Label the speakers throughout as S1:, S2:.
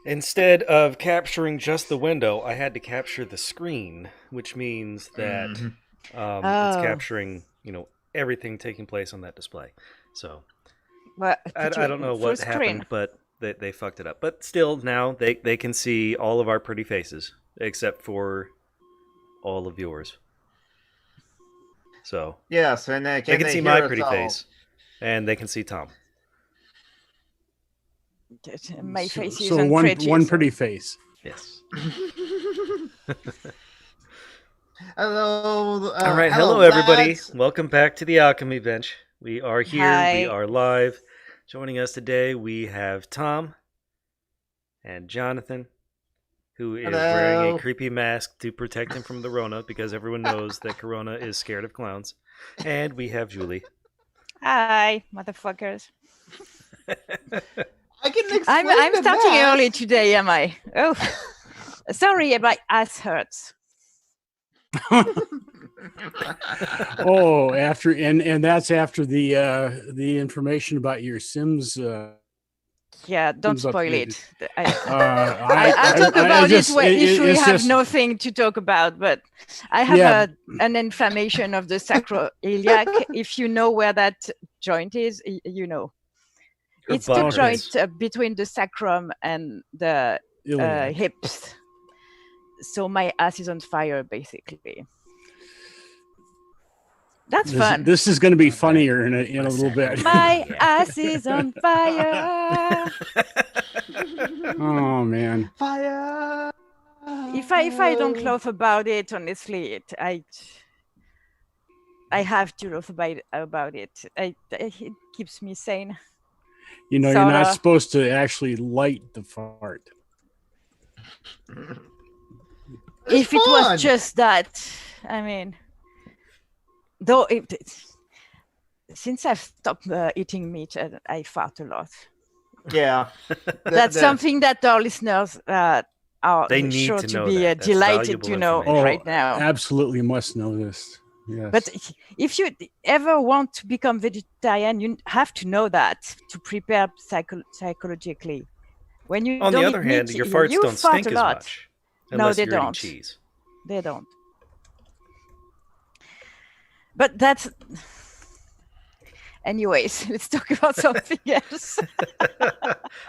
S1: Instead of capturing just the window, I had to capture the screen, which means that
S2: Mhm.
S1: it's
S3: Oh,
S1: capturing, everything taking place on that display. So
S3: well,
S1: I,
S3: put
S1: I
S3: you
S1: don't know
S3: full
S1: what
S3: screen.
S1: happened, but they fucked it up. But still, now they can see all of our pretty faces, except for all of yours. So
S2: Yes, and
S1: they
S2: can
S1: can
S2: they
S1: see my
S2: hear us
S1: pretty
S2: all?
S1: face, and they can see Tom.
S3: My face
S4: So
S3: isn't
S4: one
S3: pretty,
S4: one
S3: so
S4: pretty face.
S1: Yes.
S2: Hello,
S1: All right.
S2: hello,
S1: Hello, everybody.
S2: lads.
S1: Welcome back to the Alchemy Bench. We are here. We
S3: hi.
S1: are live. Joining us today, we have Tom and Jonathan, who is wearing a
S2: Hello.
S1: creepy mask to protect him from the Rona because everyone knows that Corona is scared of clowns. And we have Julie.
S3: Hi, motherfuckers.
S2: I can explain
S3: I'm
S2: the
S3: starting
S2: mask.
S3: early today, am I? Oh, sorry, my ass hurts.
S4: Oh, after and that's after the information about your Sims.
S3: Yeah, don't
S4: Sims
S3: spoil
S4: update.
S3: it. I'll talk
S4: I
S3: about it
S4: just
S3: if we
S4: it's
S3: have
S4: just
S3: nothing to talk about. But I have
S4: yeah.
S3: an inflammation of the sacroiliac. If you know where that joint is, you know.
S1: Her
S3: It's the
S1: butt
S4: Okay.
S3: joint between the sacrum and the
S4: Iliac.
S3: hips. So my ass is on fire, basically. That's fun.
S4: This is going to be
S1: Okay.
S4: funnier in a little bit.
S3: My ass is on fire.
S4: Oh man.
S2: Fire.
S3: If I don't laugh about it, honestly, I have to laugh about it. It keeps me sane.
S4: You know, you're not
S3: Sorta.
S4: supposed to actually light the fart.
S3: If it was
S2: fun.
S3: just that, I mean, though since I've stopped eating meat, I fart a lot.
S2: Yeah.
S3: That's something that our listeners are
S1: They need
S3: sure
S1: to
S3: to
S1: know
S3: be
S1: that. That's
S3: delighted
S1: valuable
S3: to know
S1: information.
S3: right now.
S4: Absolutely must know this. Yes.
S3: But if you ever want to become vegetarian, you have to know that to prepare psychologically. When you
S1: On
S3: don't
S1: the
S3: eat
S1: other hand,
S3: meat,
S1: your farts
S3: you
S1: don't
S3: fart
S1: stink
S3: a
S1: as
S3: lot.
S1: much
S3: No,
S1: unless
S3: they
S1: you're eating
S3: don't.
S1: cheese.
S3: They don't. But that's. Anyways, let's talk about something else.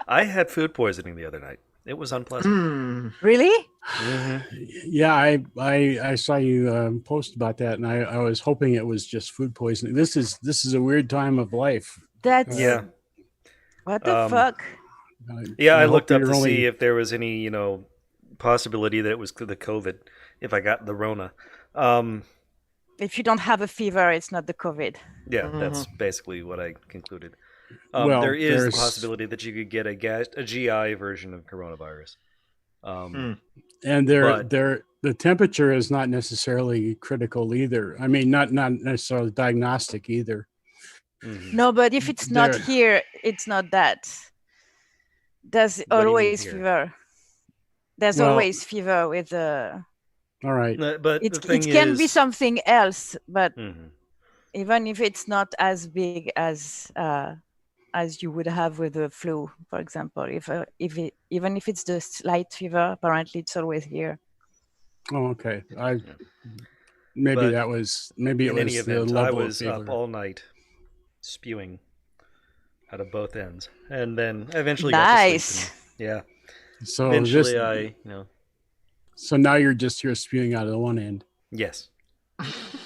S1: I had food poisoning the other night. It was unpleasant.
S2: Mm.
S3: Really?
S4: Yeah, I saw you post about that, and I was hoping it was just food poisoning. This is a weird time of life.
S3: That's.
S1: Yeah.
S3: What the fuck?
S1: Yeah, I
S4: hope
S1: looked up
S4: you're
S1: to
S4: only-
S1: see if there was any, possibility that it was the COVID, if I got the Rona.
S3: If you don't have a fever, it's not the COVID.
S1: Yeah, that's basically what I concluded.
S4: Well,
S1: there is the
S4: there's-
S1: possibility that you could get a GI version of coronavirus.
S4: And
S1: but-
S4: the temperature is not necessarily critical either. I mean, not necessarily diagnostic either.
S3: No, but if it's not
S4: There-
S3: here, it's not that. There's
S1: What do you mean
S3: always
S1: here?
S3: fever. There's
S4: Well-
S3: always fever with the.
S4: All right.
S1: No, but the
S3: It
S1: thing
S3: can be
S1: is,
S3: something else, but
S1: Mhm.
S3: even if it's not as big as you would have with the flu, for example, even if it's the slight fever, apparently it's always here.
S4: Oh, okay. Maybe
S1: But
S4: it was the
S1: event,
S4: level
S1: I
S4: of
S1: was
S4: fever.
S1: up all night spewing out of both ends, and then eventually got to sleep. Yeah.
S4: So
S1: Eventually,
S4: So now you're spewing out of the one end.
S1: Yes.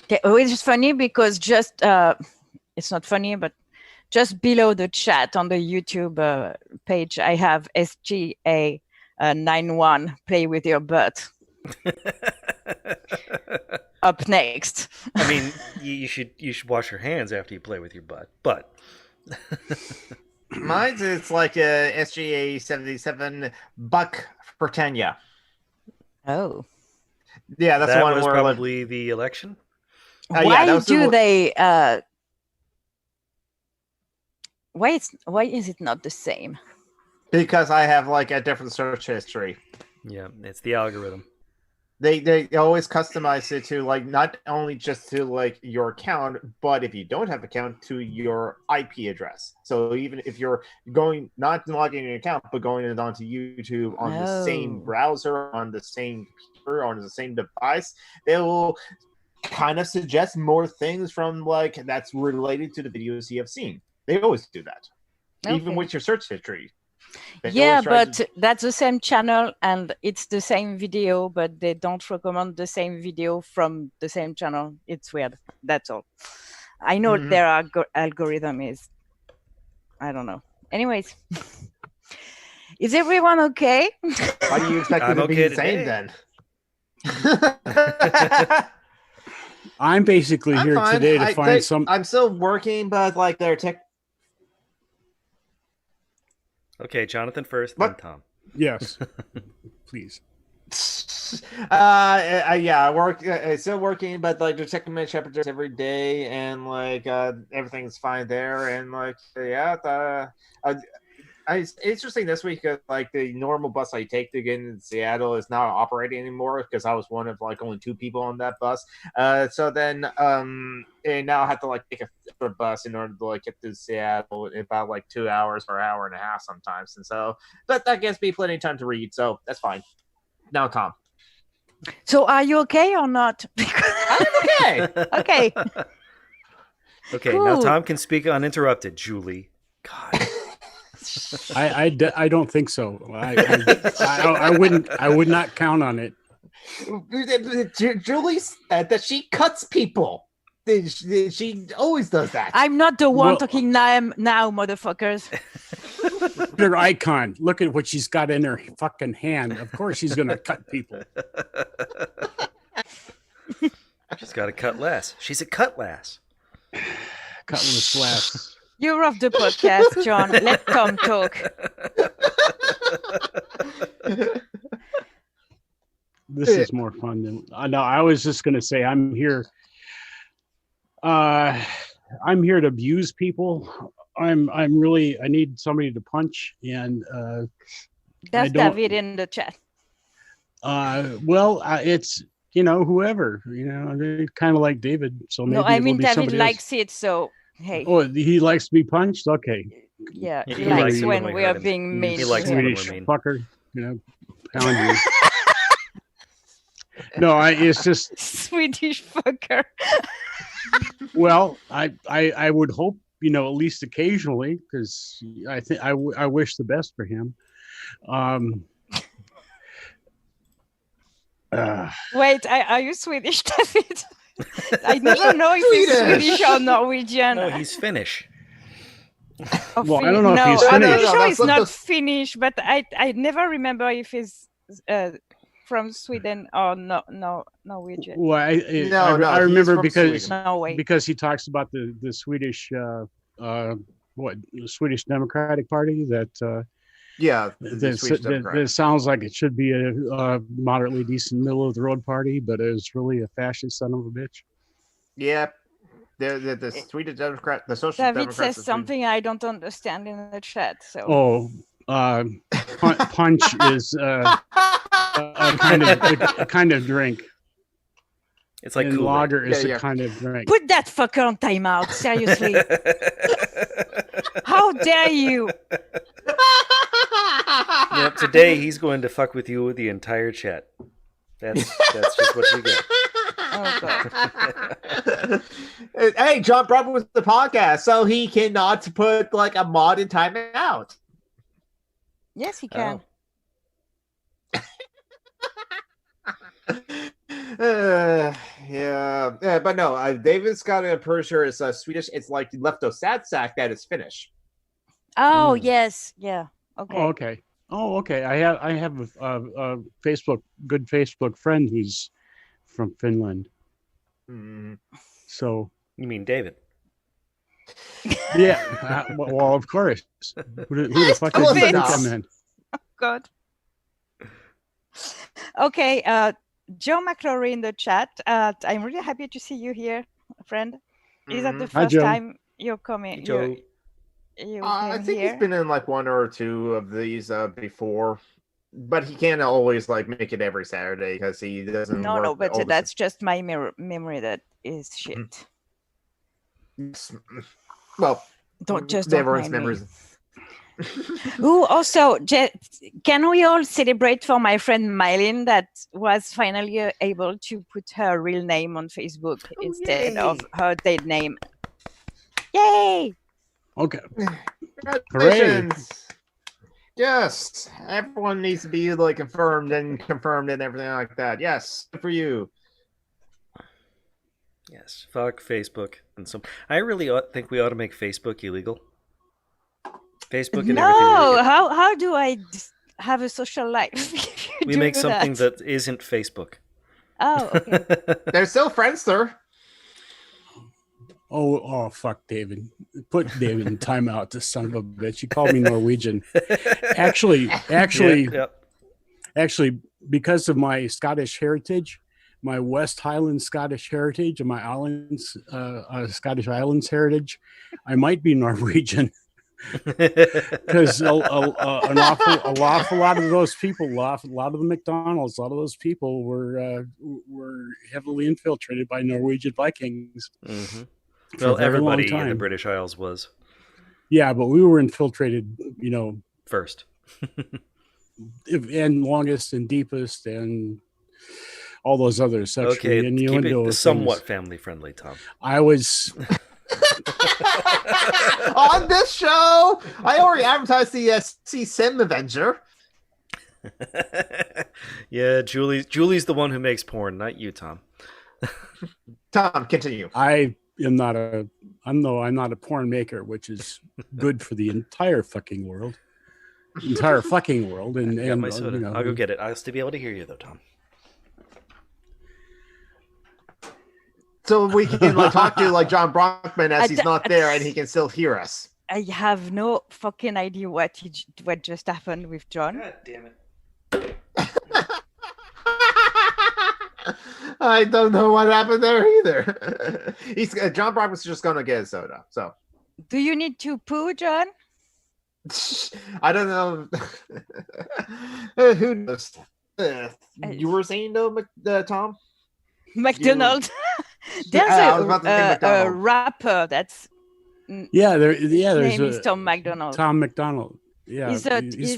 S3: Okay, it's just funny because just it's not funny, but just below the chat on the YouTube page, I have SJA 91 play with your butt. Up next.
S1: I mean, you should wash your hands after you play with your butt, but
S2: Mine's it's like a SJA 77 buck for Tanya.
S3: Oh.
S2: Yeah, that's
S1: that
S2: the one
S1: was
S2: where
S1: probably the election.
S2: yeah,
S3: Why
S2: that was the
S3: do
S2: one-
S3: they why is it not the same?
S2: because I have like a different search history.
S1: Yeah, it's the algorithm.
S2: They always customize it to like not only just to like your account, but if you don't have account, to your IP address. So even if you're going not logging in your account, but going onto YouTube on the same
S3: Oh.
S2: browser, on the same computer, on the same device, they will kind of suggest more things from like that's related to the videos you have seen. They always do that, even
S3: Okay.
S2: with your search history. They
S3: Yeah,
S2: always try
S3: but
S2: to-
S3: that's the same channel and it's the same video, but they don't recommend the same video from the same channel. It's weird. That's all. I know
S2: Mhm.
S3: their algorithm is, I don't know. Anyways, is everyone okay?
S2: Why do you expect
S1: I'm
S2: them to be
S1: okay
S2: the same
S1: today.
S2: then?
S4: I'm basically
S2: I'm
S4: here
S2: fine.
S4: today to find some.
S2: I'm still working, but like their tech.
S1: Okay, Jonathan first, then
S2: What?
S1: Tom.
S4: Yes, please.
S2: Yeah, I work. Still working, but like they're checking my temperatures every day, and like everything's fine there, and like it's interesting this week because like the normal bus I take to get into Seattle is not operating anymore because I was one of like only 2 people on that bus. So then and now I have to like take a third bus in order to like get to Seattle in about like 2 hours or hour and a half sometimes. And so but that gives me plenty of time to read, so that's fine. Now Tom.
S3: So are you okay or not?
S2: I'm okay.
S3: Okay.
S1: Okay, now
S3: Cool.
S1: Tom can speak uninterrupted. Julie, God,
S4: I don't think so. I would not count on it.
S2: Julie said that she cuts people. She always does that.
S3: I'm not the one
S4: Well-
S3: talking now, motherfuckers.
S4: Her icon. Look at what she's got in her fucking hand. Of course, she's gonna cut people.
S1: she's got to cut less. She's a cut lass.
S4: Cutlass glass.
S3: You're off the podcast, John. Let Tom talk.
S4: This is more fun than. No, I was just gonna say I'm here. I'm here to abuse people. I need somebody to punch, and
S3: That's
S4: don't-
S3: David in the chat.
S4: it's whoever they're kind of like David. So maybe
S3: No, I
S4: it'll
S3: mean
S4: be
S3: David
S4: somebody else.
S3: likes it, so hey.
S4: Oh, he likes to be punched. Okay,
S3: Yeah,
S1: He
S3: he
S4: likes
S3: likes
S4: it
S3: when
S1: when we
S3: we are
S1: hurt him.
S3: being
S4: You
S3: mean.
S1: He likes
S3: to
S1: it when
S3: him.
S1: we're
S4: Swedish
S1: mean.
S4: fucker. Pound you. No, it's just.
S3: Swedish fucker.
S4: Well, I would hope at least occasionally, because I think I wish the best for him.
S3: Wait, are you Swedish, David? I never know if he's
S2: Swedish.
S3: Swedish or Norwegian.
S1: No, he's Finnish.
S3: Or
S4: Well, I don't know if
S3: no,
S4: he's
S3: I'm
S4: Finnish.
S3: pretty
S2: No,
S3: sure
S2: that's
S3: he's
S2: what
S3: not
S2: the-
S3: Finnish, but I never remember if he's from Sweden or Norwegian.
S4: Well, I
S2: he's
S4: remember
S2: from
S4: because
S2: Sweden.
S3: Norway.
S4: because he talks about the Swedish the Swedish Democratic Party that
S2: Yeah, the Swedish
S4: that
S2: Democrat.
S4: sounds like it should be a moderately decent middle of the road party, but it's really a fascist son of a bitch.
S2: Yeah, the Swedish Democrat, the Social
S3: David
S2: Democrats.
S3: says
S2: of Sweden.
S3: something I don't understand in the chat. So
S4: Punch is a kind of drink.
S1: It's like
S4: and
S1: Kool-Aid.
S4: lager is
S2: Yeah, yeah.
S4: a kind of drink.
S3: put that fucker on timeout. Seriously, how dare you?
S1: Yep, today he's going to fuck with you with the entire chat. That's just what you get.
S3: Oh god.
S2: Hey, John Brown was the podcast, so he cannot put like a mod in timeout.
S3: Yes, he can.
S2: Yeah, but no, David's got a pretty sure it's Swedish. It's like lefto sad sack that is Finnish.
S3: Oh
S1: Mm.
S3: yes, yeah. Okay.
S4: Okay. I have a good Facebook friend who's from Finland.
S2: Mm.
S4: So
S1: You mean David?
S4: yeah, well, of course. Who the fuck did
S2: Close
S4: you think
S2: enough.
S4: I'm in?
S3: God. Okay, Joe McClory in the chat. I'm really happy to see you here, friend. Is that the
S2: Mhm.
S4: Hi,
S3: first
S4: Joe.
S3: time you're coming?
S1: Joe.
S3: You
S2: I
S3: came
S2: think
S3: here?
S2: he's been in like one or two of these before. but he can't always like make it every Saturday because he doesn't.
S3: No,
S2: work
S3: no, but
S2: all the
S3: that's just my memory that is shit.
S2: Well,
S3: Don't
S2: everyone's
S3: mind me.
S2: memories.
S3: Ooh, also, can we all celebrate for my friend Mylene that was finally able to put her real name on Facebook instead of her dead name? Yay!
S4: Okay.
S2: Congratulations! Yes, everyone needs to be like confirmed and everything like that. Yes, good for you.
S1: Yes, fuck Facebook and some. I really think we ought to make Facebook illegal. Facebook and
S3: No,
S1: everything. Like
S3: how do I have a social life? if you
S1: we
S3: do
S1: make something that isn't Facebook.
S3: Oh, okay.
S2: There's still Friendster.
S4: Oh, fuck, David. Put David in timeout, this son of a bitch. He called me Norwegian. Actually, because of my Scottish heritage, my West Highland Scottish heritage and my islands, Scottish Islands heritage, I might be Norwegian. Because an awful lot of those people, a lot of the McDonald's, a lot of those people were heavily infiltrated by Norwegian Vikings.
S1: Mm-hmm. Well, everybody in the British Isles was.
S4: Yeah, but we were infiltrated,
S1: first,
S4: and longest and deepest and all those others.
S1: Okay, and keep it somewhat family friendly, Tom.
S4: I was.
S2: On this show, I already advertised the Sim Avenger.
S1: Yeah, Julie's the one who makes porn, not you, Tom.
S2: Tom, continue.
S4: I'm not a porn maker, which is good for the entire fucking world. And
S1: I got my soda. I'll go get it. I'll still be able to hear you though, Tom.
S2: So we can talk to John Brockman as he's not there, and he can still hear us.
S3: I have no fucking idea what just happened with John.
S1: God damn it!
S2: I don't know what happened there either. John Brockman's just gonna get a soda. So,
S3: do you need to poo, John?
S2: I don't know. Who knows? You were saying though, Tom?
S3: McDonald. There's a rapper that's
S4: there's
S3: name is Tom McDonald.
S4: Tom McDonald. Yeah,
S3: he's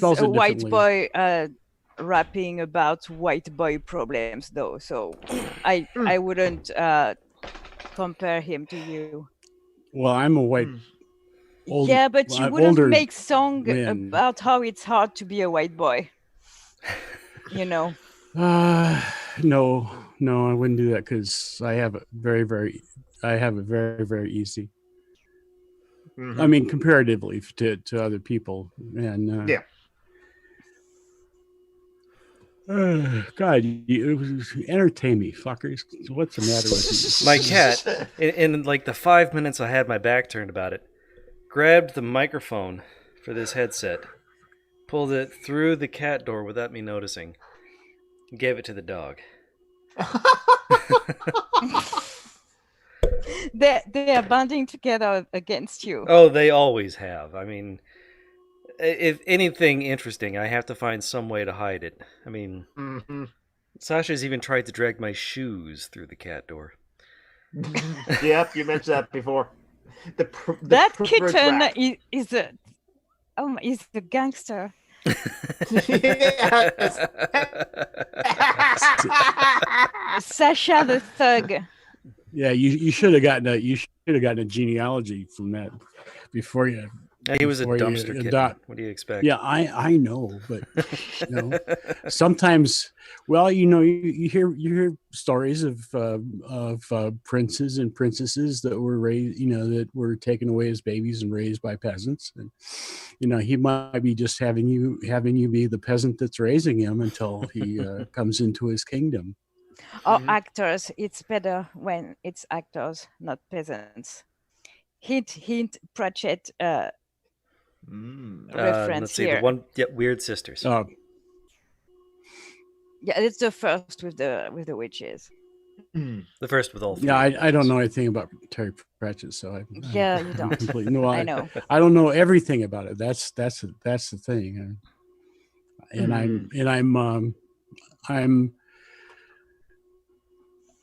S3: a white boy rapping about white boy problems though. So I wouldn't compare him to you.
S4: Well, I'm a white.
S3: Yeah, but you wouldn't make song about how it's hard to be a white boy.
S4: No, I wouldn't do that because I have it very, very easy.
S2: Mm-hmm.
S4: I mean, comparatively to other people, and
S2: yeah.
S4: God, you entertain me, fuckers. What's the matter with you?
S1: My cat, in like the 5 minutes I had my back turned about it, grabbed the microphone for this headset, pulled it through the cat door without me noticing, and gave it to the dog.
S3: They are banding together against you.
S1: Oh, they always have. I mean, if anything interesting, I have to find some way to hide it. I mean, Sasha's even tried to drag my shoes through the cat door.
S2: Yep, you mentioned that before.
S3: That kitten is a gangster. Sasha the thug.
S4: Yeah, you should have gotten a genealogy from that before you.
S1: He was a dumpster kid. What do you expect?
S4: Yeah, I know, but sometimes, well, you hear stories of princes and princesses that were raised, that were taken away as babies and raised by peasants, and he might be just having you be the peasant that's raising him until he comes into his kingdom.
S3: Or actors, it's better when it's actors, not peasants. Hint, Pratchett. Reference
S1: let's see,
S3: here.
S1: the one, Weird Sisters.
S3: Yeah, it's the first with the witches.
S1: The first with all three.
S4: Yeah, I don't know anything about Terry Pratchett, so
S3: you don't.
S4: Completely, no,
S3: I know.
S4: I don't know everything about it. That's the thing. and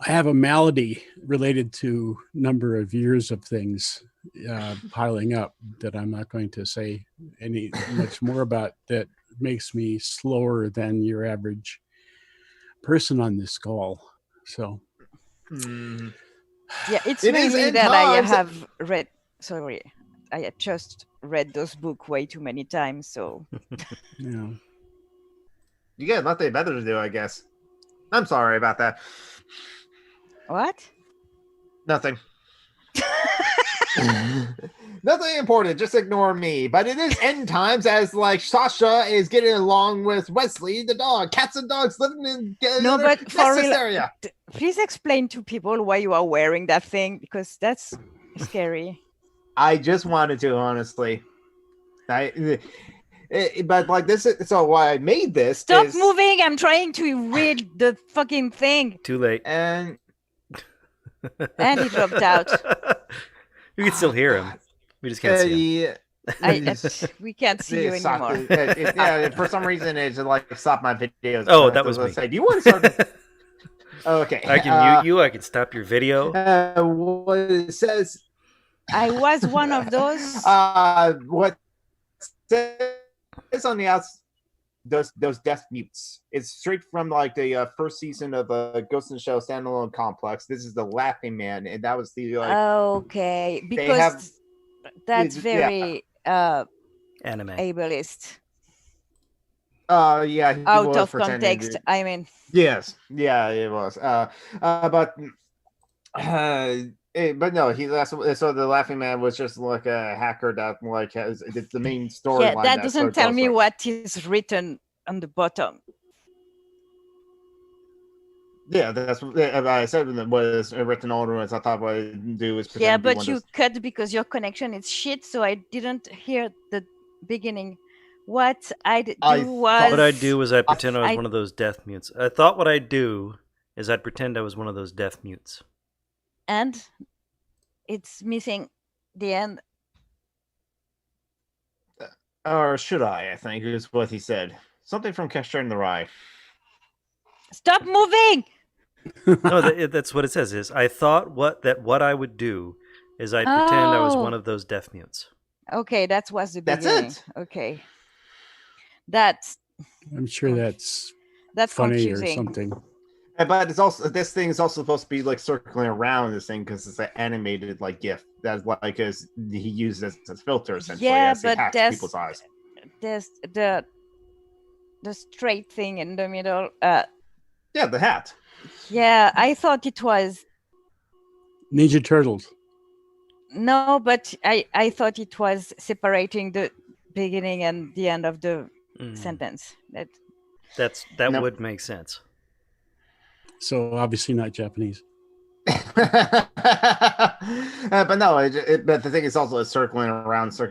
S4: I have a malady related to number of years of things piling up that I'm not going to say any much more about, that makes me slower than your average person on this call. So
S3: Yeah, it's
S2: It is
S3: mainly
S2: end
S3: that I
S2: times.
S3: have read. Sorry, I had just read those books way too many times. So
S4: yeah.
S2: You got nothing better to do, I guess. I'm sorry about that.
S3: what?
S2: Nothing. Nothing important. Just ignore me. But it is end times, as like Sasha is getting along with Wesley the dog. Cats and dogs living in
S3: No, but for real,
S2: area.
S3: Please explain to people why you are wearing that thing, because that's scary.
S2: I just wanted to, honestly. But like this is so why I made this.
S3: Stop
S2: is,
S3: moving! I'm trying to read the fucking thing,
S1: Too late.
S2: And
S3: and it dropped out.
S1: You can still hear him. We just can't see him.
S3: We can't see you anymore.
S2: Yeah, for some reason it's like stop my videos.
S1: Oh, that was me.
S2: Say, do you want to start? Okay,
S1: I can mute you. I can stop your video.
S2: What it says.
S3: I was one of those.
S2: What says on the outs those death mutes. It's straight from like the first season of Ghost in the Shell standalone complex. This is the Laughing Man, and that was the like.
S3: Okay, because that's very
S1: anime
S3: ableist.
S2: Yeah,
S3: Out of context. I mean.
S2: Yes, yeah, it was. But no, so the Laughing Man was just like a hacker that like has it's the main storyline.
S3: Yeah, that doesn't tell me what is written on the bottom.
S2: Yeah, that's what I said. What is written on it. I thought what I'd do is
S3: yeah, but you cut because your connection is shit, so I didn't hear the beginning. What I'd do was
S1: I'd pretend I was one of those death mutes. I thought what I'd do is I'd pretend I was one of those death mutes.
S3: And it's missing the end.
S2: Or should I think is what he said. Something from Catcher in the Rye.
S3: Stop moving!
S1: No, that's what it says. Is I thought what I would do is I'd pretend I was one of those deaf mutes.
S3: Okay, that was the beginning.
S2: That's it.
S3: Okay,
S4: I'm sure that's funny
S3: confusing.
S4: or something.
S2: But it's also this thing is also supposed to be like circling around this thing because it's an animated like GIF that's like because he uses it as a filter essentially.
S3: Yeah,
S2: as
S3: but
S2: it people's eyes.
S3: There's the straight thing in the middle.
S2: Yeah, the hat.
S3: Yeah, I thought it was
S4: Ninja Turtles.
S3: No, but I thought it was separating the beginning and the end of the sentence.
S1: That would make sense.
S4: So obviously not Japanese.
S2: But no, but the thing is also it's circling around. So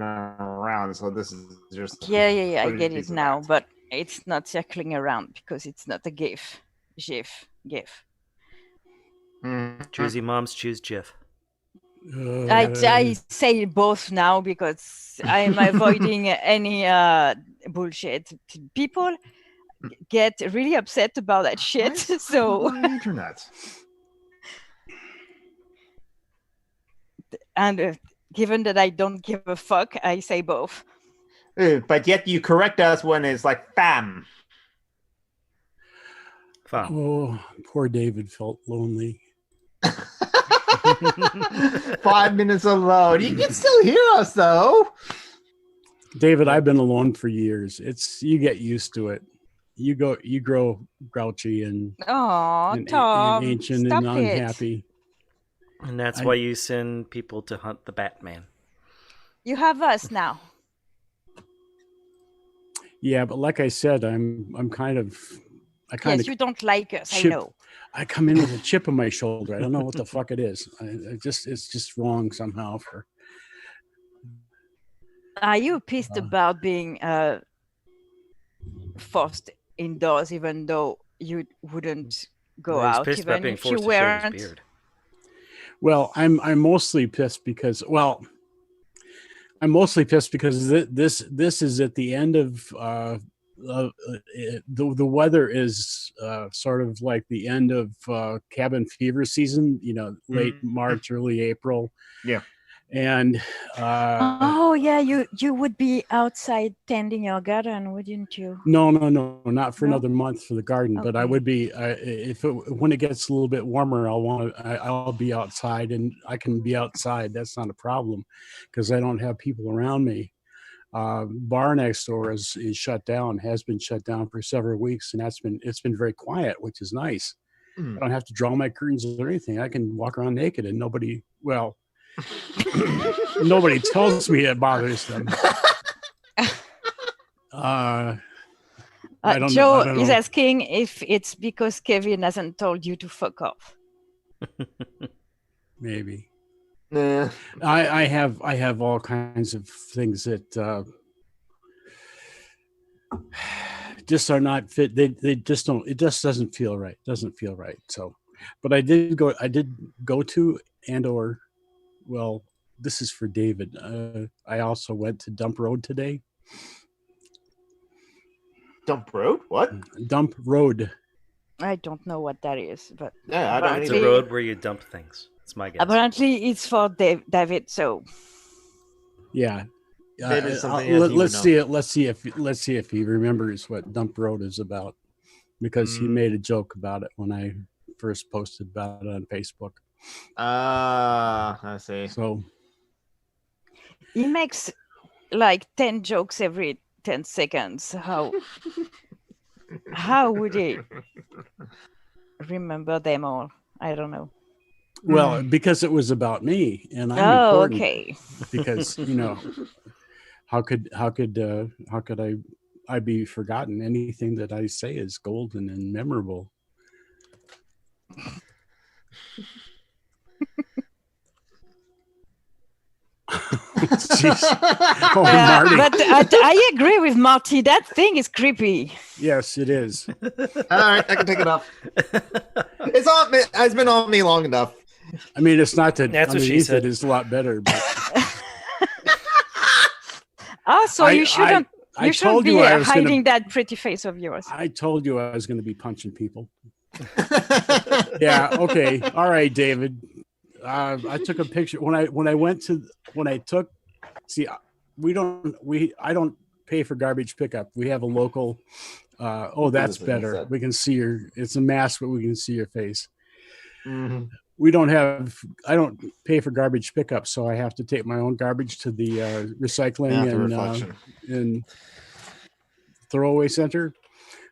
S2: this is just
S3: yeah. I get it now, but it's not circling around because it's not a GIF. GIF.
S1: Choosy moms choose GIF.
S3: I say both now because I'm avoiding any bullshit. People get really upset about that shit. So
S2: internet.
S3: And given that I don't give a fuck, I say both.
S2: But yet you correct us when it's like fam.
S4: Oh, poor David felt lonely.
S2: 5 minutes alone. You can still hear us though.
S4: David, I've been alone for years. You get used to it. You grow grouchy and
S3: Tom,
S4: ancient and unhappy.
S1: And that's why you send people to hunt the Batman.
S3: You have us now.
S4: Yeah, but like I said, I'm kind of.
S3: Yes, you don't like us. I know.
S4: I come in with a chip on my shoulder. I don't know what the fuck it is. It's just wrong somehow.
S3: Are you pissed about being forced indoors, even though you wouldn't go out, even if you weren't?
S4: Well, I'm mostly pissed because this is at the end of the weather is sort of like the end of cabin fever season. Late March, early April.
S2: Yeah.
S4: And
S3: oh yeah, you would be outside tending your garden, wouldn't you?
S4: No, not for
S3: No?
S4: another month for the garden. But I
S3: Okay.
S4: would be when it gets a little bit warmer. I'll be outside, and I can be outside. That's not a problem because I don't have people around me. Bar next door is shut down. Has been shut down for several weeks, and it's been very quiet, which is nice. I don't have to draw my curtains or anything. I can walk around naked, and nobody tells me it bothers them. I don't
S3: Joe
S4: know.
S3: is asking if it's because Kevin hasn't told you to fuck off.
S4: Maybe.
S2: Nah.
S4: I have all kinds of things that just are not fit. They just don't. It just doesn't feel right. Doesn't feel right. So, but I did go to and/or, well, this is for David. I also went to Dump Road today.
S2: Dump Road? What?
S4: Dump Road.
S3: I don't know what that is, but
S2: Yeah, I don't
S1: It's
S2: either.
S1: a road where you dump things. That's my guess.
S3: apparently it's for David. So
S4: Yeah.
S2: Maybe it's something else you
S4: let's
S2: would
S4: see if he remembers what Dump Road is about, because he made a joke about it when I first posted about it on Facebook.
S2: I see.
S4: So
S3: he makes like 10 jokes every 10 seconds. How would he remember them all? I don't know.
S4: well, because it was about me, and I'm important.
S3: Okay.
S4: Because how could I be forgotten? Anything that I say is golden and memorable. Jeez. Oh, Marty.
S3: But I agree with Marty. That thing is creepy.
S4: Yes, it is.
S2: All right, I can take it off. It's on me. It's been on me long enough.
S4: I mean, it's not that
S1: That's what she
S4: underneath
S1: said.
S4: it is a lot better. But
S3: So you shouldn't.
S4: I
S3: You shouldn't
S4: told
S3: be
S4: you I was
S3: hiding that pretty face of yours.
S4: I told you I was going to be punching people. Yeah. Okay. All right, David. I took a picture I don't pay for garbage pickup. We have a local. That's better. We can see it's a mask, but we can see your face.
S2: Mm-hmm.
S4: I don't pay for garbage pickup, so I have to take my own garbage to the recycling and throwaway center.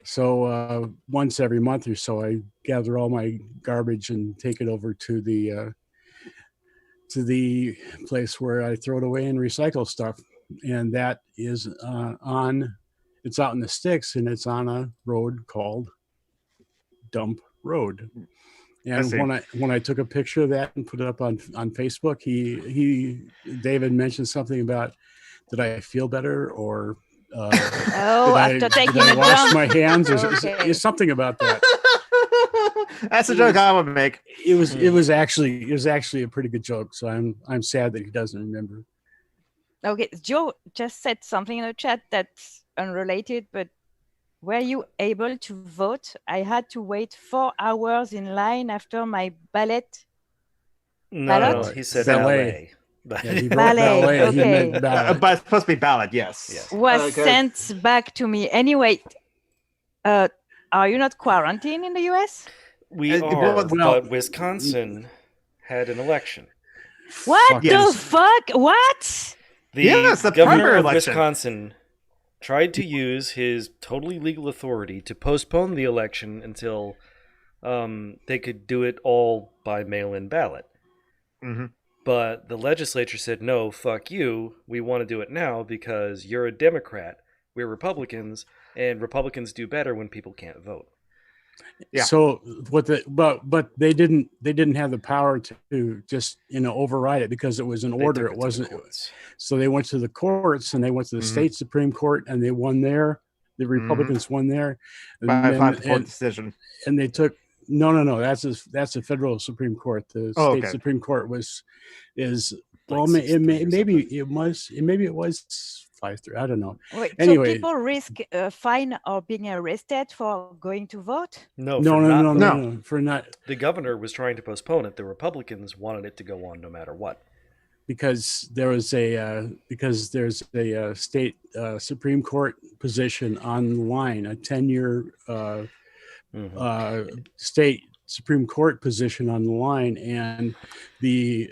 S4: So once every month or so, I gather all my garbage and take it over to the place where I throw it away and recycle stuff. And that is it's out in the sticks, and it's on a road called Dump Road. And when I took a picture of that and put it up on Facebook, David mentioned something about, did I feel better, or
S3: After taking
S4: did I
S3: a
S4: wash
S3: dump.
S4: my hands, or
S3: Okay.
S4: something about that.
S2: That's a joke I would make.
S4: It was actually a pretty good joke. So I'm sad that he doesn't remember.
S3: Okay, Joe just said something in the chat that's unrelated, but were you able to vote? I had to wait 4 hours in line after my ballot.
S1: No,
S3: Ballot?
S1: he said
S4: Ballet.
S1: ballet.
S4: Yeah, he wrote
S3: Ballet,
S4: ballet. He
S3: okay.
S4: meant ballot.
S2: But it's supposed to be ballad, yes.
S1: Yes.
S3: Was
S2: Okay.
S3: sent back to me. Anyway, are you not quarantined in the US?
S1: We
S2: Well,
S1: are,
S4: well-
S1: but Wisconsin had an election.
S3: What
S4: Fuck
S3: the
S2: yes.
S3: fuck? What?
S1: The
S2: Yes, the
S1: governor
S2: primary
S1: of
S2: election.
S1: Wisconsin tried to use his totally legal authority to postpone the election until they could do it all by mail-in ballot.
S2: Mm-hmm.
S1: But the legislature said, no, fuck you. We want to do it now because you're a Democrat. We're Republicans, and Republicans do better when people can't vote.
S2: Yeah.
S4: So but they didn't have the power to just override it, because it was an
S1: They
S4: order.
S1: took
S4: It
S1: to the
S4: wasn't.
S1: courts.
S4: So they went to the courts, and they went to the
S2: Mhm.
S4: state Supreme Court, and they won there. The Republicans won there, and
S2: By a
S4: then-
S2: 5-4
S4: and-
S2: decision.
S4: and they took No. That's a federal Supreme Court. The state Supreme Court is well,
S1: Like 6-3 or
S4: maybe it was 5-3. I don't know.
S3: Wait,
S4: Anyway,
S3: so people risk a fine or being arrested for going to vote?
S1: No,
S4: no. For not,
S1: the governor was trying to postpone it. The Republicans wanted it to go on no matter what.
S4: because there's a state Supreme Court position on the line, a 10-year state Supreme Court position on the line, and the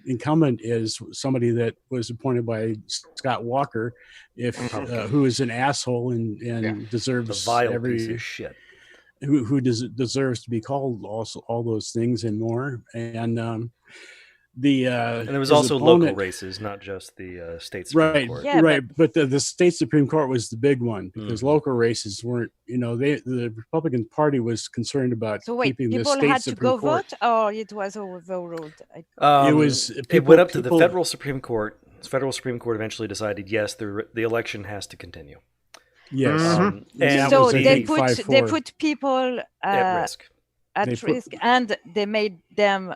S4: incumbent is somebody that was appointed by Scott Walker, who is an asshole and deserves
S1: the vile piece of shit.
S4: Who deserves to be called all those things and more. And and
S1: there was also local races, not just the state Supreme Court.
S3: Yeah,
S4: right. But the state Supreme Court was the big one because local races weren't. The Republican Party was concerned about keeping the state Supreme Court.
S3: People had to go vote, or it was overruled.
S1: It went up to the federal Supreme Court. The federal Supreme Court eventually decided yes, the election has to continue.
S4: Yes,
S1: and
S3: so they put people
S1: at risk.
S3: And they made them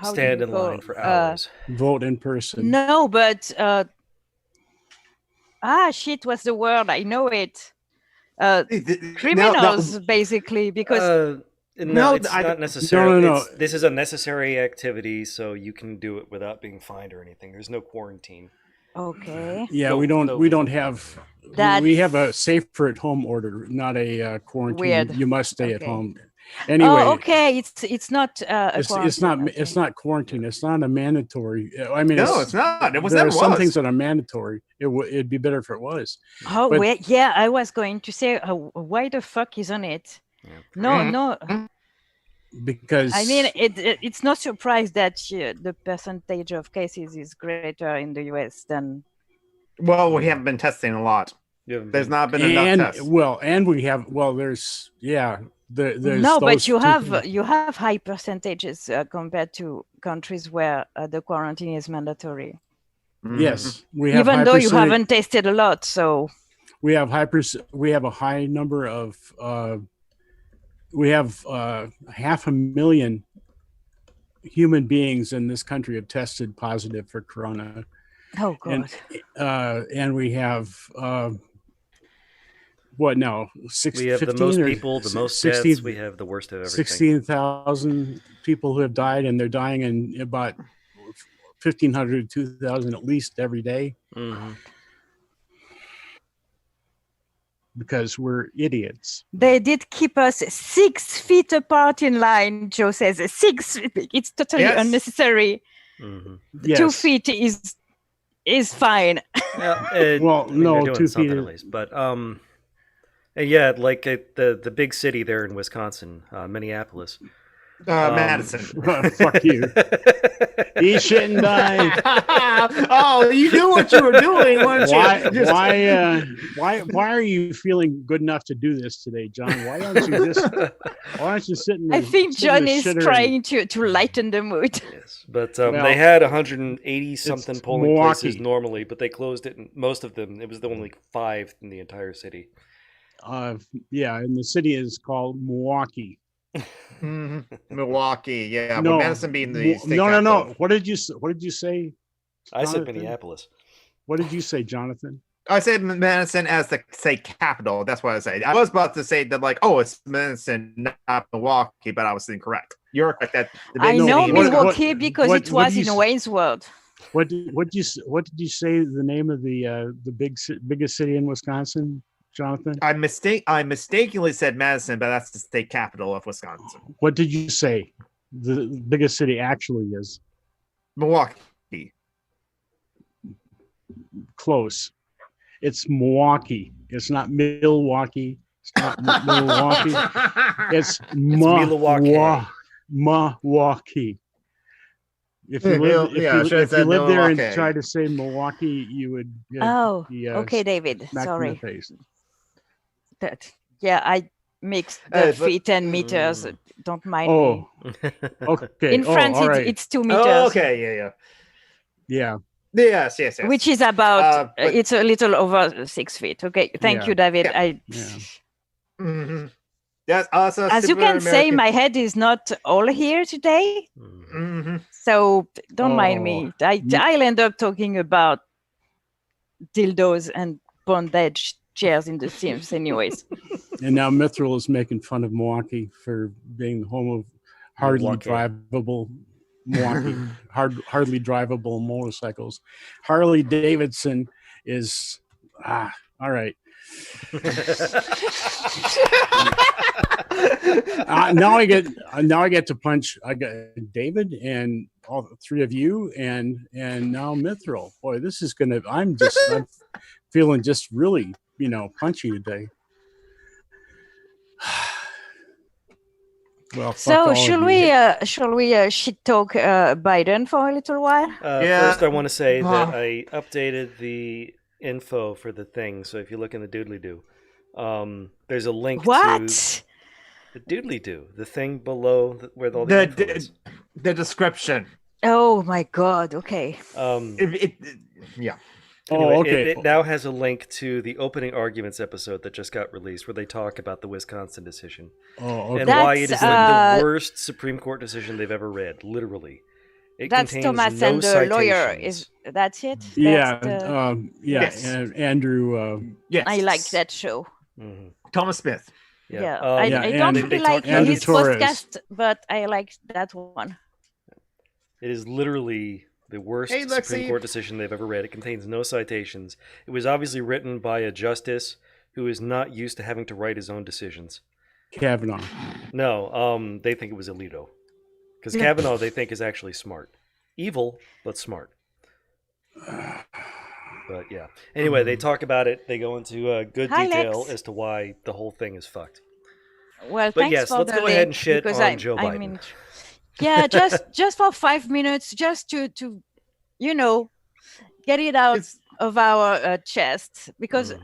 S1: stand in line for hours.
S4: Vote in person.
S3: No, but shit was the word. I know it. Criminals, basically, because
S1: no, it's not necessarily.
S4: No.
S1: This is a necessary activity, so you can do it without being fined or anything. There's no quarantine.
S3: Okay.
S4: Yeah, we don't have that. We have a safer at home order, not a quarantine.
S3: Weird.
S4: You must stay at home. Anyway,
S3: okay. It's not.
S4: It's not. It's not quarantine. It's not a mandatory. I mean,
S2: no, it's not. It was.
S4: There are some things that are mandatory. It'd be better if it was.
S3: Oh, wait. Yeah, I was going to say, why the fuck isn't it? Yeah. No.
S4: Because
S3: I mean, it's no surprise that the percentage of cases is greater in the US than.
S2: Well, we haven't been testing a lot. There's not been enough tests.
S4: And we have. Well, there's there's
S3: no, but you have high percentages compared to countries where the quarantine is mandatory.
S4: Yes, we
S3: have. Even though you haven't tested a lot, so
S4: we have a high number of. We have 500,000 human beings in this country have tested positive for corona.
S3: Oh God!
S4: And we have what now?
S1: We have the most people, the most deaths. We have the worst of everything.
S4: 16,000 people who have died, and they're dying in about 1,500 to 2,000 at least every day.
S1: Mm-hmm.
S4: Because we're idiots.
S3: They did keep us 6 feet apart in line. Joe says 6. It's totally unnecessary.
S1: Mm-hmm.
S4: Yes.
S3: 2 feet is fine.
S1: Yeah,
S4: well, no, 2 feet
S1: at least. But yeah, like the big city there in Wisconsin, Minneapolis.
S2: Madison.
S4: Fuck you. He shouldn't die.
S2: Oh, you knew what you were doing, weren't you?
S4: Why are you feeling good enough to do this today, John? Why don't you sit in the,
S3: I think John is trying to lighten the mood.
S1: Yes, but they had 180 something polling places normally, but they closed it. Most of them, it was only 5 in the entire city.
S4: Yeah, and the city is called Milwaukee.
S2: Milwaukee, yeah. No, Madison being the state capital.
S4: No. What did you say?
S1: I said Minneapolis.
S4: What did you say, Jonathan?
S2: I said Madison as the state capital. That's what I said. I was about to say that, like, it's Madison, not Milwaukee, but I was incorrect. You're correct. That
S3: I know Milwaukee because it was in Wayne's World.
S4: What did you say? The name of the biggest city in Wisconsin? Jonathan?
S2: I mistakenly said Madison, but that's the state capital of Wisconsin.
S4: What did you say the biggest city actually is?
S2: Milwaukee.
S4: Close. It's Milwaukee. It's not Milwaukee. It's not Milwaukee. It's Milwaukee. If you live there and try to say Milwaukee, you would.
S3: Okay, David. Sorry. I mixed the feet and meters. Don't mind me.
S4: Okay.
S3: In France, it's 2 meters.
S2: Oh, okay, yeah. Yes.
S3: Which is about it's a little over 6 feet. Okay, thank you, David.
S2: Mhm. That's also
S3: As you
S2: super
S3: can say,
S2: American.
S3: my head is not all here today,
S2: Mhm.
S3: so don't mind
S4: Oh,
S3: me.
S4: me-
S3: I'll end up talking about dildos and bondage chairs in The Sims, anyways.
S4: And now Mithril is making fun of Milwaukee for being the home of hardly
S1: Milwaukee.
S4: drivable Milwaukee, hardly drivable motorcycles. Harley Davidson is all right. Now I get to punch. I got David and all three of you, and now Mithril. Boy, this is gonna. I'm feeling just really punchy today. Well, fuck
S3: So
S4: all
S3: shall
S4: of you.
S3: we shit talk Biden for a little while?
S2: Yeah.
S1: First, I want to say that I updated the info for the thing. So if you look in the doodly doo, there's a link to
S3: What?
S1: the doodly doo, the thing below where all the info is.
S2: The description.
S3: Oh my God. Okay.
S2: Yeah.
S1: Anyway,
S4: okay.
S1: it now has a link to the opening arguments episode that just got released, where they talk about the Wisconsin decision
S4: Okay.
S1: and why it is the
S3: That's,
S1: worst Supreme Court decision they've ever read. Literally, it
S3: That's
S1: contains
S3: Thomas
S1: no
S3: and the lawyer.
S1: citations.
S3: That's it?
S4: Yeah,
S3: That's the-
S2: Yes.
S4: and Andrew.
S2: Yes.
S3: I like that show.
S1: Mhm.
S2: Thomas Smith.
S3: Yeah.
S1: Yeah.
S3: I don't
S1: they
S3: really
S1: talk
S3: like
S1: about
S4: Andrew
S3: his
S1: it.
S4: Torres.
S3: podcast, but I like that one.
S1: It is literally the worst
S2: Hey, Lexi.
S1: Supreme Court decision they've ever read. It contains no citations. It was obviously written by a justice who is not used to having to write his own decisions.
S4: Kavanaugh.
S1: No, they think it was Alito. Because Kavanaugh, they think, is actually smart. Evil, but smart. But yeah. Anyway, they talk about it. They go into good
S3: Hi,
S1: detail
S3: Lex.
S1: as to why the whole thing is fucked.
S3: Well,
S1: But
S3: thanks
S1: yes,
S3: for
S1: let's
S3: the
S1: go ahead and
S3: link,
S1: shit
S3: because
S1: on Joe Biden.
S3: mean, yeah, just for 5 minutes, just to get it out of our chest, because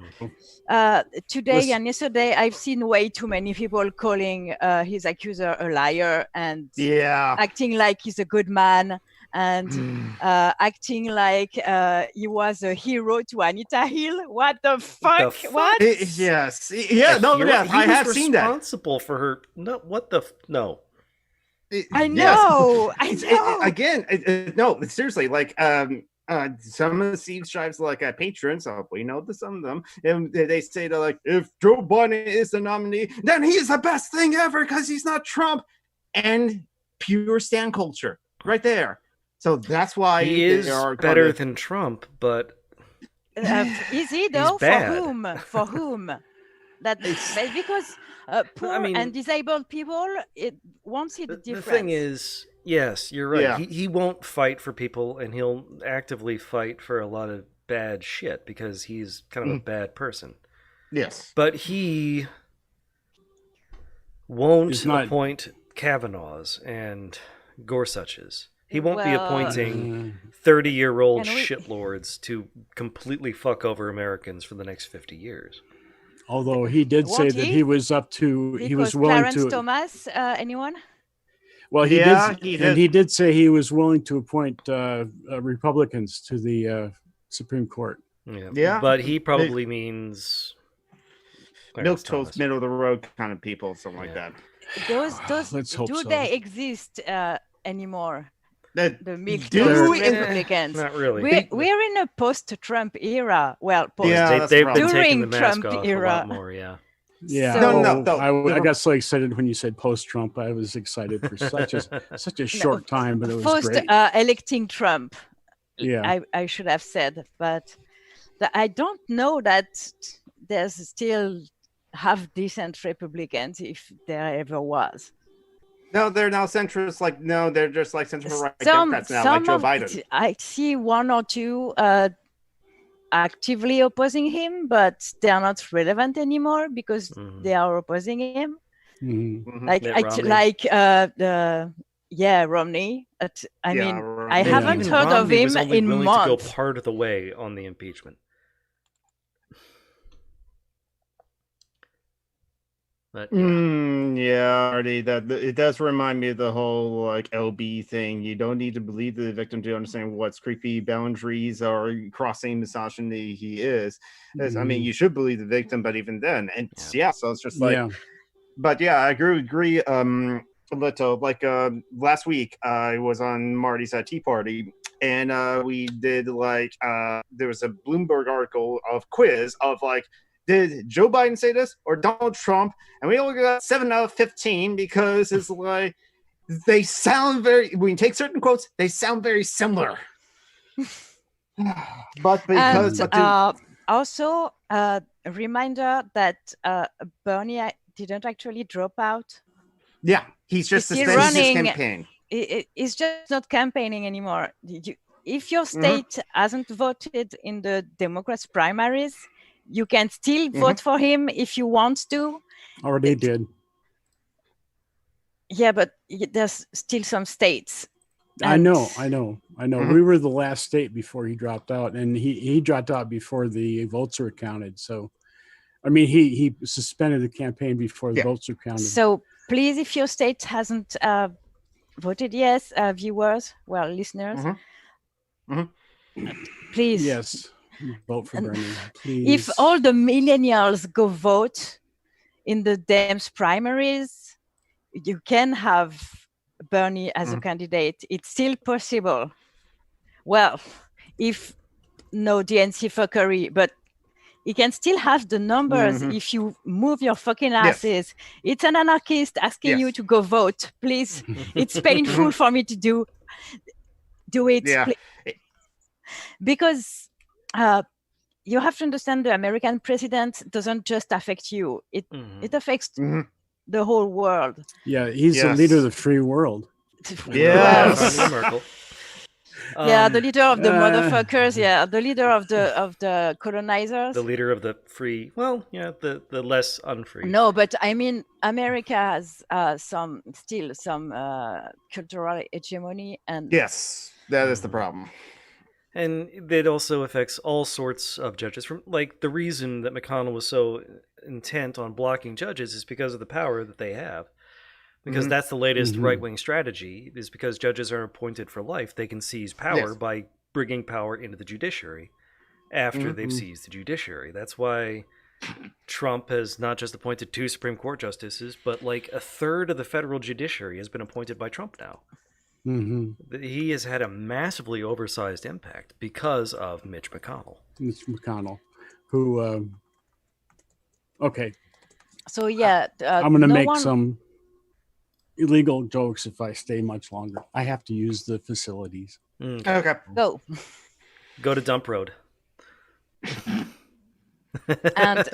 S3: today
S4: Listen.
S3: and yesterday I've seen way too many people calling his accuser a liar and
S2: Yeah.
S3: acting like he's a good man and acting like he was a hero to Anita Hill. What the fuck?
S1: fuck?
S3: What?
S2: Yes. Yeah. No.
S1: He
S2: Yeah.
S1: was
S2: I have seen that.
S1: responsible for her. No, what the? No.
S3: I
S2: Yes.
S3: know. I know.
S2: Again, no, seriously, like some of the Steve Strives like patrons, we know that some of them, and they say they're like, if Joe Biden is the nominee, then he's the best thing ever because he's not Trump, and pure stand culture right there. So that's why
S1: He is better than Trump, but
S3: Is he though?
S1: bad.
S3: For whom? That's because poor and disabled people won't see the difference.
S1: The thing is, yes, you're right.
S2: Yeah.
S1: He won't fight for people, and he'll actively fight for a lot of bad shit because he's kind of a bad person.
S2: Yes.
S1: But he won't
S4: He's not-
S1: appoint Kavanaughs and Gorsuches. He won't be
S3: Well,
S1: appointing 30-year-old
S3: Can we-
S1: shitlords to completely fuck over Americans for the next 50 years.
S4: Although he did say
S3: Won't
S4: that
S3: he?
S4: he was up to, he was
S3: because
S4: willing
S3: Clarence
S4: to.
S3: Thomas, anyone?
S4: Well, he
S2: Yeah,
S4: did,
S2: he
S4: and
S2: did.
S4: he did say he was willing to appoint Republicans to the Supreme Court.
S2: Yeah.
S1: But he probably means Clarence
S2: Milk
S1: Thomas.
S2: toast, middle of the road kind of people, something like that.
S3: Those
S4: Let's hope
S3: do
S4: so.
S3: they exist anymore?
S2: That
S3: The milk
S2: do
S3: toast
S2: in-
S3: Republicans.
S1: Not really.
S3: We're in a post-Trump era. Well, post.
S2: Yeah,
S1: They've
S2: that's the
S1: been
S2: problem.
S1: taking the
S3: During
S1: mask
S3: Trump
S1: off a
S3: era.
S1: lot more, yeah.
S4: Yeah.
S3: So-
S2: No.
S4: I got so excited when you said post-Trump. I was excited for such a short time, but it was
S3: Post
S4: great.
S3: electing Trump.
S4: Yeah.
S3: I should have said, but I don't know that there's still half decent Republicans, if there ever was.
S2: No, they're now centrist. Like, no, they're just like central right Democrats now, like Joe Biden.
S3: I see one or two actively opposing him, but they are not relevant anymore because
S1: Mhm.
S3: they are opposing him.
S4: Mhm.
S2: Mhm.
S3: Like
S1: Mitt Romney.
S3: Romney. I
S2: Yeah,
S3: mean,
S2: Romney.
S3: I
S4: Yeah.
S3: haven't
S1: Even
S3: heard of
S1: Romney was
S3: him
S1: only
S3: in
S1: willing
S3: months.
S1: to go part of the way on the impeachment. But yeah.
S5: Yeah, Artie, that it does remind me of the whole like LB thing. You don't need to believe the victim to understand what's creepy boundaries or crossing misogyny he is. I mean, you should believe the victim, but even then, and so it's just like, but yeah, I agree. Little like last week I was on Marty's Tea Party, and we did like there was a Bloomberg article of quiz of like, did Joe Biden say this or Donald Trump? And we only got 7 out of 15 because it's like they sound very. When you take certain quotes, they sound very similar. But because
S3: also a reminder that Bernie didn't actually drop out.
S5: Yeah, he's just
S3: still running.
S5: His campaign.
S3: He's just not campaigning anymore. If your state hasn't voted in the Democrats primaries, you can still vote for him if you want to.
S4: Already did.
S3: Yeah, but there's still some states.
S4: I know. We were the last state before he dropped out, and he dropped out before the votes were counted. So, I mean, he suspended the campaign before the votes were counted.
S3: So please, if your state hasn't voted yes, viewers, listeners, please.
S4: Yes. Vote for Bernie, please.
S3: If all the millennials go vote in the Dems primaries, you can have Bernie as a candidate. It's still possible. Well, if no DNC fuckery, but you can still have the numbers if you move your fucking asses. It's an anarchist asking you to go vote. Please, it's painful for me to do it.
S5: Yeah.
S3: Because you have to understand the American president doesn't just affect you. It affects the whole world.
S4: Yeah, he's the leader of the free world.
S5: Yes.
S3: The leader of the motherfuckers. Yeah, the leader of the colonizers.
S1: The leader of the free. Well, yeah, the less unfree.
S3: No, but I mean, America has some cultural hegemony, and
S5: yes, that is the problem.
S1: And it also affects all sorts of judges. From like the reason that McConnell was so intent on blocking judges is because of the power that they have. Because that's the latest right-wing strategy, is because judges are appointed for life, they can seize power by bringing power into the judiciary after they've seized the judiciary. That's why Trump has not just appointed 2 Supreme Court justices, but like a third of the federal judiciary has been appointed by Trump now. He has had a massively oversized impact because of Mitch McConnell.
S4: Who, okay.
S3: So
S4: I'm going to make some illegal jokes if I stay much longer. I have to use the facilities.
S5: Okay.
S3: Go
S1: to Dump Road.
S3: And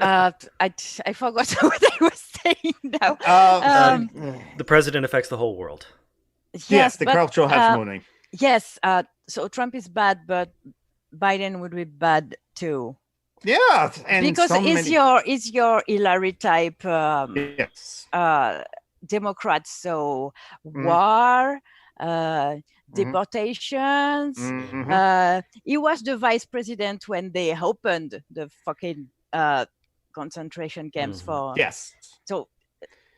S3: I forgot what I was saying now.
S1: The president affects the whole world.
S5: Yes, the cultural hegemony.
S3: Yes, so Trump is bad, but Biden would be bad too.
S5: Yeah, and
S3: because is your Hillary type Democrats, so war, deportations. He was the vice president when they opened the fucking concentration camps for.
S5: Yes.
S3: So,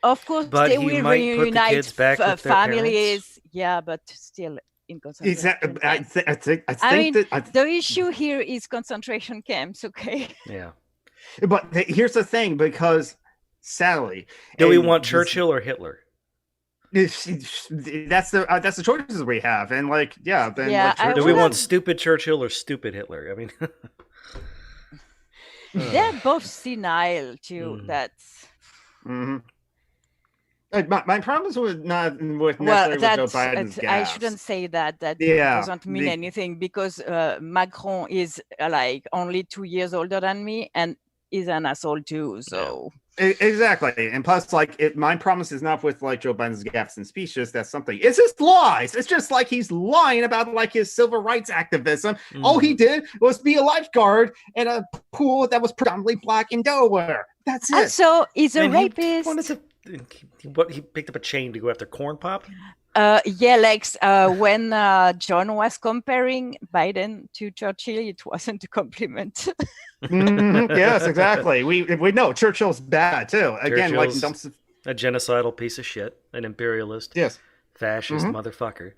S3: of course,
S1: but
S3: they will reunite families. Yeah, but still in concentration camps.
S5: I mean,
S3: the issue here is concentration camps. Okay.
S1: Yeah.
S5: But here's the thing, because sadly,
S1: do we want Churchill or Hitler?
S5: That's the choices we have, and like,
S1: do we want stupid Churchill or stupid Hitler? I mean,
S3: they're both senile too. That's.
S5: My problem is necessarily with Joe Biden's gaffes.
S3: I shouldn't say that. That doesn't mean anything, because Macron is like only 2 years older than me and is an asshole too. So
S5: exactly, and plus, like, my problem is not with like Joe Biden's gaffes and speeches. That's something. It's just lies. It's just like he's lying about like his civil rights activism. All he did was be a lifeguard in a pool that was predominantly black in Delaware. That's it.
S3: And so he's a rapist.
S1: He picked up a chain to go after Corn Pop?
S3: Lex, when John was comparing Biden to Churchill, it wasn't a compliment.
S5: Yes, exactly. We know Churchill's bad too. Again, like
S1: A genocidal piece of shit, an imperialist,
S2: Yes.
S1: fascist motherfucker.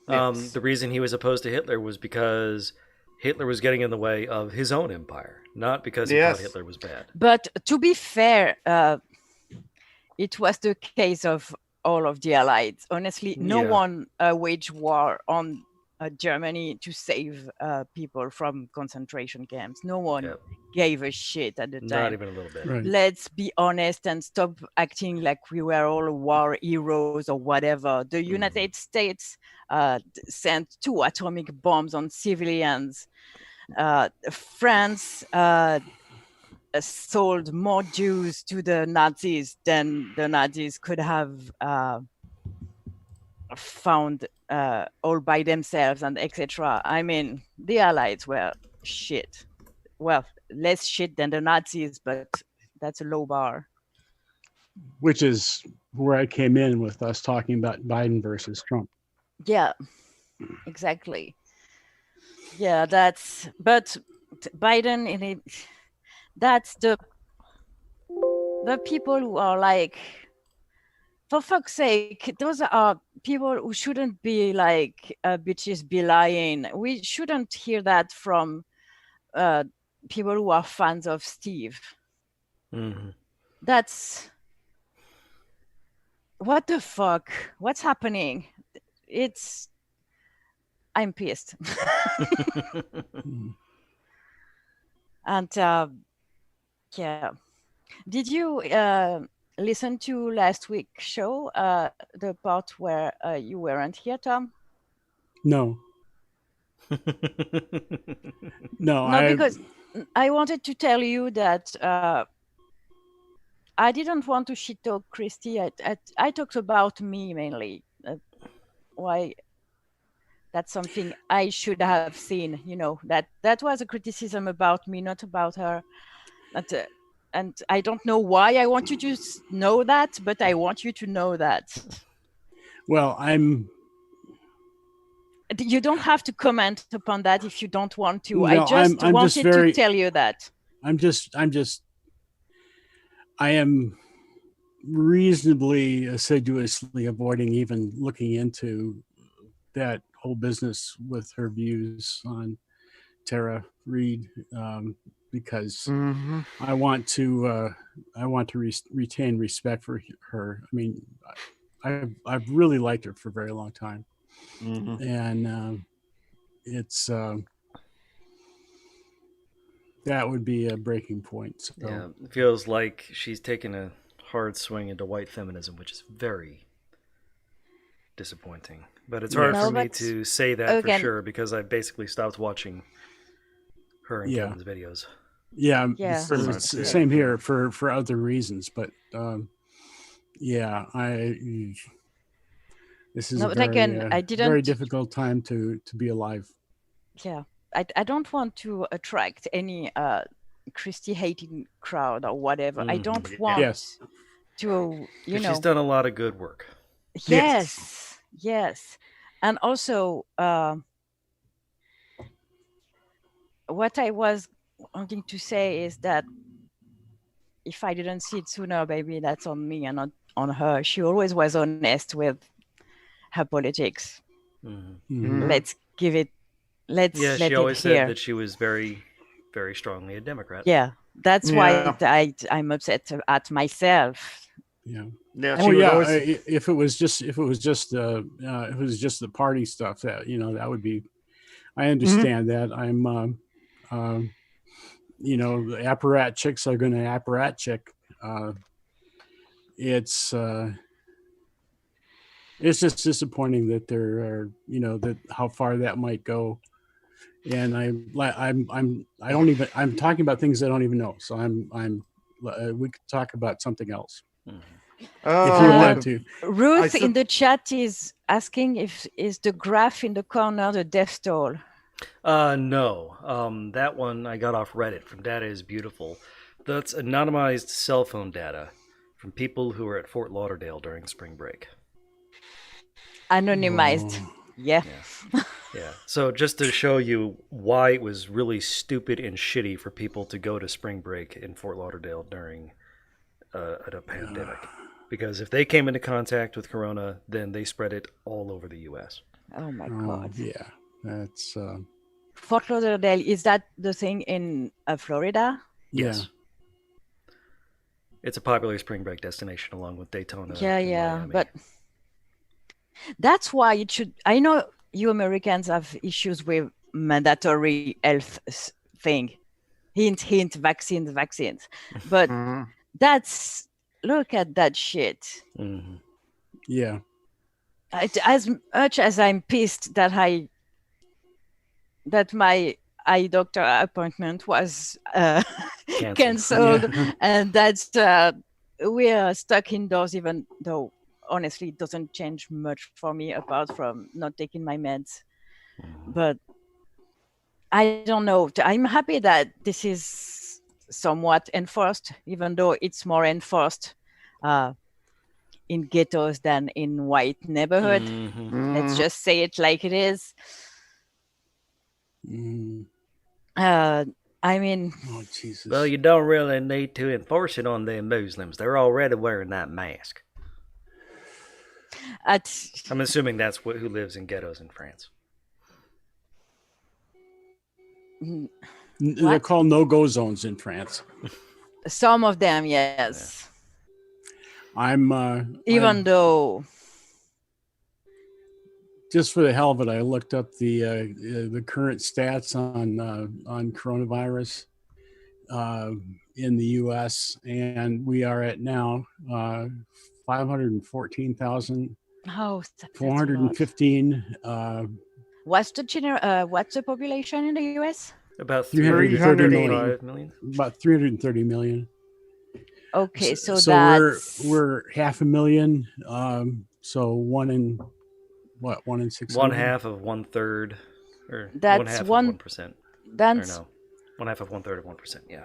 S2: Yes.
S1: The reason he was opposed to Hitler was because Hitler was getting in the way of his own empire, not because he thought
S2: Yes.
S1: Hitler was bad.
S3: But to be fair, it was the case of all of the Allies. Honestly, no
S1: Yeah.
S3: one waged war on Germany to save people from concentration camps. No one
S1: Yep.
S3: gave a shit at the
S1: Not
S3: time.
S1: even a little bit.
S4: Right.
S3: Let's be honest and stop acting like we were all war heroes or whatever. The United States sent 2 atomic bombs on civilians. France sold more Jews to the Nazis than the Nazis could have found all by themselves, and etc. I mean, the Allies were shit. Well, less shit than the Nazis, but that's a low bar.
S4: Which is where I came in with us talking about Biden versus Trump.
S3: Yeah, exactly. Yeah, but Biden in it, that's the people who are like, for fuck's sake, those are people who shouldn't be like bitches be lying. We shouldn't hear that from people who are fans of Steve.
S1: Mm-hmm.
S3: That's what the fuck? What's happening? I'm pissed. And yeah, did you listen to last week's show, the part where you weren't here, Tom?
S4: No. No,
S3: No, because I wanted to tell you that I didn't want to shit talk Christy. I talked about me mainly. Why that's something I should have seen. You know, that was a criticism about me, not about her. And I don't know why I want you to know that, but I want you to know that.
S4: Well,
S3: You don't have to comment upon that if you don't want to.
S4: No,
S3: I just
S4: I'm
S3: wanted to tell you that.
S4: I am reasonably assiduously avoiding even looking into that whole business with her views on Tara Reid, because I want to retain respect for her. I mean, I've really liked her for a very long time, and it's that would be a breaking point. So.
S1: Yeah, it feels like she's taken a hard swing into white feminism, which is very disappointing. But it's hard for me to say that for sure because I basically stopped watching her and Kevin's videos.
S4: Yeah, same here for other reasons, but this is very difficult time to be alive.
S3: Yeah, I don't want to attract any Christie hating crowd or whatever. I don't want to,
S1: she's done a lot of good work.
S3: Yes. And also, what I was wanting to say is that if I didn't see it sooner, baby, that's on me and not on her. She always was honest with her politics. Let's give it.
S1: She always said that she was very, very strongly a Democrat.
S3: Yeah, that's why I'm upset at myself.
S4: Yeah.
S2: Always...
S4: if it was just the party stuff, that that would be. I understand that. I'm the apparatchiks are going to apparatchik. It's just disappointing that there are that how far that might go, and I'm talking about things I don't even know. So we could talk about something else. If you want to.
S3: Ruth in the chat is asking is the graph in the corner the death toll?
S1: No. That one I got off Reddit from Data is Beautiful. That's anonymized cell phone data from people who were at Fort Lauderdale during spring break.
S3: Anonymized. Yeah.
S1: So just to show you why it was really stupid and shitty for people to go to spring break in Fort Lauderdale during a pandemic. Because if they came into contact with corona, then they spread it all over the U.S.
S3: Oh my
S4: Oh,
S3: God.
S4: yeah, that's
S3: Fort Lauderdale, is that the thing in Florida?
S1: Yes. It's a popular spring break destination along with Daytona.
S3: Yeah,
S1: and
S3: yeah.
S1: Miami.
S3: But that's why it should. I know you Americans have issues with mandatory health thing. Hint, hint, vaccines. But that's, look at that shit.
S1: Mm-hmm.
S4: yeah.
S3: As much as I'm pissed that my eye doctor appointment was cancelled,
S4: Yeah.
S3: and that's we are stuck indoors, even though honestly it doesn't change much for me apart from not taking my meds. But I don't know. I'm happy that this is somewhat enforced, even though it's more enforced in ghettos than in white neighborhood.
S1: Mm-hmm.
S3: Let's just say it like it is.
S4: Mm.
S3: I mean,
S4: Oh, Jesus.
S1: Well, you don't really need to enforce it on them Muslims. They're already wearing that mask. I'm assuming that's who lives in ghettos in France.
S4: They're called no-go zones in France.
S3: Some of them, yes.
S4: Yeah.
S3: Even though,
S4: just for the hell of it, I looked up the current stats on coronavirus in the U.S. and we are at now 514,415.
S3: What's the population in the U.S.?
S1: About
S4: 330
S1: million.
S4: About 330 million.
S3: Okay, so
S4: that's we're 500,000. So one in 600?
S1: One half of 1/3, or
S3: that's
S1: one half of 1%.
S3: That's
S1: or no, one half of 1/3 of 1%. Yeah.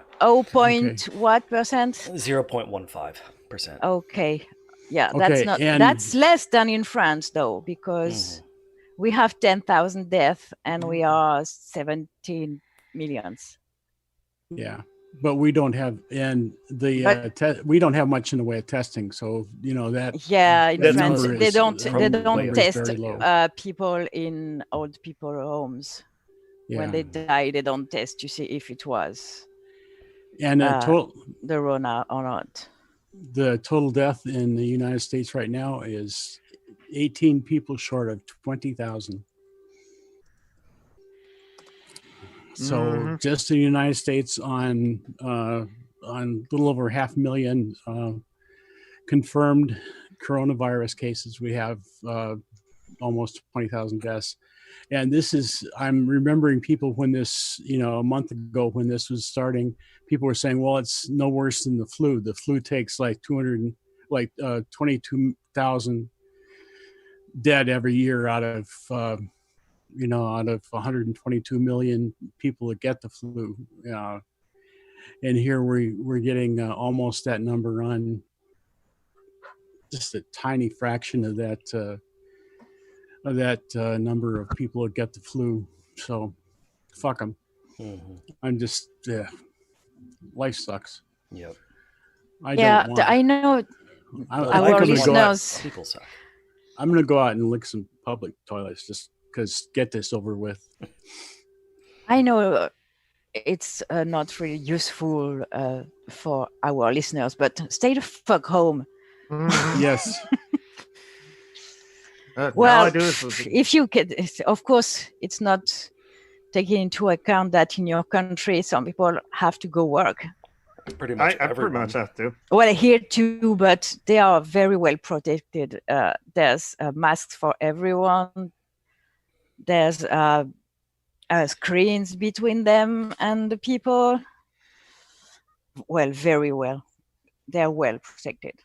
S3: What percent?
S1: 0.15%.
S3: Okay, yeah,
S4: Okay,
S3: that's less than in France though, because we have 10,000 deaths and we are 17 millions.
S4: Yeah, but we don't have we don't have much in the way of testing, so you know that.
S3: Yeah, in France they don't test people in old people homes. Yeah. When they die, they don't test to see if it was the Rona or not.
S4: The total death in the United States right now is 18 people short of 20,000. So just in the United States on a little over 500,000 confirmed coronavirus cases, we have almost 20,000 deaths. And I'm remembering people when this, a month ago when this was starting, people were saying, well, it's no worse than the flu. The flu takes like 22,000 dead every year out of 122 million people that get the flu. And here we're getting almost that number on just a tiny fraction of that number of people that get the flu. So fuck them. I'm just, life sucks.
S1: Yep.
S3: I know. Our listeners.
S1: People suck.
S4: I'm going to go out and lick some public toilets just because get this over with.
S3: I know it's not really useful for our listeners, but stay the fuck home.
S4: Yes.
S3: Well, if you could, of course, it's not taking into account that in your country, some people have to go work.
S1: Pretty much
S5: I pretty much have to.
S3: Well, here too, but they are very well protected. There's masks for everyone. There's screens between them and the people. Well, very well. They're well protected.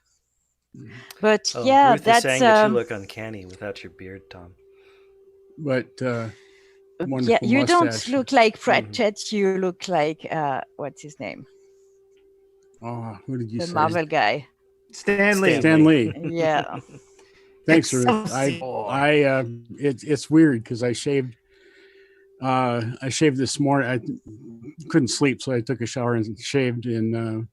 S3: But yeah,
S1: Ruth is saying that you look uncanny without your beard, Tom.
S4: But
S3: yeah, you don't look like Pratchett. You look like what's his name?
S4: Oh, who did you say?
S3: The Marvel guy.
S2: Stan Lee.
S4: Stan Lee.
S3: Yeah.
S4: Thanks, Ruth. It's weird because I shaved this morning. I couldn't sleep, so I took a shower and shaved, and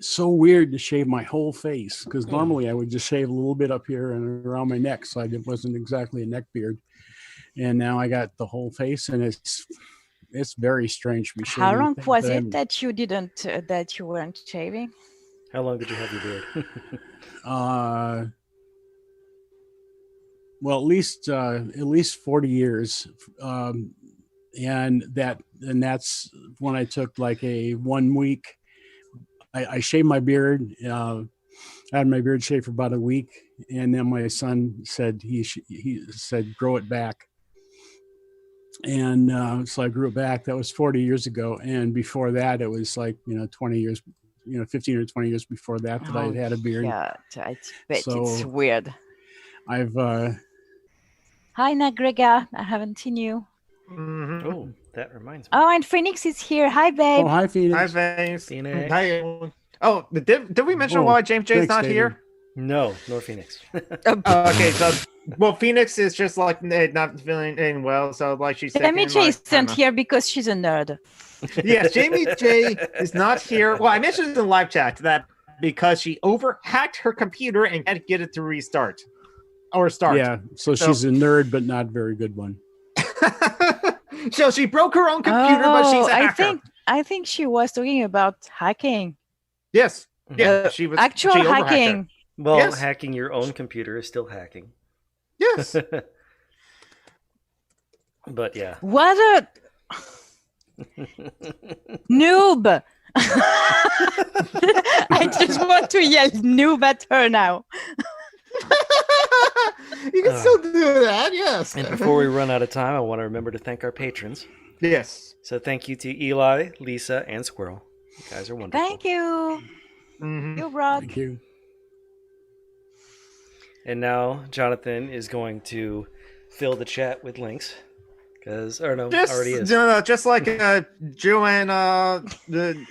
S4: so weird to shave my whole face, because normally I would just shave a little bit up here and around my neck, so it wasn't exactly a neck beard. And now I got the whole face, and it's very strange to be shaving.
S3: How long
S4: things
S3: was
S4: that
S3: it
S4: I'm-
S3: that you weren't shaving?
S1: How long did you have your beard?
S4: Well, at least 40 years. And that's when I took like a 1 week. I shaved my beard. I had my beard shaved for about a week, and then my son said he said grow it back, and so I grew it back. That was 40 years ago, and before that, it was like 20 years, 15 or 20 years before that I had a beard.
S3: Yeah, I bet
S4: So-
S3: it's weird.
S4: I've
S3: Hi, Nagrega. I haven't seen you.
S2: Mhm.
S1: Oh, that reminds me.
S3: Oh, and Phoenix is here. Hi, babe.
S4: hi Phoenix.
S2: Hi, James.
S1: Phoenix.
S2: Hi, everyone. Oh, did we mention
S4: Oh,
S2: why James J's
S4: thanks,
S2: not
S4: David.
S2: here?
S1: No, nor Phoenix.
S2: Okay, so Phoenix is just like not feeling well, so like she's
S3: Jamie
S2: taking,
S3: J
S2: like,
S3: isn't
S2: time
S3: here because she's a nerd.
S2: Yes, Jamie J is not here. Well, I mentioned in the live chat that because she hacked her computer and can't get it to restart or start.
S4: Yeah, so she's a nerd, but not a very good one.
S2: So she broke her own computer, but she's a hacker.
S3: I think she was talking about hacking.
S2: Yes. Yeah, she was
S3: Actual
S2: she overhacked
S3: hacking.
S2: it.
S1: Well,
S2: Yes.
S1: hacking your own computer is still hacking.
S2: Yes.
S1: But yeah.
S3: What a noob. I just want to yell noob at her now.
S2: You can still do that, yes.
S1: And before we run out of time, I want to remember to thank our patrons.
S2: Yes.
S1: So thank you to Eli, Lisa, and Squirrel. You guys are wonderful.
S3: Thank you.
S2: Mhm.
S3: You rock.
S4: Thank you.
S1: And now Jonathan is going to fill the chat with links. Already is.
S2: Just like Joanne,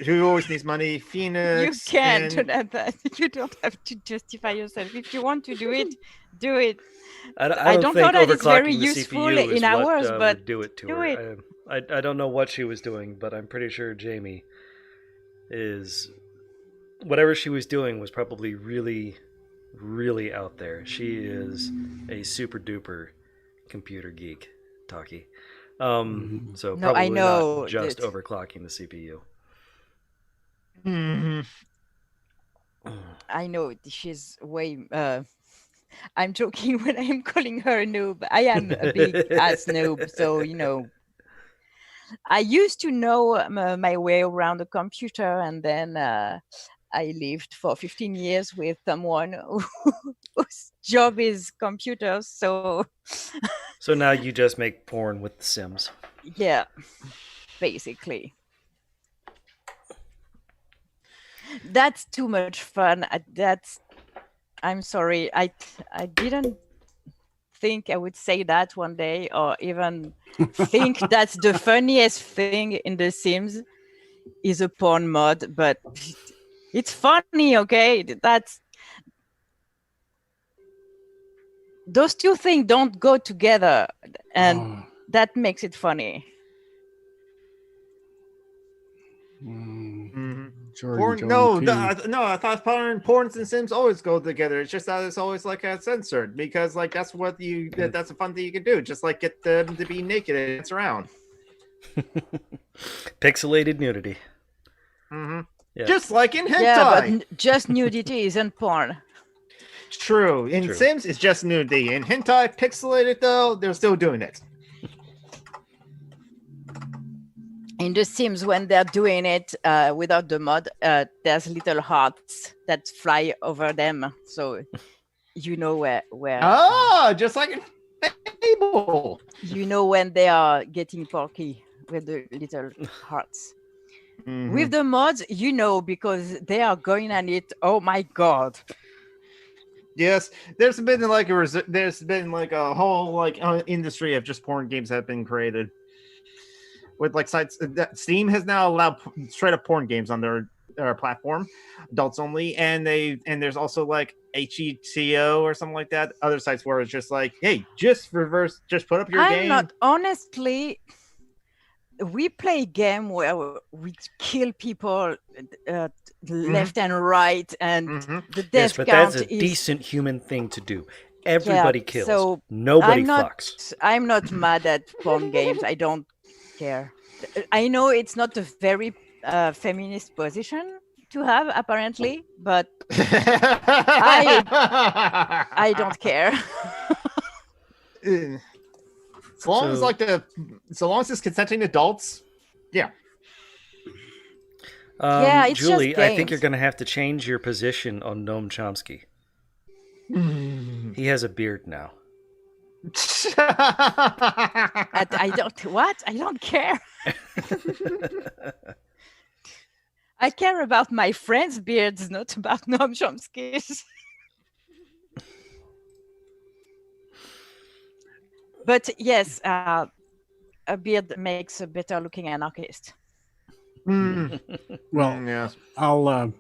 S2: who always needs money,
S3: You
S2: Phoenix.
S3: can't do
S2: and-
S3: that. You don't have to justify yourself. If you want to do it, do it.
S1: I
S3: don't
S1: think
S3: know that it's very
S1: overclocking the
S3: useful
S1: CPU is
S3: in hours,
S1: what
S3: but
S1: would do it to
S3: do
S1: her.
S3: it.
S1: I don't know what she was doing, but I'm pretty sure Jamie is... Whatever she was doing was probably really, really out there. She is a super duper computer geek, Taki. So
S3: No, I
S1: probably
S3: know
S1: not just
S3: that-
S1: overclocking the CPU.
S2: Mhm.
S3: I know she's way. I'm joking when I'm calling her a noob. I am a big ass noob, so I used to know my way around a computer, and then I lived for 15 years with someone whose job is computers. So
S1: So now you just make porn with The Sims.
S3: yeah, basically. That's too much fun. I'm sorry. I didn't think I would say that one day, or even think that's the funniest thing in The Sims is a porn mod, but it's funny, okay? Those two things don't go together, and
S4: Oh,
S3: that makes it funny.
S2: Mhm.
S4: Jordan,
S2: Porn,
S4: Jordan
S2: no, I thought porns and Sims always go together. It's just that it's always like censored because like that's that's a fun thing you can do. Just like get them to be naked and dance around.
S1: Pixelated nudity.
S2: hmm
S1: Yeah.
S2: Just like in hentai.
S3: Yeah, but just nudity isn't porn.
S2: True. In
S1: True.
S2: Sims, it's just nudity. In hentai, pixelated though, they're still doing it.
S3: In The Sims, when they're doing it without the mod, there's little hearts that fly over them, so you know where
S2: Ah, just like in Fable.
S3: you know when they are getting porky with the little hearts.
S2: Mhm.
S3: With the mods, you know, because they are going at it. Oh my god!
S2: Yes, there's been like a whole like industry of just porn games that have been created. With like sites, Steam has now allowed straight up porn games on their platform, adults only, and there's also like HETO or something like that. Other sites where it's just like, hey, just put up your
S3: I'm
S2: game.
S3: not honestly. we play a game where we kill people left and right, and the death
S1: Yes, but
S3: count
S1: that's a
S3: is
S1: decent human thing to do. Everybody kills.
S3: So
S1: Nobody fucks.
S3: I'm not mad at porn games. I don't care. I know it's not a very feminist position to have, apparently, but I don't care.
S2: So long as so long as it's consenting adults, yeah.
S3: Yeah, it's just
S1: Julie, I think
S3: games.
S1: you're going to have to change your position on Noam Chomsky. He has a beard now.
S3: I don't what? I don't care. I care about my friends' beards, not about Noam Chomsky's. But yes, a beard makes a better-looking anarchist.
S4: Well,
S2: yeah.
S4: I'll.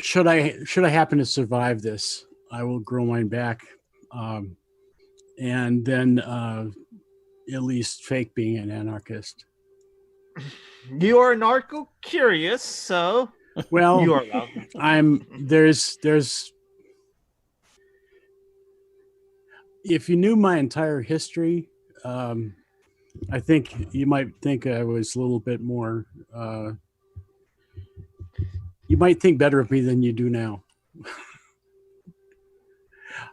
S4: Should I happen to survive this, I will grow mine back, and then at least fake being an anarchist.
S2: You are narco curious, so
S4: Well,
S2: you are welcome.
S4: there's if you knew my entire history, I think you might think I was a little bit more. You might think better of me than you do now.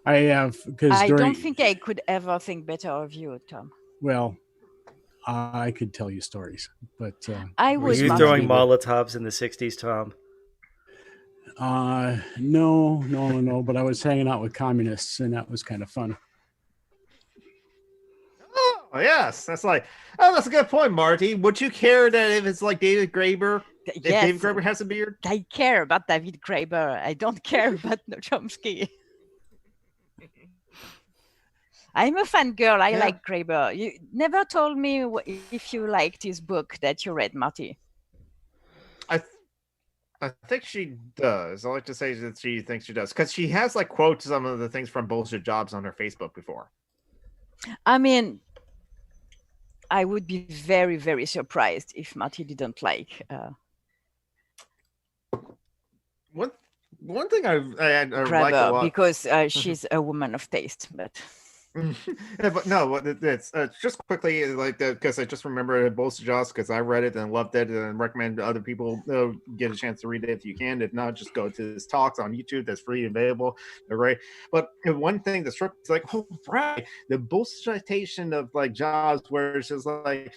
S4: I have because
S3: I don't think I could ever think better of you, Tom.
S4: Well, I could tell you stories, but
S3: I
S1: Were
S3: was
S1: you
S3: not
S1: throwing
S3: able-
S1: Molotovs in the 60s, Tom?
S4: no. But I was hanging out with communists, and that was kind of fun.
S2: Oh yes, that's that's a good point, Marty. Would you care that if it's like David Graeber? If
S3: Yes,
S2: David Graeber has a beard?
S3: I care about David Graeber. I don't care about Noam Chomsky. I'm a fangirl. I like Graeber. You never told me if you liked his book that you read, Marty.
S2: I think she does. I like to say that she thinks she does because she has like quotes some of the things from Bullshit Jobs on her Facebook before.
S3: I mean, I would be very, very surprised if Marty didn't like.
S2: One thing I like a
S3: Graeber,
S2: lot
S3: because she's a woman of taste, but.
S2: Yeah, but no, it's just quickly like that because I just remember Bullshit Jobs because I read it and loved it and recommend other people get a chance to read it if you can. If not, just go to his talks on YouTube. That's free and available. Right. But one thing that struck is like, oh right, the bullshitation of like jobs where it's just like,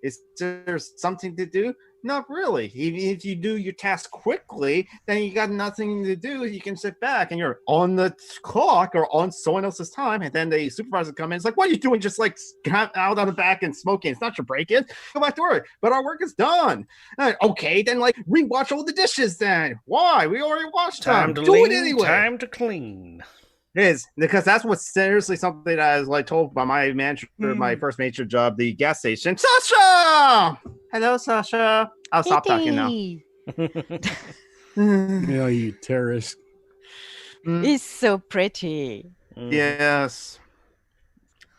S2: is there something to do? Not really. If you do your task quickly, then you got nothing to do. You can sit back and you're on the clock or on someone else's time. And then the supervisor come in. It's like, what are you doing? Just like out on the back and smoking. It's not your break-in. Go back to work. But our work is done. Okay, then like rewatch all the dishes then. Why? We already watched them. Do it anyway.
S1: Time to clean.
S2: It is because that's what's seriously something that I was like told by my manager, my first major job, the gas station. Sasha, hello, Sasha. I'll stop talking now.
S4: You terrorist.
S3: He's so pretty.
S2: Yes,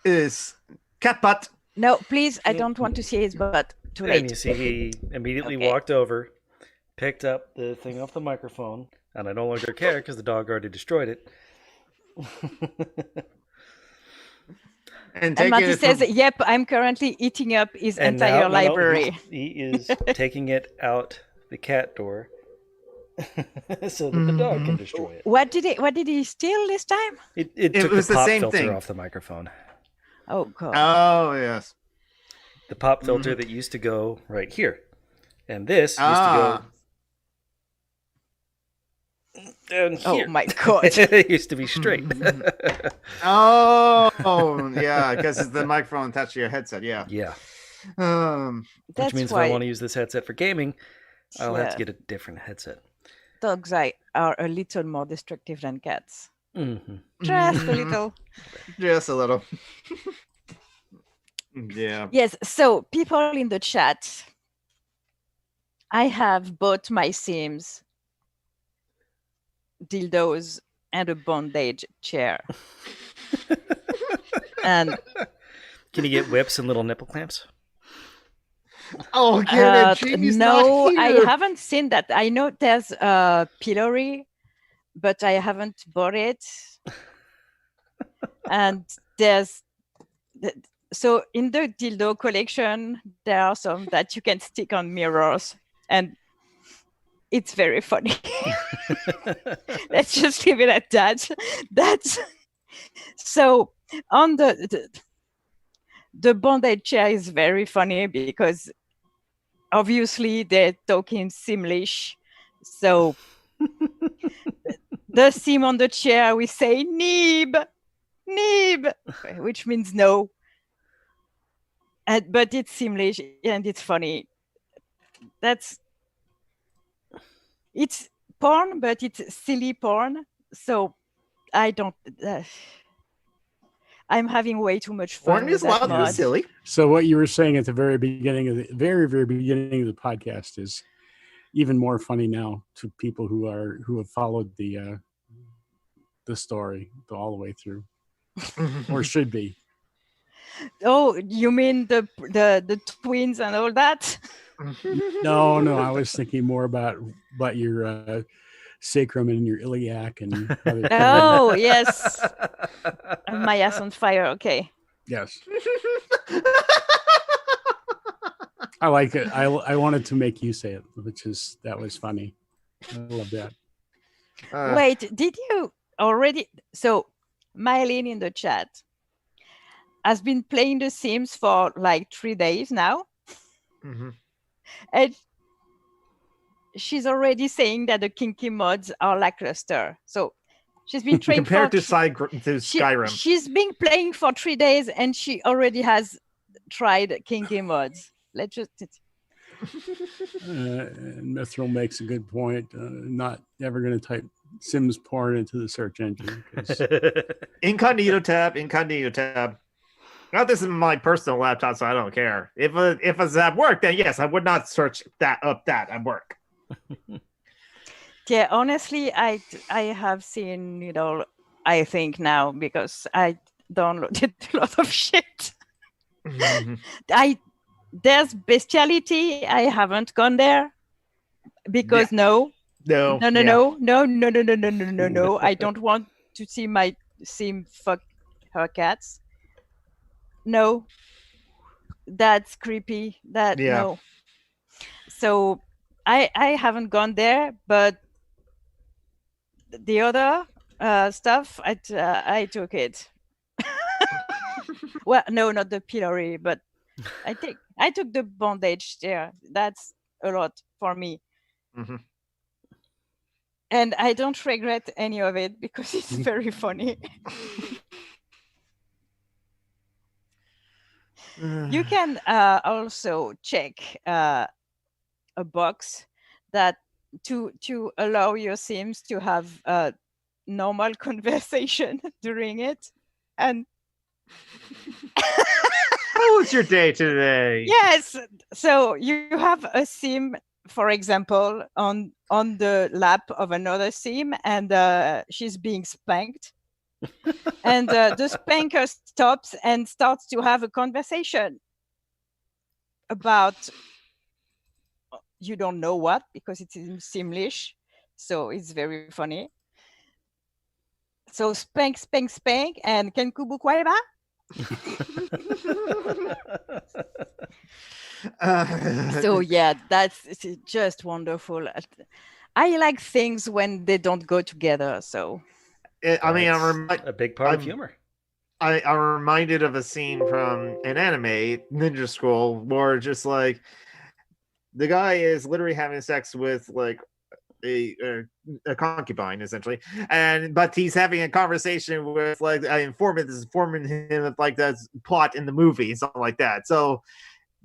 S2: is cat butt.
S3: No, please, I don't want to see his butt. Too
S1: And
S3: late.
S1: you see, he immediately
S3: Okay.
S1: walked over, picked up the thing off the microphone, and I no longer care because the dog already destroyed it.
S2: And
S3: And Marty says, "Yep, I'm currently eating up his entire
S1: now,
S3: library."
S1: he is taking it out the cat door so that the dog can destroy it.
S3: What did he steal this time?
S1: It took
S2: was
S1: the
S2: the
S1: pop
S2: same
S1: filter
S2: thing.
S1: off the microphone.
S3: Oh god.
S2: Oh yes.
S1: The pop filter that used to go right here. And this used to
S2: Ah.
S1: go down
S3: Oh
S1: here.
S3: my god.
S1: It used to be straight.
S2: Oh yeah, because the microphone attached to your headset. Yeah.
S1: Yeah.
S2: Which
S3: That's
S1: Which means if
S3: why
S1: I want to use this headset for gaming, I'll have to
S3: yeah,
S1: get a different headset.
S3: dogs are a little more destructive than cats.
S1: Mm-hmm.
S3: Just a little.
S2: Just a little. Yeah.
S3: Yes, so people in the chat, I have bought my Sims dildos and a bondage chair. And
S1: Can you get whips and little nipple clamps?
S2: Oh, get it. Jamie's
S3: no,
S2: not
S3: I
S2: here.
S3: haven't seen that. I know there's pillory, but I haven't bought it. And there's so in the dildo collection, there are some that you can stick on mirrors, and it's very funny. Let's just leave it at that. That's so on the bondage chair is very funny because obviously they're talking Simlish. So the sim on the chair, we say Nib, which means no. But it's Simlish and it's funny. It's porn, but it's silly porn. So I don't. I'm having way too much fun.
S2: Porn is
S3: with that
S2: allowed to be
S3: mod.
S2: silly.
S4: So what you were saying at the very beginning of the very beginning of the podcast is even more funny now to people who have followed the story all the way through, or should be.
S3: Oh, you mean the twins and all that?
S4: No, I was thinking more about your sacrum and your iliac and other
S3: Oh yes, my ass on fire. Okay.
S4: yes. I like it. I wanted to make you say it, that was funny. I love that.
S3: Wait, did you already? So, Mylene in the chat has been playing The Sims for like 3 days now, and she's already saying that the kinky mods are lackluster. So, she's been trained
S2: compared to Skyrim.
S3: She's been playing for 3 days, and she already has tried kinky mods. Let's just.
S4: And Mithril makes a good point. Not ever going to type Sims porn into the search engine.
S2: Incognito tab. Now this is my personal laptop, so I don't care. If it's at work, then yes, I would not search that at work.
S3: Yeah, honestly, I have seen it all. I think now because I downloaded a lot of shit. There's bestiality. I haven't gone there because no. I don't want to see my sim fuck her cats. No, that's creepy. No. So I haven't gone there, but the other stuff I took it. Well, no, not the pillory, but I took the bondage there. That's a lot for me. And I don't regret any of it because it's very funny. You can also check a box that to allow your Sims to have a normal conversation during it. And
S2: how was your day today?
S3: Yes. So you have a Sim, for example, on the lap of another Sim, and she's being spanked. And the spanker stops and starts to have a conversation about you don't know what, because it's in Simlish, so it's very funny. So spank, and Kenkubu Kwaiba. So yeah, that's just wonderful. I like things when they don't go together. So
S2: I'm
S1: a big part of humor.
S2: I'm reminded of a scene from an anime, Ninja Scroll, where just like the guy is literally having sex with like a concubine, essentially, but he's having a conversation with like an informant that's informing him of like that plot in the movie and something like that. So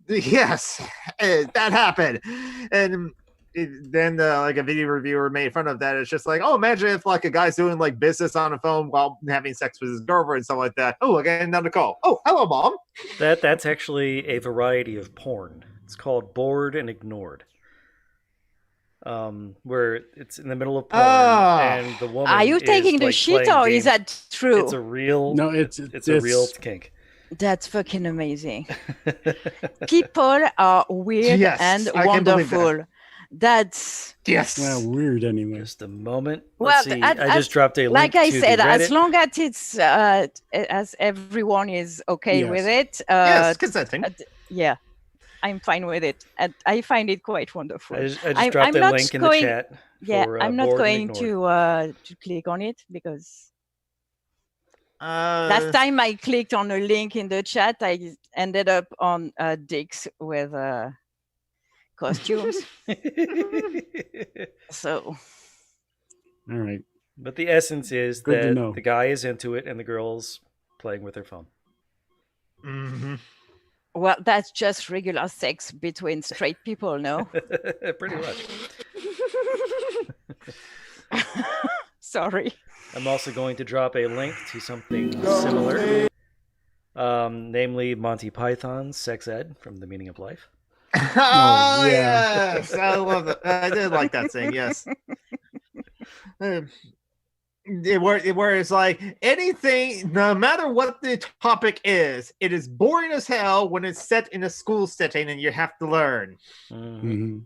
S2: yes, that happened, and then like a video reviewer made fun of that. It's just like, oh, imagine if like a guy's doing like business on a phone while having sex with his girlfriend and stuff like that. Oh, again, another call. Oh, hello, mom.
S1: That's actually a variety of porn. It's called Bored and Ignored. Where it's in the middle of porn and the woman.
S3: Are you taking the
S1: like
S3: shit, or
S1: games.
S3: is that true?
S1: It's a real.
S4: No, it's
S1: a real kink.
S3: That's fucking amazing. People are weird
S2: Yes,
S3: and
S2: I can believe that.
S3: wonderful. That's
S2: Yes.
S4: Well, weird anyway.
S1: Just a moment.
S3: Well,
S1: Let's see. I just dropped a link
S3: like I
S1: to
S3: said,
S1: the Reddit.
S3: as long as it's as everyone is okay with
S4: Yes.
S3: it,
S2: Yes, consenting.
S3: yeah, I'm fine with it, and I find it quite wonderful.
S1: I just
S3: I'm
S1: dropped a
S3: not
S1: link in
S3: going-
S1: the chat.
S3: Yeah,
S1: for,
S3: I'm not
S1: bored and
S3: going
S1: ignored.
S3: to click on it because
S2: Uh,
S3: last time I clicked on a link in the chat, I ended up on dicks with costumes. So
S4: All right.
S1: But the essence is
S4: Good to
S1: that
S4: know.
S1: the guy is into it and the girl's playing with her phone.
S2: mhm.
S3: well, that's just regular sex between straight people, no?
S1: Pretty much.
S3: Sorry.
S1: I'm also going to drop a link to something similar, namely Monty Python's Sex Ed from The Meaning of Life.
S2: Oh,
S4: yeah.
S2: yes, I love it. I did like that thing. Yes. Where it's like anything, no matter what the topic is, it is boring as hell when it's set in a school setting and you have to learn.
S1: Mhm.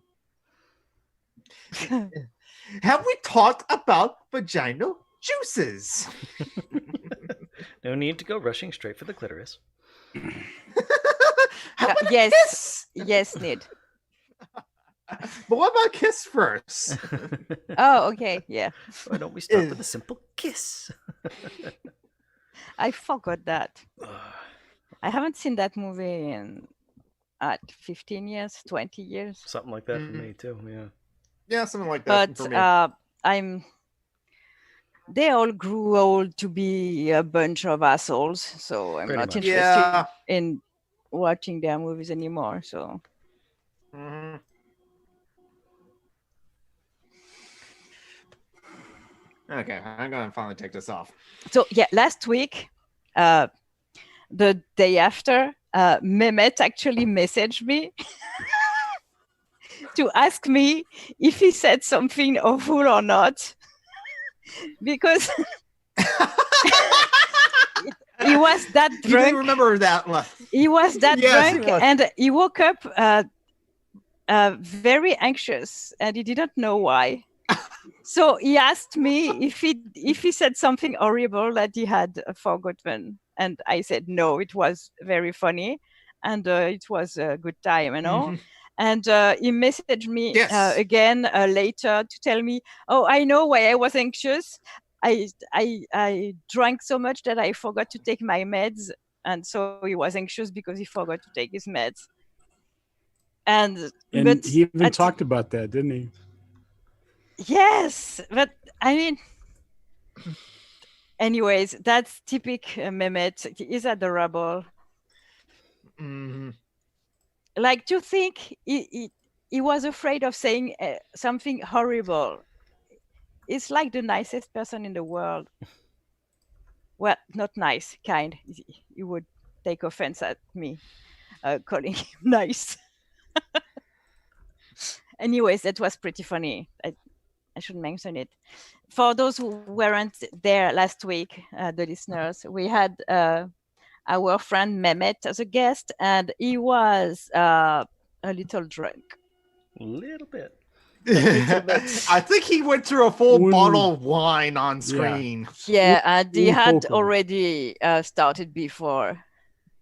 S4: Mhm.
S2: Have we talked about vaginal juices?
S1: No need to go rushing straight for the clitoris.
S2: How about a
S3: Yes.
S2: kiss?
S3: Yes, Nid.
S2: But what about kiss first?
S3: Oh, okay. Yeah.
S1: Why don't we start with a simple kiss?
S3: I forgot that. I haven't seen that movie in 15 years, 20 years.
S1: Something like that for me too. Yeah.
S2: Yeah, something like that
S3: But
S2: for me.
S3: they all grew old to be a bunch of assholes, so I'm
S1: Pretty
S3: not
S1: much.
S3: interested
S2: Yeah.
S3: in watching their movies anymore. So
S2: Mhm. Okay, I'm gonna finally take this off.
S3: so yeah, last week, the day after, Mehmet actually messaged me to ask me if he said something awful or not, because he was that
S2: You
S3: drunk.
S2: didn't remember that one.
S3: He was that
S2: Yes, he
S3: drunk,
S2: was.
S3: and he woke up very anxious, and he didn't know why. So he asked me if he said something horrible that he had forgotten, and I said no. It was very funny, and it was a good time, you know.
S2: Mhm.
S3: And he messaged me
S2: Yes.
S3: again later to tell me, "Oh, I know why I was anxious. I drank so much that I forgot to take my meds, and so he was anxious because he forgot to take his meds." And but
S4: And he even
S3: at-
S4: talked about that, didn't he?
S3: yes, but I mean, anyways, that's typical Mehmet. He's adorable.
S2: Mhm.
S3: Like, to think he was afraid of saying something horrible. It's like the nicest person in the world. Well, not nice, kind. He would take offense at me calling him nice. Anyways, that was pretty funny. I should mention it. For those who weren't there last week, the listeners, we had our friend Mehmet as a guest, and he was a little drunk.
S1: A little bit.
S3: little bit.
S2: I think he went through a full
S4: When-
S2: bottle of wine on screen.
S3: Yeah, and he
S4: Un
S3: had
S4: poco.
S3: already
S2: Mhm.
S3: started before.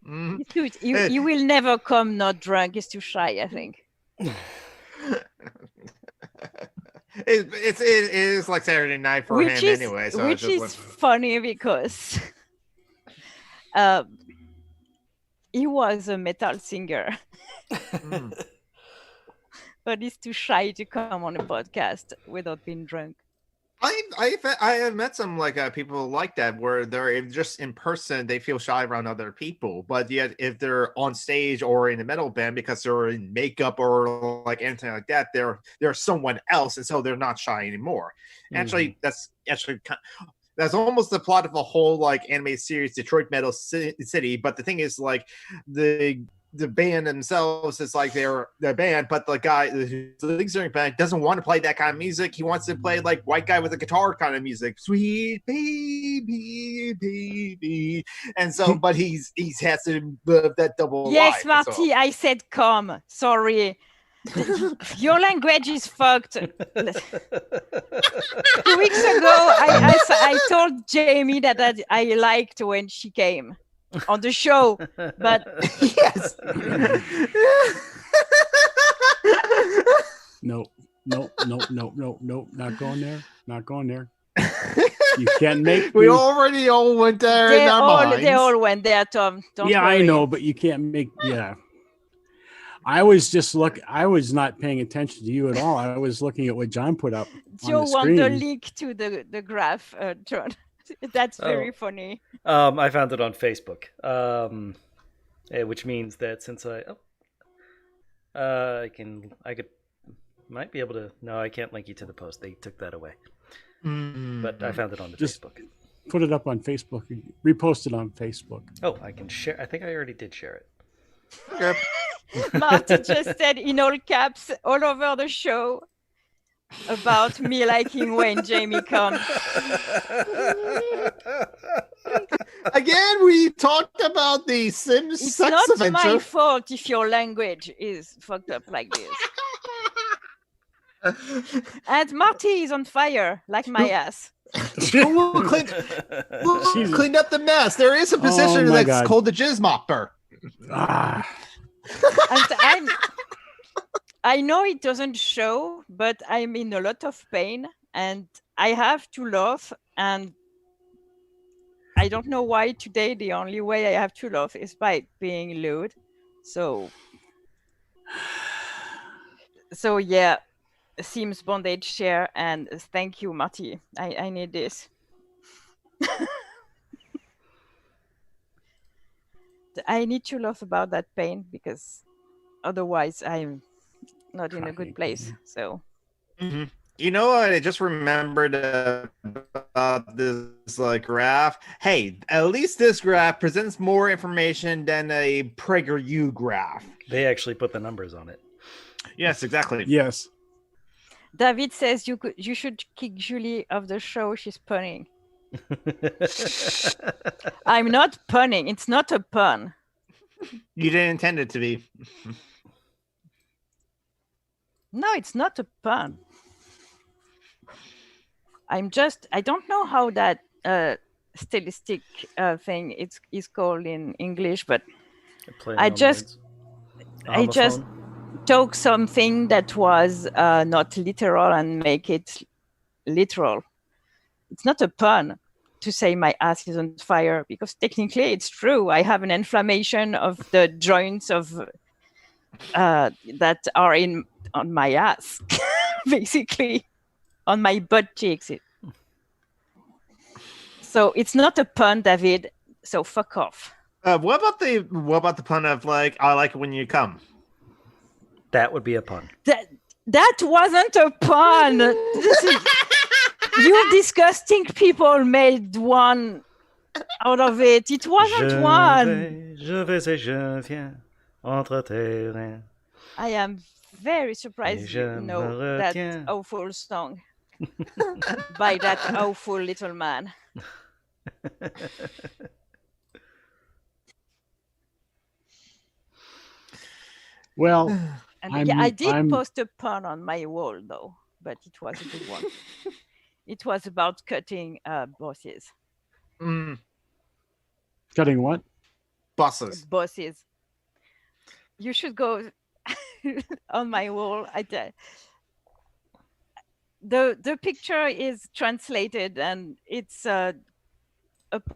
S2: Mm-hmm.
S3: He will never come not drunk. He's too shy, I think.
S2: It is like Saturday night for him anyway. So
S3: which
S2: it's
S3: is
S2: just
S3: funny because he was a metal singer, but he's too shy to come on a podcast without being drunk.
S2: I have met some people like that where they're just in person they feel shy around other people, but yet if they're on stage or in a metal band because they're in makeup or like anything like that, they're someone else, and so they're not shy anymore. Actually, that's almost the plot of a whole like anime series, Detroit Metal City. But the thing is, like the the band themselves is like they're band, but the guy, the lead singer band, doesn't want to play that kind of music. He wants to play like white guy with a guitar kind of music, sweet baby, baby, and so, but he has to live that double life.
S3: Yes, Marty,
S2: so.
S3: I said come. Sorry. Your language is fucked. 2 weeks ago, I told Jamie that I liked when she came on the show, but
S2: Yes.
S4: No, not going there. Not going there. You can't make
S2: We
S4: me.
S2: already all went there in our minds.
S3: they all went there, Tom. Don't
S4: Yeah,
S3: worry.
S4: I know, but you can't make. Yeah, I was just I was not paying attention to you at all. I was looking at what John put up
S3: Joe
S4: on the
S3: want the
S4: screen.
S3: link to the graph, John. That's very funny.
S1: I found it on Facebook, which means that since I might be able to. No, I can't link you to the post. They took that away. But I found it on the Facebook.
S4: Put it up on Facebook. Repost it on Facebook.
S1: Oh, I can share. I think I already did share it.
S2: Okay.
S3: Marty just said in all caps all over the show about me liking when Jamie comes.
S2: Again, we talked about the Sims
S3: It's
S2: sex
S3: not
S2: adventure.
S3: my fault if your language is fucked up like this. And Marty is on fire like my ass.
S2: We'll clean up the mess. There is a position
S4: my
S2: that's
S4: God.
S2: called the jizz mopper.
S4: Ah,
S3: And I know it doesn't show, but I'm in a lot of pain and I have to laugh. And I don't know why today the only way I have to laugh is by being lewd. So yeah, Sims bondage share, and thank you, Marty. I need this. I need to laugh about that pain because otherwise I'm not in a good place. So
S2: Mm-hmm. You know what? I just remembered about this graph. Hey, at least this graph presents more information than a PragerU graph.
S1: They actually put the numbers on it.
S2: Yes, exactly.
S4: yes.
S3: David says you should kick Julie off the show. She's punning. I'm not punning. It's not a pun.
S2: You didn't intend it to be.
S3: No, it's not a pun. I don't know how that stylistic thing is called in English, but I just took something that was not literal and make it literal. It's not a pun to say my ass is on fire because technically it's true. I have an inflammation of the joints of that are on my ass, basically on my butt cheeks. So it's not a pun, David. So fuck off.
S2: What about the pun of I like it when you come?
S1: That would be a pun.
S3: That wasn't a pun. You disgusting people made one out of it. It wasn't one.
S1: Je vais et je viens entre tes reins.
S3: I am very surprised you know that
S1: retiens.
S3: awful song by that awful little man.
S4: Well,
S3: And I did post a pun on my wall though, but it was a good one. It was about cutting bosses.
S4: Cutting what?
S2: Buses.
S3: Bosses. You should go on my wall. The picture is translated and it's a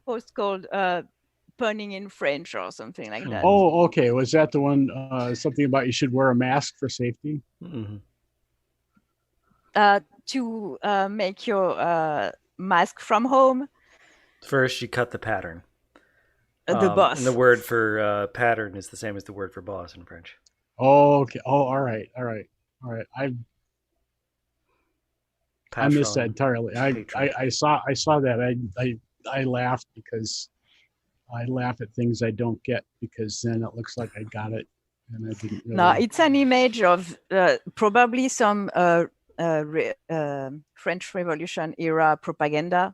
S3: post called punning in French or something like that.
S4: Oh, okay. Was that the one? Something about you should wear a mask for safety?
S1: Mm-hmm.
S3: To make your mask from home.
S1: First, you cut the pattern.
S3: The boss.
S1: And the word for pattern is the same as the word for boss in French.
S4: Oh, okay. Oh, all right. I missed that entirely. I saw that. I laughed because I laugh at things I don't get because then it looks like I got it and I didn't really.
S3: No, it's an image of probably some French Revolution era propaganda.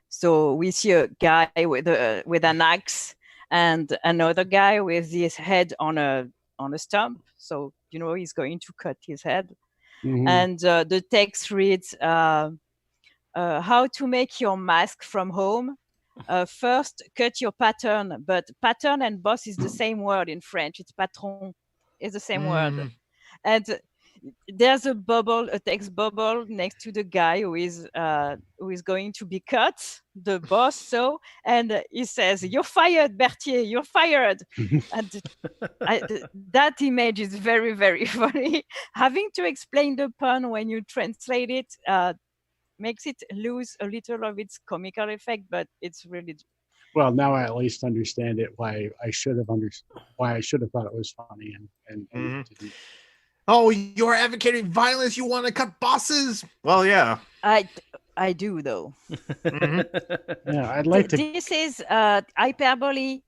S3: So we see a guy with an axe and another guy with his head on a stump. So he's going to cut his head.
S4: Mhm.
S3: And the text reads, "How to make your mask from home. First, cut your pattern, but pattern and boss is the same word in French. It's patron, is the same word." And there's a text bubble next to the guy who is going to be cut, the boss. So, and he says, "You're fired, Berthier. You're fired." And that image is very, very funny. Having to explain the pun when you translate it makes it lose a little of its comical effect, but it's really.
S4: Well, now I at least understand it. Why I should have thought it was funny and didn't.
S2: Oh, you're advocating violence. You want to cut bosses? Well, yeah.
S3: I do though.
S4: Yeah, I'd like to.
S3: This is hyperbole.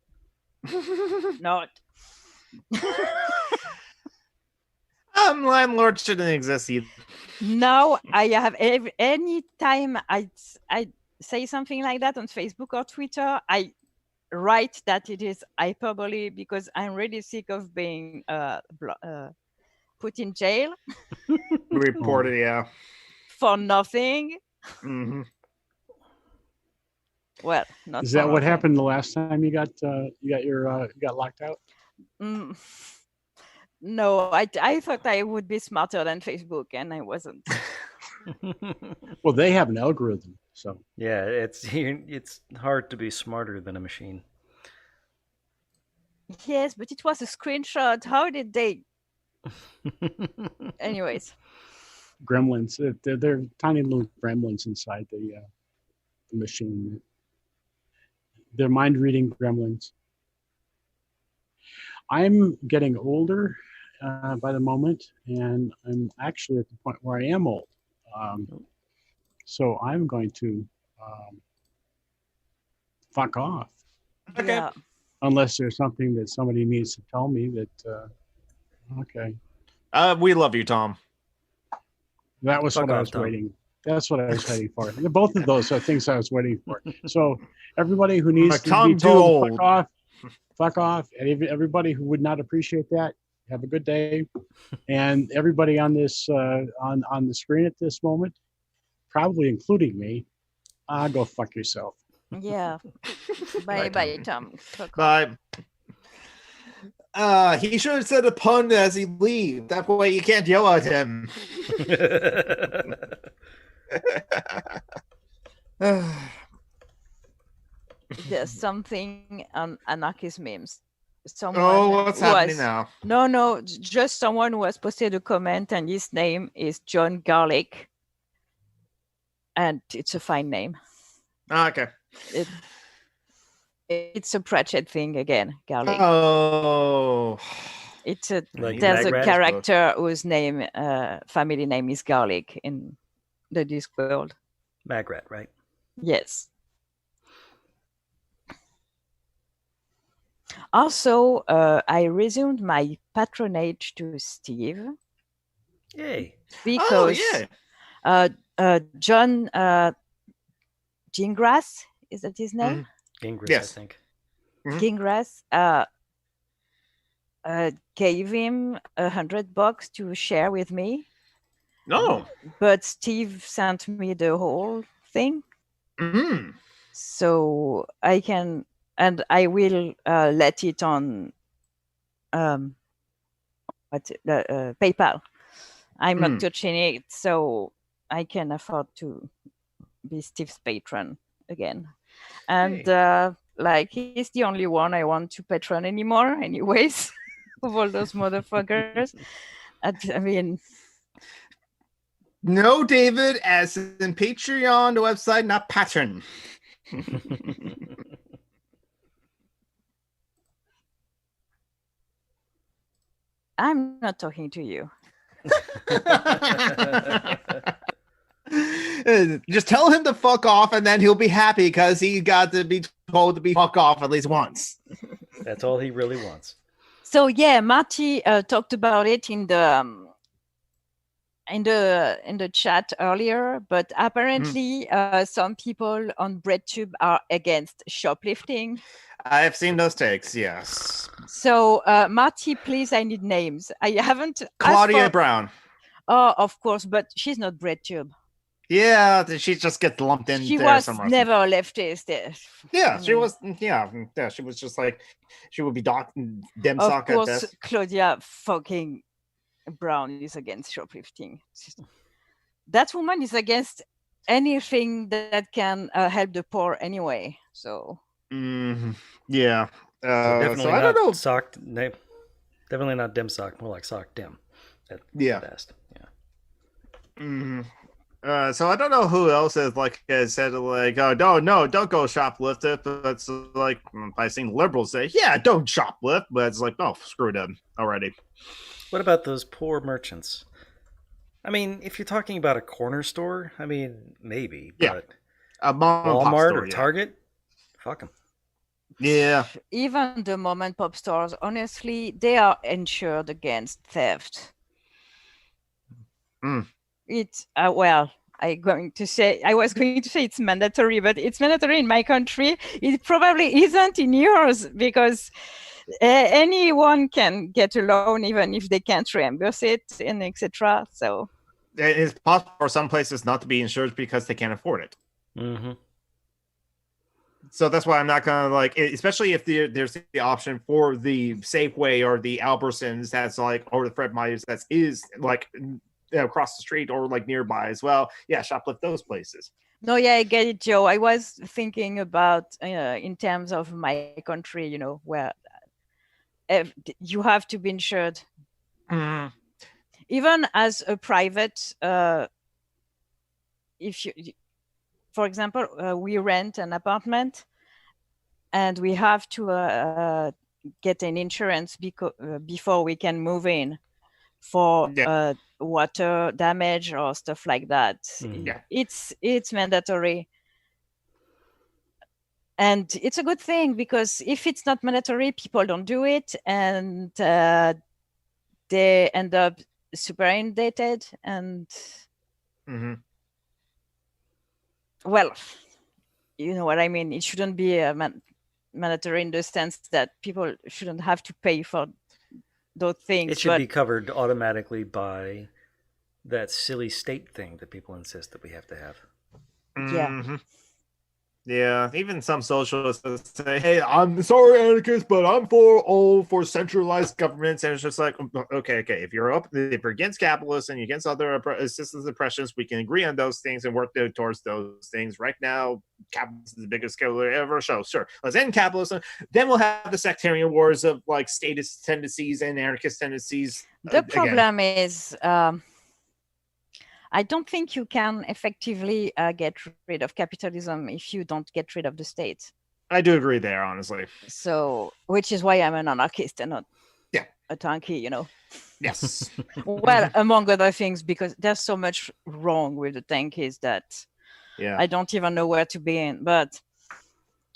S3: Not.
S2: Landlord shouldn't exist either.
S3: Now I have any time I say something like that on Facebook or Twitter, I write that it is hyperbole because I'm really sick of being put in jail.
S2: Reported, yeah.
S3: For nothing.
S2: Mm-hmm.
S3: Well, not.
S4: Is that what happened the last time you got locked out?
S3: No, I thought I would be smarter than Facebook, and I wasn't.
S4: Well, they have an algorithm, so
S1: yeah, it's hard to be smarter than a machine.
S3: Yes, but it was a screenshot. How did they? Anyways,
S4: gremlins. They're tiny little gremlins inside the machine. They're mind-reading gremlins. I'm getting older by the moment, and I'm actually at the point where I am old. So I'm going to fuck off.
S2: Okay.
S3: yeah.
S4: Unless there's something that somebody needs to tell me that, okay.
S2: We love you, Tom.
S4: That was
S1: Fuck
S4: what I
S1: off,
S4: was
S1: Tom.
S4: waiting. That's what I was waiting for. And both of those are things I was waiting for. So everybody who needs to
S2: Tom
S4: be told
S2: too
S4: to fuck off, and everybody who would not appreciate that, have a good day. And everybody on this on the screen at this moment, probably including me, go fuck yourself.
S3: Yeah. Bye, Tom. Fuck off.
S2: Bye. He should have said a pun as he leaves. That way you can't yell at him.
S3: There's something on anarchist memes. Someone
S2: What's
S3: who
S2: happening
S3: has-
S2: now?
S3: No, just someone who has posted a comment, and his name is John Garlic, and it's a fine name.
S2: Okay.
S3: It's a Pratchett thing again, Garlic.
S2: Oh.
S3: It's a
S1: Like
S3: there's a
S1: Magrat?
S3: character whose name, family name is Garlic in the Discworld.
S1: Magrat, right?
S3: Yes. Also, I resumed my patronage to Steve
S1: Yay.
S3: because John Gingras, is that his name?
S1: Gingras,
S2: Yes.
S1: I think.
S3: Gingras gave him $100 to share with me,
S2: No.
S3: but Steve sent me the whole thing, so I can, and I will let it on PayPal. I'm not touching it, so I can afford to be Steve's patron again. And like, he's the only one I want to patron anymore, anyways, of all those motherfuckers. I mean,
S2: No, David, as in Patreon, the website, not patron.
S3: I'm not talking to you.
S2: Just tell him to fuck off, and then he'll be happy because he got to be
S5: told to be fuck off at least once.
S1: That's all he really wants.
S3: So yeah, Marty talked about it in the chat earlier, but apparently some people on BreadTube are against shoplifting.
S5: I have seen those takes, yes.
S3: So Marty, please, I need names. I haven't.
S5: Claudia Brown.
S3: Oh, of course, but she's not BreadTube.
S5: Yeah, she just gets lumped in
S3: She
S5: there
S3: was
S5: somewhere.
S3: never a leftist.
S5: Yeah, she was. Yeah, she was just like she would be dem sock at
S3: Of course,
S5: best.
S3: Claudia fucking Brown is against shoplifting. That woman is against anything that can help the poor anyway. So.
S5: Yeah.
S1: Definitely
S5: so I don't know.
S1: Sock. Definitely not dim sock. More like sock dim.
S5: Yeah.
S1: Best. Yeah.
S5: So I don't know who else has said like, oh no, don't go shoplift it. But it's like I've seen liberals say, yeah, don't shoplift. But it's like, oh, screw them already.
S1: What about those poor merchants? I mean, if you're talking about a corner store, I mean, maybe. But
S5: a
S1: Walmart
S5: store,
S1: or Target, fuck them.
S5: Yeah.
S3: Even the mom and pop stores, honestly, they are insured against theft. It's I was going to say it's mandatory, but it's mandatory in my country. It probably isn't in yours because anyone can get a loan even if they can't reimburse it and etc. So
S5: it's possible for some places not to be insured because they can't afford it. So that's why I'm not gonna especially if there's the option for the Safeway or the Albertsons that's or the Fred Meyers that is across the street or nearby as well. Yeah, shoplift those places.
S3: No, yeah, I get it, Joe. I was thinking about in terms of my country, where you have to be insured. Even as a private, if you, for example, we rent an apartment and we have to get an insurance before we can move in for water damage or stuff like that. It's mandatory. And it's a good thing because if it's not mandatory, people don't do it and they end up super indebted and well, you know what I mean. It shouldn't be mandatory in the sense that people shouldn't have to pay for those things.
S1: It should be covered automatically by that silly state thing that people insist that we have to have.
S5: Yeah, even some socialists say, "Hey, I'm sorry, anarchist, but I'm for centralized governments." And it's just like, okay, if you're against capitalism and you're against other systems of oppressions, we can agree on those things and work towards those things. Right now, capitalism is the biggest killer ever. So sure, let's end capitalism. Then we'll have the sectarian wars of statist tendencies and anarchist tendencies.
S3: The problem is. I don't think you can effectively get rid of capitalism if you don't get rid of the state.
S5: I do agree there, honestly.
S3: So, which is why I'm an anarchist and not a tanky,
S5: Yes.
S3: Well, among other things, because there's so much wrong with the tankies that I don't even know where to begin. But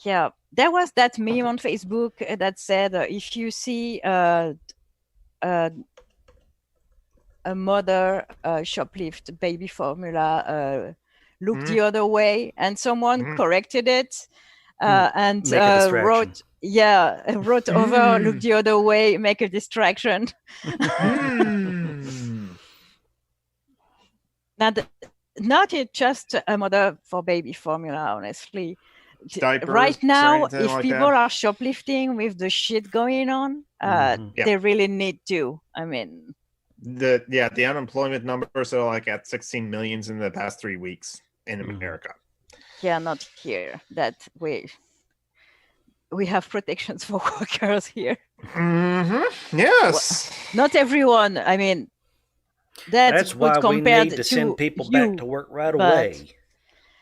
S3: yeah, there was that meme on Facebook that said, if you see a mother shoplift baby formula, look the other way, and someone corrected it and wrote over, look the other way, make a distraction. Not just a mother for baby formula, honestly.
S5: Diapers,
S3: right now, if people
S5: that
S3: are shoplifting with the shit going on, they really need to. I mean,
S5: the unemployment numbers are at 16 million in the past 3 weeks in America.
S3: Yeah, not here. That we have protections for workers here.
S5: Yes.
S3: Well, not everyone. I mean, that's
S1: why we need to
S3: to
S1: send people back to work right away.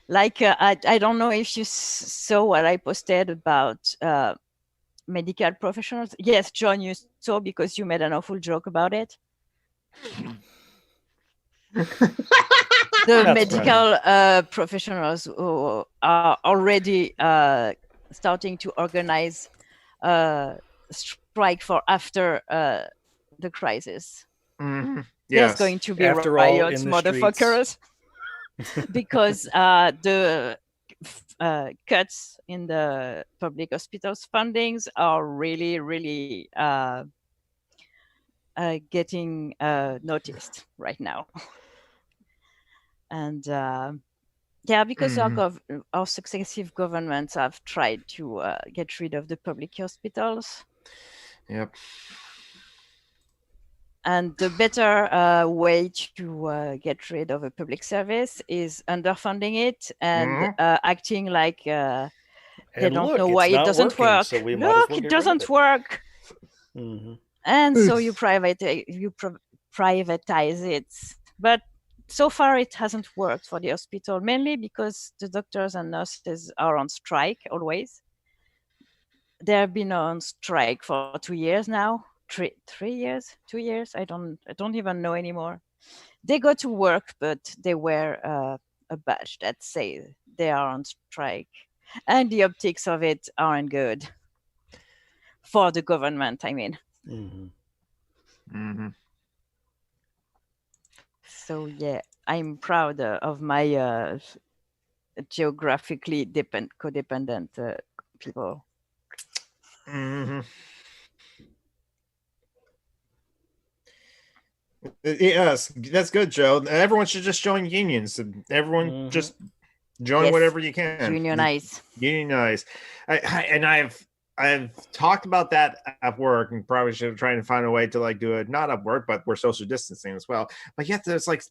S3: I don't know if you saw what I posted about medical professionals. Yes, John, you saw because you made an awful joke about it. The medical professionals who are already starting to organize strike for after the crisis.
S2: Mm-hmm.
S3: There's
S2: Yes.
S3: going to be
S1: After all,
S3: riots,
S1: in the
S3: motherfuckers, because the cuts in the public hospitals fundings are really, really getting noticed right now. And because our successive governments have tried to get rid of the public hospitals.
S2: Yep.
S3: And the better way to get rid of a public service is underfunding it and acting like they don't know why it doesn't work.
S1: So we
S3: Look, it doesn't work.
S1: Mm-hmm.
S3: And so you privatize it. But so far it hasn't worked for the hospital, mainly because the doctors and nurses are on strike always. They have been on strike for 2 years now. 3 years, 2 years. I don't even know anymore. They go to work, but they wear a badge that says they are on strike, and the optics of it aren't good for the government. I mean.
S1: Mm-hmm.
S2: Mm-hmm.
S3: So yeah, I'm proud of my geographically codependent people.
S2: Mm-hmm. Yes, that's good, Joe. Everyone should just join unions. Everyone just join whatever you can.
S3: Unionize.
S2: Unionize. I've talked about that at work, and probably should try and find a way to like do it not at work, but we're social distancing as well. But yet, there's like,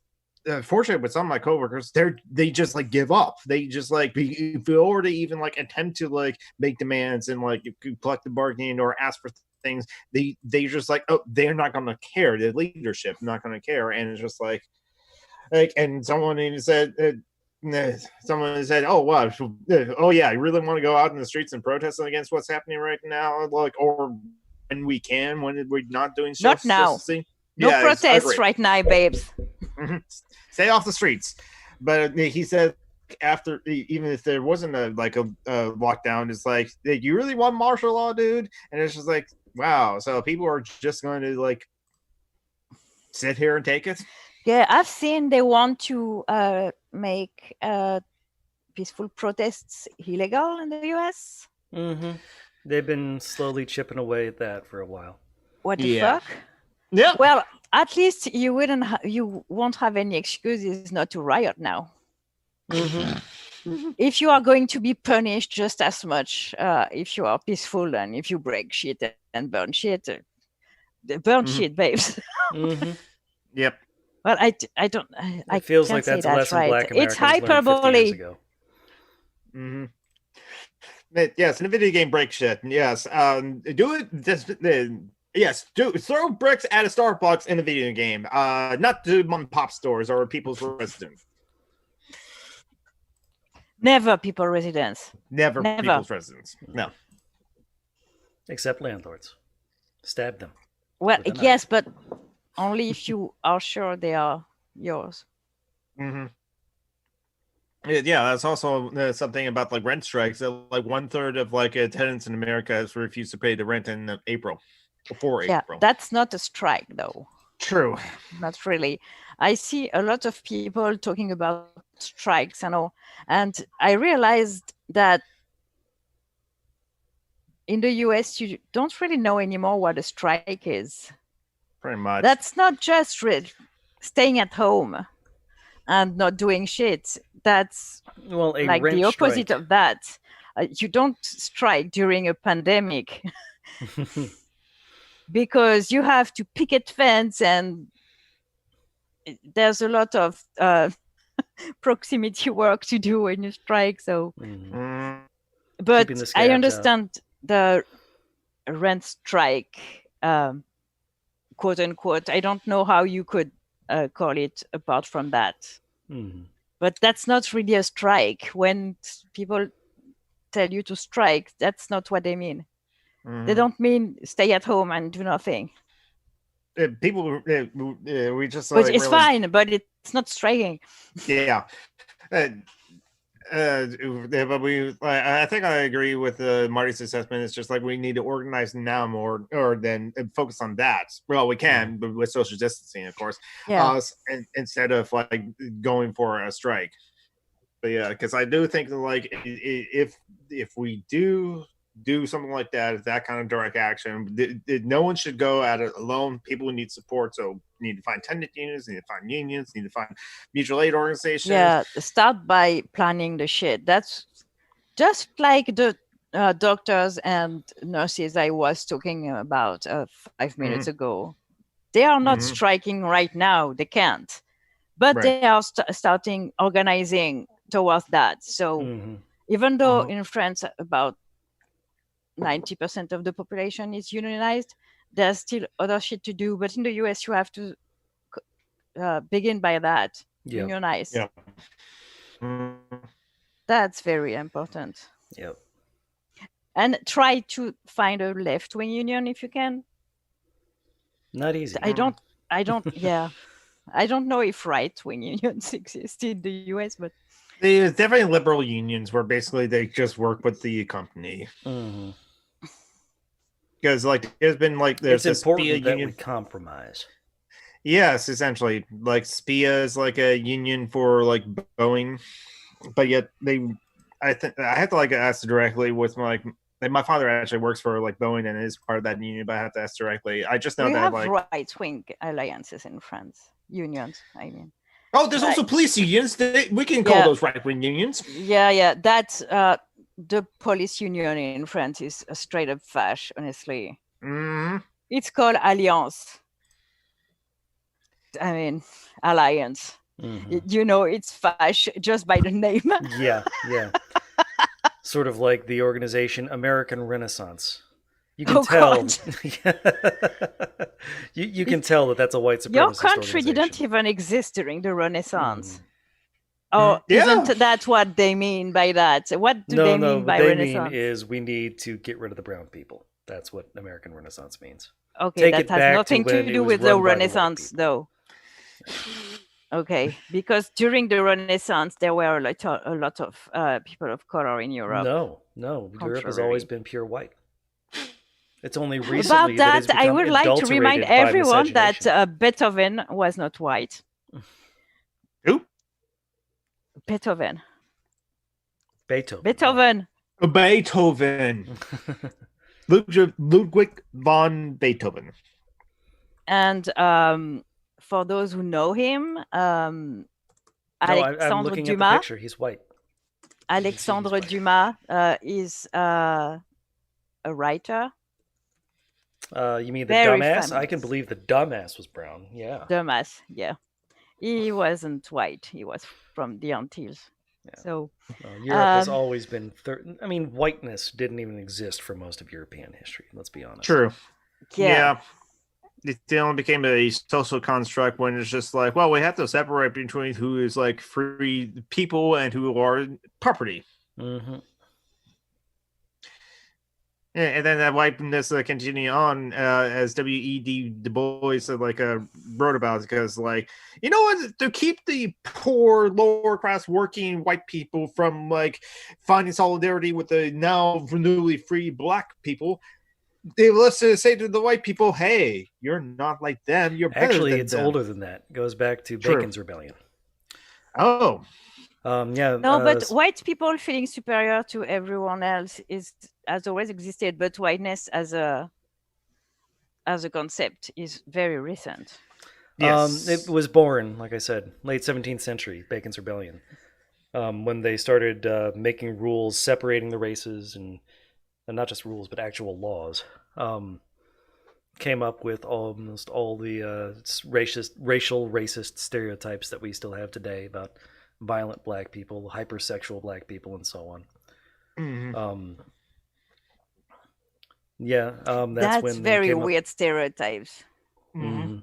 S2: fortunately, with some of my coworkers, they just like give up. They just like if you already even like attempt to like make demands and like collective bargaining or ask for things, they just like, oh, they're not going to care. The leadership not going to care, and it's just like, and someone even said. Someone said, "Oh wow, oh yeah, I really want to go out in the streets and protest against what's happening right now, like, or when we can, when we're not doing
S3: not now. No protests right now, babes.
S2: Stay off the streets." But he said, after, even if there wasn't a lockdown, it's like, you really want martial law, dude? And it's just like, wow, so people are just going to like sit here and take it.
S3: Yeah, I've seen they want to make peaceful protests illegal in the US.
S1: Mm-hmm. They've been slowly chipping away at that for a while.
S3: What the fuck?
S2: Yeah.
S3: Well, at least you won't have any excuses not to riot now.
S1: Mm-hmm.
S3: If you are going to be punished just as much if you are peaceful and if you break shit and burn shit, shit, babes.
S1: Mm-hmm.
S2: Yep.
S3: Well, I don't.
S1: It feels like that's a lesson
S3: right.
S1: Black Americans
S3: it's hyperbole.
S1: learned 50 years ago.
S2: Mm-hmm. Yes, in a video game, break shit. Yes, do it. Yes, throw bricks at a Starbucks in a video game. Not to mom and pop stores or people's residence.
S3: Never people residence.
S2: Never people's residence. No.
S1: Except landlords. Stab them.
S3: Well, yes, but only if you are sure they are yours.
S2: Mm-hmm. Yeah, that's also something about like rent strikes. Like 1/3 of like tenants in America has refused to pay the rent in April. Before April.
S3: That's not a strike, though.
S2: True.
S3: Not really. I see a lot of people talking about strikes and all, and I realized that in the US, you don't really know anymore what a strike is.
S2: Pretty much.
S3: That's not just staying at home and not doing shit. That's like the opposite of that. You don't strike during a pandemic because you have to picket fence and there's a lot of proximity work to do when you strike. So, but I understand the rent strike, quote unquote. I don't know how you could call it apart from that. But that's not really a strike. When people tell you to strike, that's not what they mean. They don't mean stay at home and do nothing.
S2: People, we just.
S3: But it's fine, but it's not striking.
S2: Yeah. I think I agree with Marty's assessment. It's just like we need to organize now more, or then focus on that. Well, we can, but with social distancing, of course.
S3: Yeah.
S2: Instead of like going for a strike. But yeah, because I do think that like if we do something like that kind of direct action, no one should go at it alone. People need support, so need to find tenant unions, need to find unions, need to find mutual aid organizations.
S3: Yeah, start by planning the shit. That's just like the doctors and nurses I was talking about 5 minutes ago. They are not striking right now. They can't. But
S2: Right.
S3: they are starting organizing towards that. So even though in France about 90% of the population is unionized, there's still other shit to do. But in the US, you have to begin by that.
S1: Yeah.
S3: Unionize.
S2: Yeah.
S3: That's very important.
S1: Yep.
S3: And try to find a left-wing union if you can.
S1: Not easy.
S3: I don't yeah. I don't know if right-wing unions exist in the US, but
S2: There's definitely liberal unions where basically they just work with the company. Because like there's been like there's
S1: it's
S2: a
S1: important
S2: SPIA
S1: that
S2: union.
S1: we compromise.
S2: Yes, essentially, like SPIA is like a union for like Boeing, but yet I have to like ask directly with my father actually works for like Boeing and is part of that union, but I have to ask directly. I just know
S3: we
S2: that
S3: have
S2: like
S3: right-wing alliances in France, unions. I mean,
S2: there's also police unions. We can call those right-wing unions.
S3: Yeah. That's the police union in France is a straight up fash. Honestly, it's called Alliance. I mean, alliance. You know, it's fash just by the name.
S1: Yeah. Sort of like the organization American Renaissance. You can tell. you can tell that that's a white supremacist
S3: Your country
S1: organization.
S3: didn't even exist during the Renaissance. Oh, isn't that what they mean by that? What do they mean by Renaissance?
S1: What they mean is we need to get rid of the brown people. That's what American Renaissance means.
S3: Okay, that has nothing to do with the Renaissance, though. Okay, because during the Renaissance, there were a lot of people of color in Europe.
S1: No, Europe has always been pure white. It's only recently
S3: about that I would like to remind everyone that
S1: miscegenation.
S3: Beethoven was not white.
S2: Who?
S3: Beethoven.
S2: Beethoven. Ludwig von Beethoven.
S3: And for those who know him,
S1: I'm
S3: Alexandre
S1: looking
S3: Dumas.
S1: at the picture. He's white.
S3: Alexandre Dumas is a writer.
S1: You mean the
S3: Very
S1: dumbass?
S3: feminist.
S1: I can believe the dumbass was brown. Yeah.
S3: Dumas, yeah. He wasn't white. He was from the Antilles. Yeah. So
S1: Europe has always been. Whiteness didn't even exist for most of European history. Let's be honest.
S2: True.
S3: Yeah.
S2: It only became a social construct when it's just like, well, we have to separate between who is like free people and who are property. And then that whiteness continue on as W.E.D. Du Bois wrote about, because like, you know what, to keep the poor lower class working white people from like finding solidarity with the now newly free black people, let's say to the white people, hey, you're not like them, you're better
S1: Actually,
S2: than
S1: it's
S2: them.
S1: older than that. It goes back to Bacon's Rebellion.
S2: Oh.
S3: But white people feeling superior to everyone else has always existed, but whiteness as a concept is very recent.
S2: Yes.
S1: It was born, like I said, late 17th century, Bacon's Rebellion, when they started making rules separating the races, and not just rules, but actual laws. Came up with almost all the racial racist stereotypes that we still have today about violent black people, hypersexual black people, and so on. That's when
S3: very weird stereotypes. To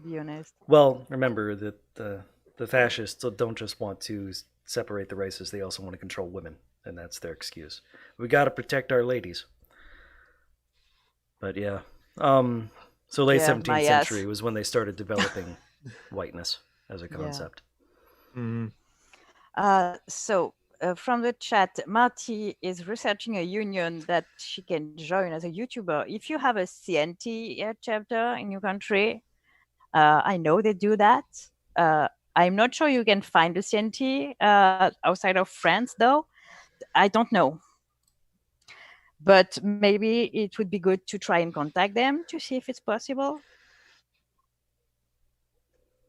S3: be honest.
S1: Well, remember that the fascists don't just want to separate the races; they also want to control women, and that's their excuse. We got to protect our ladies. But yeah, so late 17th century was when they started developing whiteness as a concept.
S3: So from the chat, Marty is researching a union that she can join as a YouTuber. If you have a CNT chapter in your country, I know they do that. I'm not sure you can find a CNT outside of France, though. I don't know. But maybe it would be good to try and contact them to see if it's possible.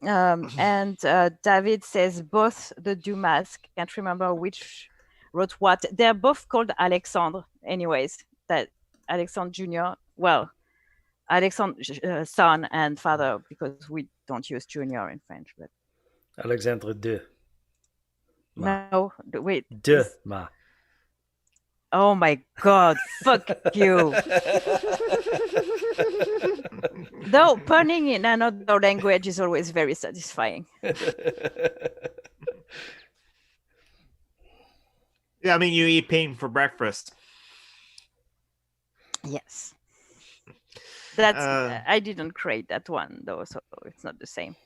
S3: And David says both the Dumas, can't remember which wrote what. They're both called Alexandre, anyways. That Alexandre Jr. Well, Alexandre son and father, because we don't use junior in French. But
S1: Alexandre de. Ma.
S3: no, wait.
S1: De ma.
S3: Oh my God! Fuck you. Though punning in another language is always very satisfying.
S2: Yeah, I mean, you eat pain for breakfast.
S3: Yes. That's I didn't create that one though, so it's not the same.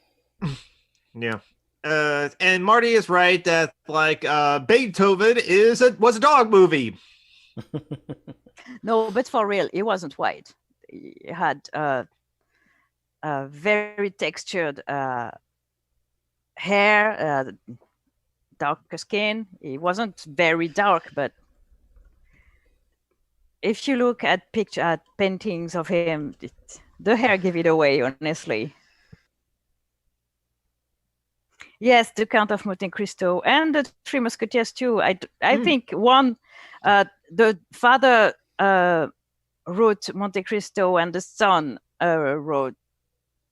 S2: Yeah. And Marty is right that like Beethoven was a dog movie.
S3: No, but for real, he wasn't white. He had very textured hair, darker skin. He wasn't very dark, but if you look at paintings of him, the hair gave it away, honestly. Yes, the Count of Monte Cristo and the Three Musketeers too. I think one, the father wrote Monte Cristo and the son wrote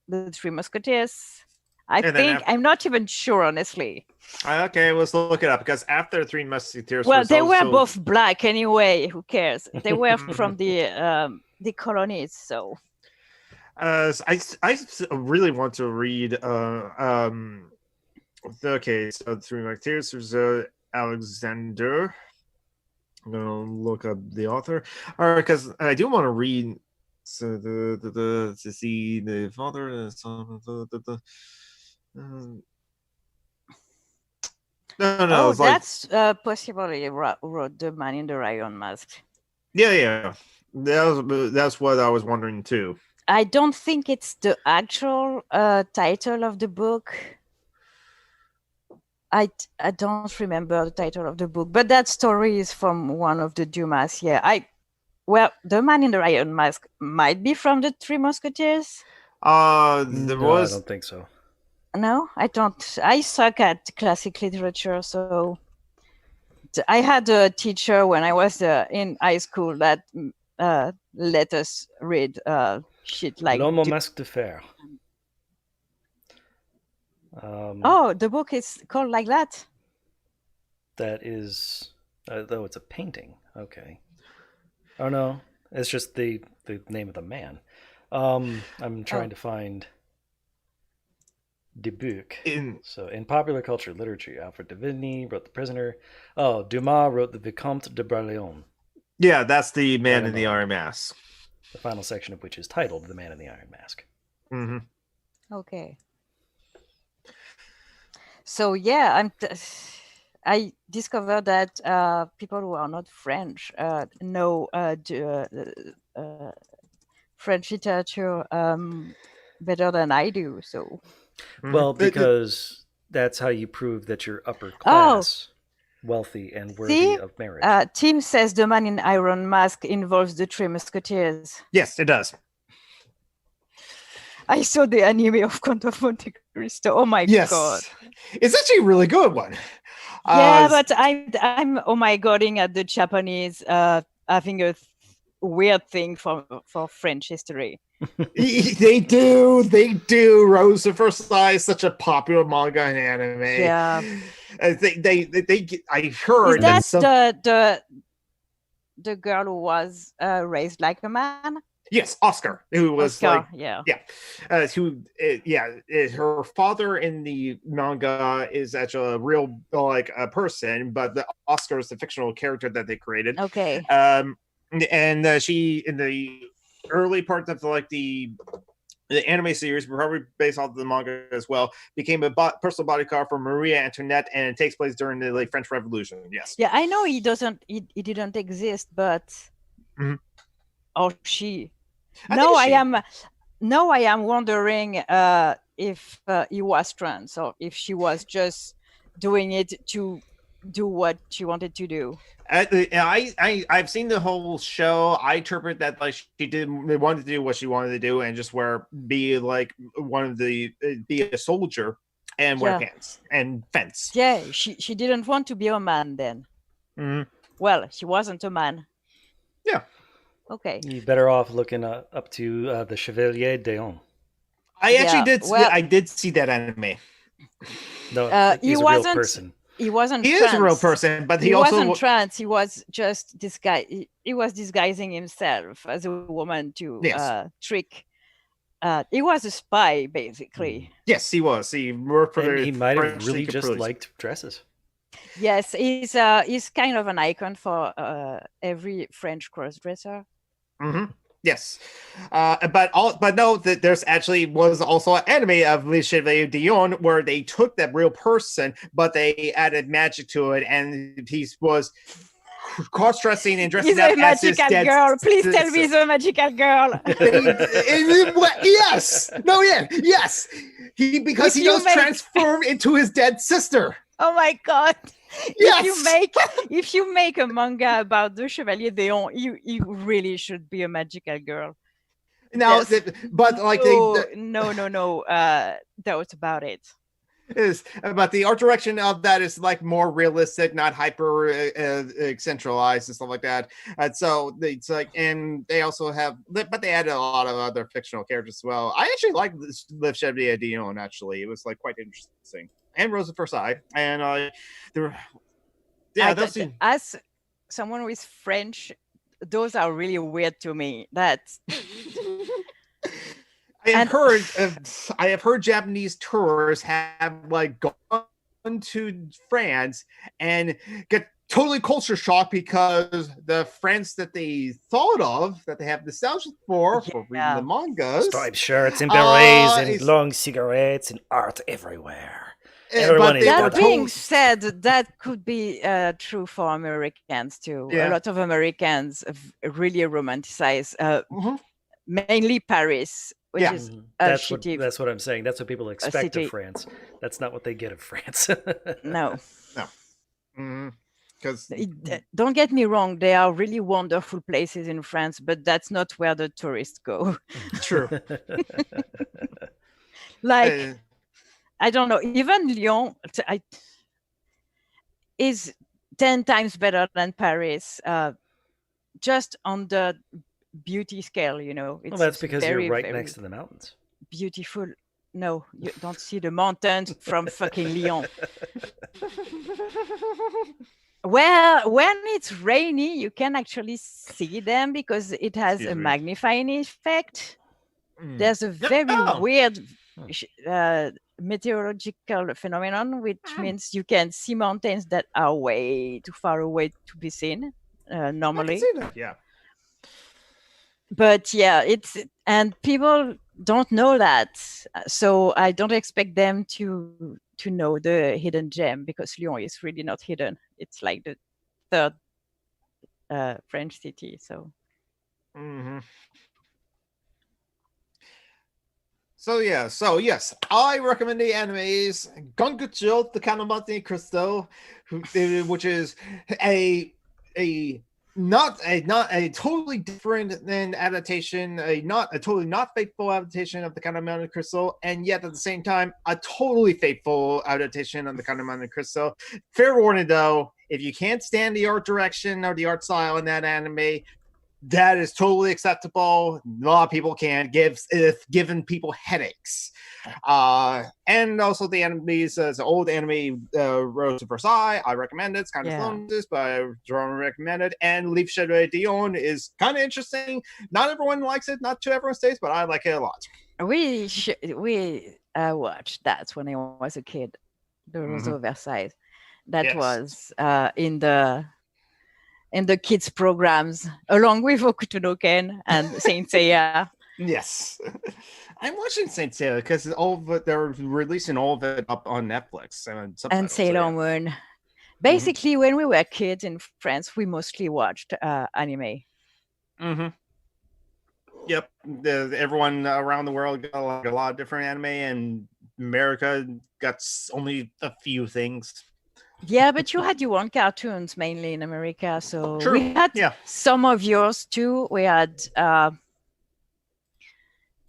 S3: the Three Musketeers. I'm not even sure, honestly.
S2: Okay, let's look it up because after Three Musketeers,
S3: well, they were both black anyway. Who cares? They were from the colonies, so.
S2: I really want to read. Okay, so Three Musketeers. There's Alexander. I'm gonna look up the author. All right, because I do want to read. So to see the father, the son, No,
S3: Oh,
S2: it's like,
S3: that's possibly wrote The Man in the Iron Mask.
S2: yeah. That's what I was wondering too.
S3: I don't think it's the actual title of the book. I don't remember the title of the book, but that story is from one of the Dumas. Yeah, well, The Man in the Iron Mask might be from the Three Musketeers.
S1: I don't think so.
S3: No, I don't. I suck at classic literature, so I had a teacher when I was in high school that let us read shit like
S1: L'Homme au masque de fer.
S3: Oh, the book is called like that?
S1: That is, though it's a painting. Okay. Oh no, it's just the name of the man. I'm trying to find the book. So in popular culture literature, Alfred de Vigny wrote The Prisoner. Oh, Dumas wrote The Vicomte de Bragelonne.
S2: Yeah, that's the Man in the Iron Mask.
S1: The final section of which is titled The Man in the Iron Mask.
S2: Mm-hmm.
S3: Okay. So yeah, I discovered that people who are not French know French literature better than I do. So,
S1: well, because that's how you prove that you're upper class, wealthy, and worthy of marriage.
S3: Tim says The Man in Iron Mask involves the Three Musketeers.
S2: Yes, it does.
S3: I saw the anime of Count of Monte Cristo. Oh my god!
S2: It's actually a really good one.
S3: Yeah, but I'm oh my godding at the Japanese having a weird thing for French history.
S2: They do. Rose the First Lie is such a popular manga and anime.
S3: Yeah,
S2: I heard
S3: that the girl who was raised like a man.
S2: Yes, Oscar, who was her father in the manga is actually a real a person, but Oscar is the fictional character that they created.
S3: Okay.
S2: And she in the early part of the the anime series, probably based off the manga as well, became a personal bodyguard for Marie Antoinette, and it takes place during the French Revolution. Yes.
S3: Yeah, I know he didn't exist, but or she. Now I am wondering if he was trans or if she was just doing it to do what she wanted to do.
S2: I've seen the whole show. I interpret that like they wanted to do what she wanted to do and just be a soldier and wear pants and fence.
S3: Yeah, she didn't want to be a man then. Well, she wasn't a man.
S2: Yeah.
S3: Okay.
S1: You're better off looking up to the Chevalier d'Eon.
S2: I actually did. I did see that anime.
S1: No, he's a real person.
S3: He wasn't.
S2: He is a real person, but he also
S3: wasn't trans. He was just this guy. He was disguising himself as a woman to trick. He was a spy, basically.
S2: Yes, he was. He worked for.
S1: And he might have really just liked dresses.
S3: Yes, he's kind of an icon for every French crossdresser.
S2: Yes, but no, there's actually was also an anime of Le Chevalier d'Eon where they took that real person, but they added magic to it, and he was cross-dressing and dressing up as his dead
S3: girl. Please tell me he's a magical girl.
S2: Yes, no, yeah, yes, because he does transform into his dead sister.
S3: Oh my God.
S2: Yes!
S3: If you make a manga about the Chevalier d'Eon, you really should be a magical girl.
S2: Now, but like
S3: no doubt about it.
S2: But the art direction of that is like more realistic, not hyper centralized and stuff like that. And so it's like, and they also have, but they added a lot of other fictional characters as well. I actually like Le Chevalier d'Eon. Actually, it was like quite interesting. And Rose at First Eye, and
S3: as someone who is French, those are really weird to me. I
S2: have heard Japanese tourists have like gone to France and get totally culture shock because the France that they thought of, that they have nostalgia for reading the mangas,
S1: striped shirts and berets and long cigarettes and art everywhere.
S3: But that being said, that could be true for Americans too. A lot of Americans really romanticize mainly Paris, which is
S1: that's what I'm saying. That's what people expect of France. That's not what they get of France.
S3: No.
S2: Because
S3: don't get me wrong, there are really wonderful places in France, but that's not where the tourists go.
S2: True.
S3: I don't know. Even Lyon is 10 times better than Paris, just on the beauty scale, you know.
S1: Well, that's because you're right next to the mountains.
S3: Beautiful. No, you don't see the mountains from fucking Lyon. Well, when it's rainy, you can actually see them because it has a magnifying effect. There's a very weird meteorological phenomenon, which means you can see mountains that are way too far away to be seen normally.
S2: I can see that. Yeah.
S3: But and people don't know that, so I don't expect them to know the hidden gem, because Lyon is really not hidden. It's like the third French city. So.
S2: So yes, I recommend the animes Gongucho, the Count of Monte Cristo, which is not a totally different than adaptation, a totally not faithful adaptation of the Count of Monte Cristo, and yet at the same time a totally faithful adaptation of the Count of Monte Cristo. Fair warning though, if you can't stand the art direction or the art style in that anime, that is totally acceptable. A lot of people can, giving people headaches. And also the animes, the old anime, Rose of Versailles, I recommend it. It's kind of slow, but I strongly recommend it. And Leaf Chevalier d'Eon is kind of interesting. Not everyone likes it, not to everyone's taste, but I like it a lot.
S3: We watched that when I was a kid, the Rose of Versailles. That was in the kids programs, along with Hokuto no Ken and Saint Seiya.
S5: Yes, I'm watching Saint Seiya because all of it, they're releasing all of it up on Netflix and
S3: And
S5: subtitles.
S3: Sailor Moon. Basically, when we were kids in France, we mostly watched anime.
S5: Mm-hmm. Yep, everyone around the world got like a lot of different anime, and America got only a few things.
S3: Yeah, but you had your own cartoons mainly in America, so
S5: True.
S3: we had
S5: Yeah.
S3: some of yours too. We had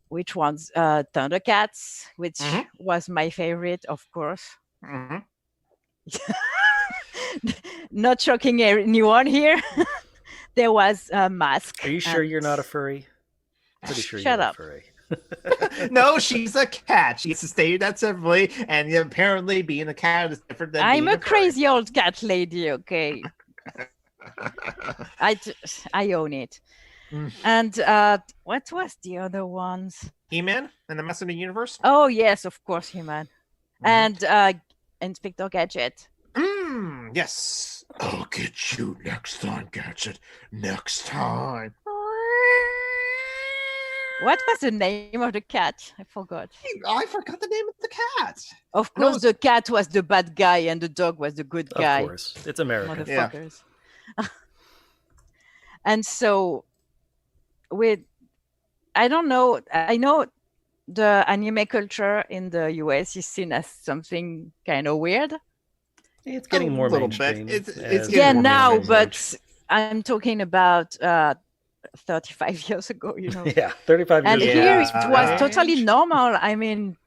S3: which ones? Thundercats, which was my favorite, of course.
S5: Mm-hmm.
S3: Not shocking anyone here. There was a Mask.
S1: Are you sure you're not a furry? Pretty sure
S3: Shut
S1: you're
S3: up.
S1: a furry.
S5: No, she's a cat. She's stated that separately, and apparently being a cat is different than
S3: I'm
S5: being
S3: a crazy old cat lady, okay? I own it. And what was the other ones?
S5: He-Man and the Master of the Universe?
S3: Oh, yes, of course, He-Man. And Inspector Gadget.
S5: Yes. I'll get you next time, Gadget. Next time.
S3: What was the name of the cat? I forgot.
S5: I forgot the name of the cat.
S3: Of course, the cat was the bad guy and the dog was the good guy.
S1: Of course. It's America.
S3: Motherfuckers. Yeah. And so, I don't know. I know the anime culture in the US is seen as something kind of weird.
S1: It's getting more mainstream.
S5: It's
S3: yeah,
S5: more
S3: now,
S5: mainstream.
S3: but I'm talking about 35 years ago, you know.
S1: Yeah, 35 years
S3: and
S1: ago.
S3: And here
S1: was
S3: it was totally normal. I mean,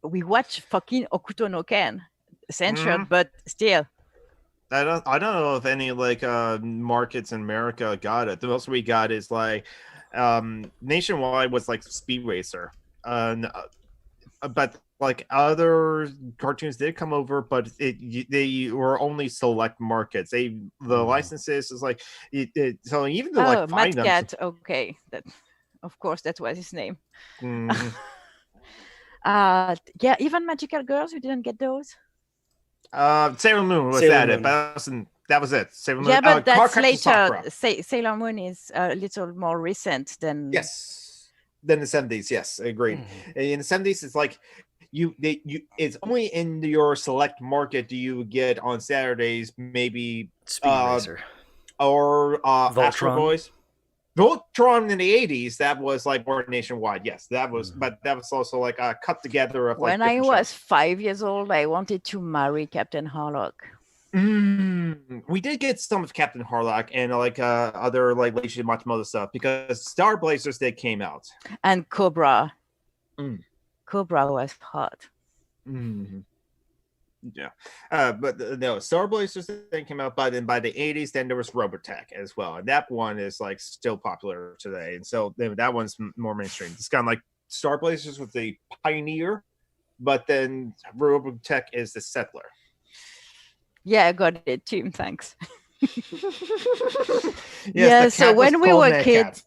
S3: we watch fucking Okuto no Ken, censored, but still.
S5: I don't know if any like markets in America got it. The most we got is like nationwide was like Speed Racer, but like other cartoons did come over, but they were only select markets. The licenses is like so even though like
S3: Mad Cat, okay, that of course that was his name. Yeah, even Magical Girls, you didn't get those.
S5: Sailor Moon was
S1: Sailor
S5: Moon.
S1: Moon.
S5: That was it. Sailor Moon.
S3: Yeah, but that's later.
S5: Sakura.
S3: Sailor Moon is a little more recent than.
S5: Yes, than the 70s. Yes, agreed. In the 70s, it's like it's only in your select market do you get on Saturdays maybe
S1: Speed Racer
S5: or Astro
S1: Voltron.
S5: Boys. Voltron in the 80s, that was like more nationwide. Yes, that was, but that was also like a cut together of like.
S3: When I was 5 years old, I wanted to marry Captain Harlock.
S5: We did get some of Captain Harlock and like other like Leishi Matsumoto stuff because Star Blazers did came out.
S3: And Cobra. Cobra was hot.
S5: Yeah, but no, Star Blazers then came out, but then by the 80s, then there was Robotech as well, and that one is like still popular today, and so that one's more mainstream. It's kind of like Star Blazers with the pioneer, but then Robotech is the settler.
S3: Yeah, I got it, Tim. Thanks.
S5: Yes,
S3: yeah, so when we were kids,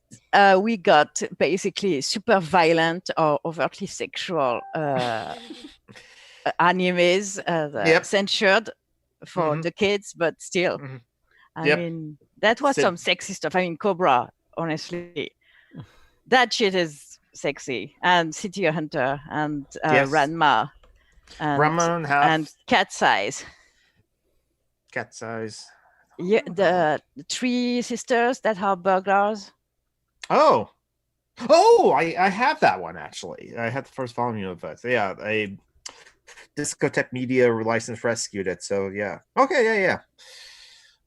S3: we got basically super violent or overtly sexual animes censored for the kids, but still, I mean, that was some sexy stuff. I mean, Cobra, honestly, that shit is sexy, and City Hunter, and Ranma, and Cat's Eyes.
S5: Cat's Eyes.
S3: Yeah, the three sisters that are burglars.
S5: I have that one actually. I had the first volume of it. Yeah, a Discotech Media license rescued it. So yeah. Okay, yeah.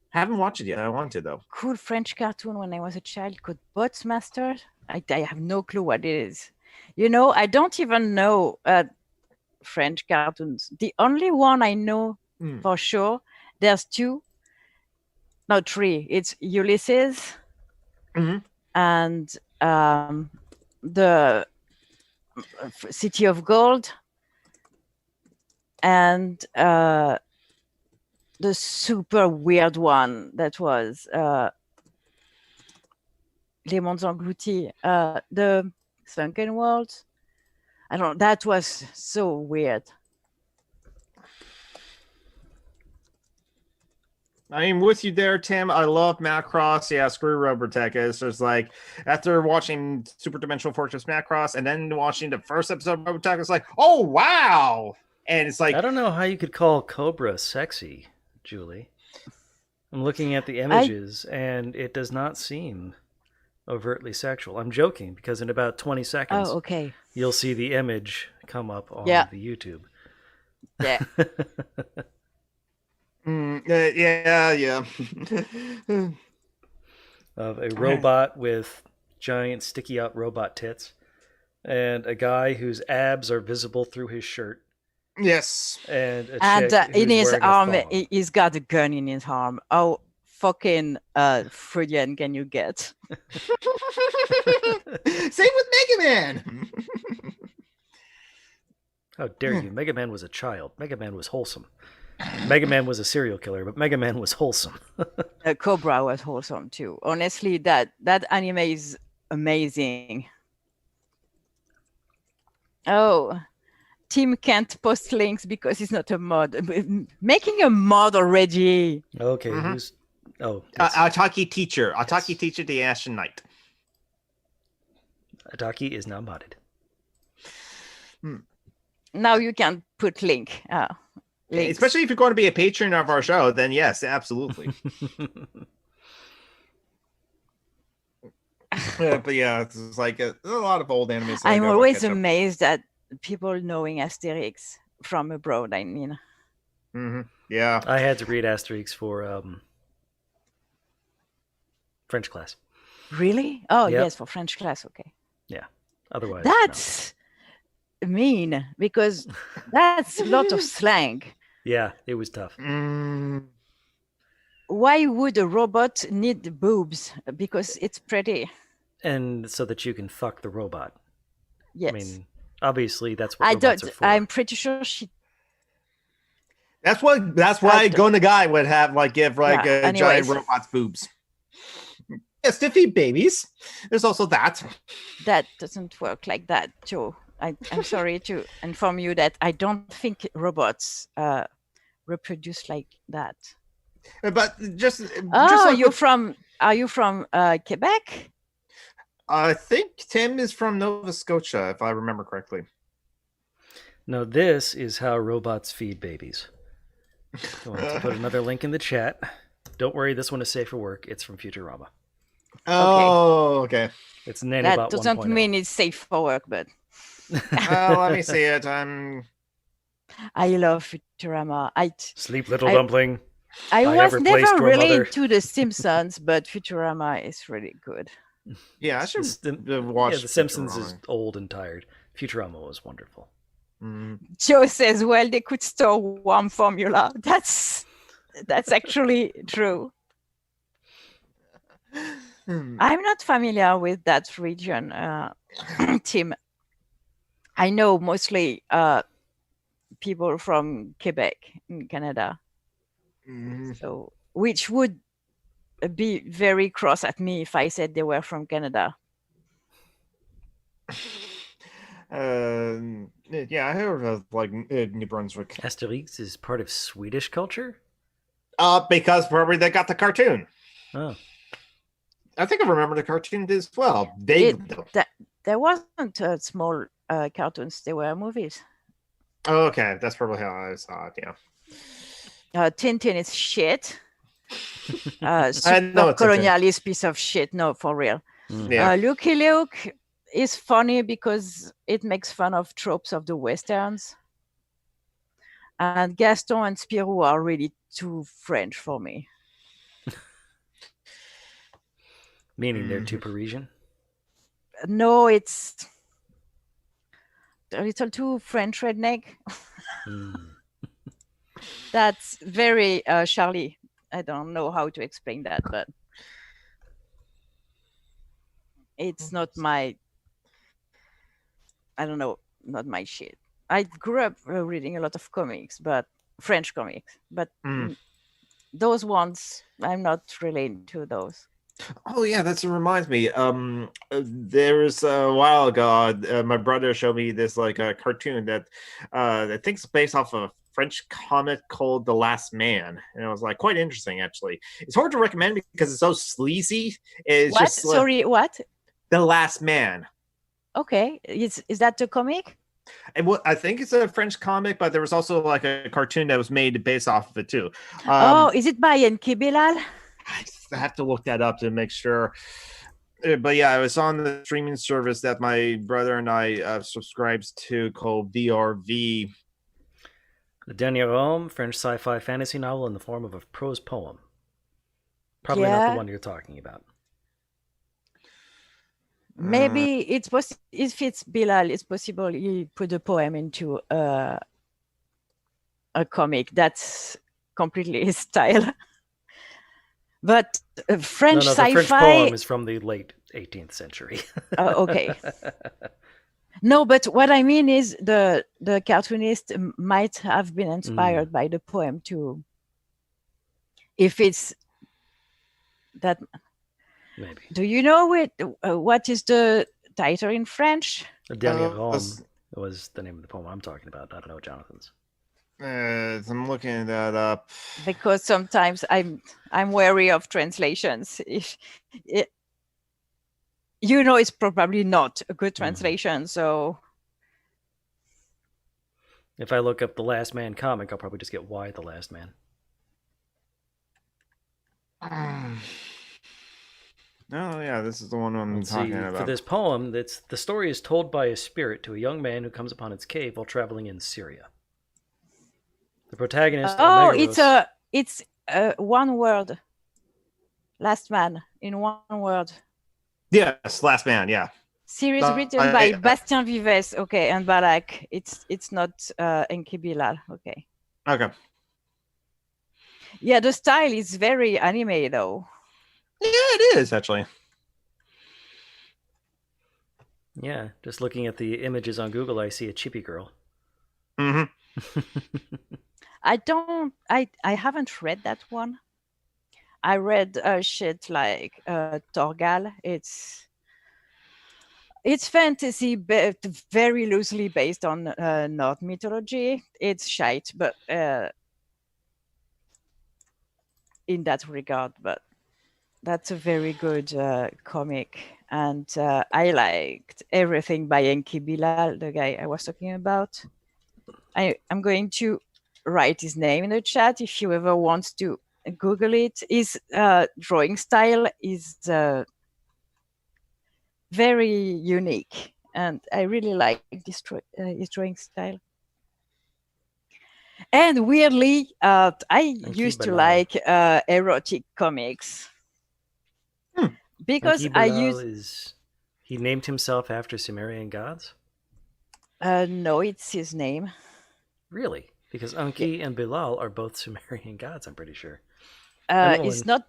S5: Haven't watched it yet. I want to though.
S3: Cool French cartoon when I was a child called Botsmaster. I have no clue what it is. You know, I don't even know French cartoons. The only one I know for sure, there's two. No, three. It's Ulysses and the City of Gold and the super weird one that was Les Mondes Engloutis, the Sunken World. I don't know. That was so weird.
S5: I mean, with you there, Tim. I love Macross. Yeah, screw Robotech. It's just like after watching Super Dimensional Fortress Macross and then watching the first episode of Robotech, it's like, oh wow! And it's like,
S1: I don't know how you could call Cobra sexy, Julie. I'm looking at the images, and it does not seem overtly sexual. I'm joking, because in about 20 seconds,
S3: okay.
S1: you'll see the image come up on
S3: Yeah.
S1: the YouTube.
S3: Yeah.
S5: yeah.
S1: Of a robot with giant sticky out robot tits, and a guy whose abs are visible through his shirt,
S5: Yes.
S1: and a
S3: And
S1: chick
S3: in
S1: who's
S3: his
S1: wearing a
S3: arm,
S1: thong.
S3: he's got a gun in his arm. How fucking Freudian can you get?
S5: Same with Mega Man.
S1: How dare you? Mega Man was a child. Mega Man was wholesome. Mega Man was a serial killer, but Mega Man was wholesome.
S3: Cobra was wholesome too. Honestly, that anime is amazing. Oh, Tim can't post links because he's not a mod. Making a mod already.
S1: Okay,
S5: Mhm.
S1: who's... Oh, it's
S5: Ataki Teacher. Ataki Teacher, the Ashen Knight.
S1: Ataki is now modded.
S3: Now you can put link. Links.
S5: Especially if you're going to be a patron of our show, then yes, absolutely. But yeah, it's like a lot of old animes. that I
S3: I'm
S5: gotta
S3: always
S5: catch up.
S3: amazed at people knowing Asterix from abroad. I mean,
S5: Yeah.
S1: I had to read Asterix for French class.
S3: really? Oh,
S1: Yep.
S3: yes, for French class. Okay.
S1: Otherwise,
S3: That's mean because that's a lot of slang.
S1: no. Yeah, it was tough.
S3: Why would a robot need boobs? Because it's pretty.
S1: And so that you can fuck the robot.
S3: Yes.
S1: I mean, obviously that's what
S3: I
S1: robots
S3: don't.
S1: are for.
S3: I'm pretty sure she.
S5: That's why Gona Guy would have give
S3: Yeah,
S5: a giant
S3: anyways.
S5: robot's boobs. Yes, to feed babies. There's also that.
S3: That doesn't work like that, Joe. I'm sorry to inform you that I don't think robots reproduce like that.
S5: But just
S3: Oh,
S5: like
S3: you're
S5: with-
S3: from? Are you from Quebec?
S5: I think Tim is from Nova Scotia, if I remember correctly.
S1: No, this is how robots feed babies. Going to put another link in the chat. Don't worry, this one is safe for work. It's from Futurama.
S5: Oh, okay.
S1: It's Nanny
S3: That
S1: Bot
S3: doesn't
S1: 1.0.
S3: mean it's safe for work, but
S5: Let me see it.
S3: I love Futurama.
S1: Sleep, little
S3: I-
S1: dumpling.
S3: I
S1: I
S3: was
S1: have replaced
S3: never
S1: your
S3: really
S1: mother.
S3: into The Simpsons, but Futurama is really good.
S5: Yeah, I should
S1: The
S5: watch.
S1: The Simpsons is
S5: Futurama.
S1: old and tired. Futurama was wonderful.
S3: Joe says, "Well, they could store warm formula." That's actually true. I'm not familiar with that region, Tim. I know mostly people from Quebec in Canada, so which would be very cross at me if I said they were from Canada.
S5: Yeah, I heard of New Brunswick.
S1: Asterix is part of Swedish culture?
S5: Because probably they got the cartoon.
S1: Oh.
S5: I think I remember the cartoon as well. Vaguely.
S3: There wasn't small cartoons; they were movies.
S5: Oh, okay, that's probably how I saw it. Yeah.
S3: Tintin is shit.
S5: know
S3: Super
S5: it's Tintin.
S3: colonialist piece of shit. No, for real.
S5: Yeah.
S3: Lucky Luke is funny because it makes fun of tropes of the westerns. And Gaston and Spirou are really too French for me.
S1: Meaning they're too Parisian?
S3: No, it's a little too French redneck. That's very Charlie. I don't know how to explain that, but it's not my, I don't know, not my shit. I grew up reading a lot of comics, but French comics, but those ones, I'm not really into those.
S5: Oh yeah, that reminds me. There was a while ago, my brother showed me this cartoon that I think is based off of
S2: French comic called The Last Man, and it was like quite interesting actually. It's hard to recommend because it's so sleazy. It's
S3: What?
S2: just like,
S3: Sorry, what?
S2: The Last Man.
S3: Okay, is that the comic?
S2: And I think it's a French comic, but there was also like a cartoon that was made based off of it too.
S3: Oh, is it by Enki Bilal?
S2: I have to look that up to make sure. But yeah, I was on the streaming service that my brother and I subscribes to called VRV.
S1: The Dernier Homme, French sci-fi fantasy novel in the form of a prose poem. Probably not
S3: Yeah.
S1: the one you're talking about.
S3: Maybe it's possible. If it's Bilal, it's possible he put a poem into a comic. That's completely his style. But French
S1: No, the
S3: sci-fi.
S1: French poem is from the late 18th century.
S3: Okay. No, but what I mean is the cartoonist might have been inspired by the poem too. If it's that.
S1: Maybe.
S3: Do you know what is the title in French?
S1: The Dernier Homme was the name of the poem I'm talking about. I don't know Jonathan's.
S2: I'm looking that up.
S3: Because sometimes I'm wary of translations. If it's probably not a good translation. So
S1: if I look up The Last Man comic, I'll probably just get Why the Last Man.
S2: Oh yeah, this is the one I'm talking about.
S1: For this poem, the story is told by a spirit to a young man who comes upon its cave while traveling in Syria. The protagonist.
S3: It's one word. Last Man in one word.
S2: Yes, Last Man. Yeah.
S3: Series written by Bastien Vives. Okay, and Barak. It's not Enki Bilal. Okay.
S2: Okay.
S3: Yeah, the style is very anime though.
S2: Yeah, it is actually.
S1: Yeah, just looking at the images on Google, I see a chippy girl.
S2: Mm-hmm.
S3: I haven't read that one. I read shit like Torgal. It's fantasy, but very loosely based on Norse mythology. It's shite, but in that regard, but that's a very good comic. And I liked everything by Enki Bilal, the guy I was talking about. I'm going to write his name in the chat if you ever want to Google it. His drawing style is very unique, and I really like his drawing style. And weirdly, I used to like erotic comics because
S1: he named himself after Sumerian gods?
S3: No, it's his name.
S1: Really? Because Anki and Bilal are both Sumerian gods, I'm pretty sure.
S3: It's not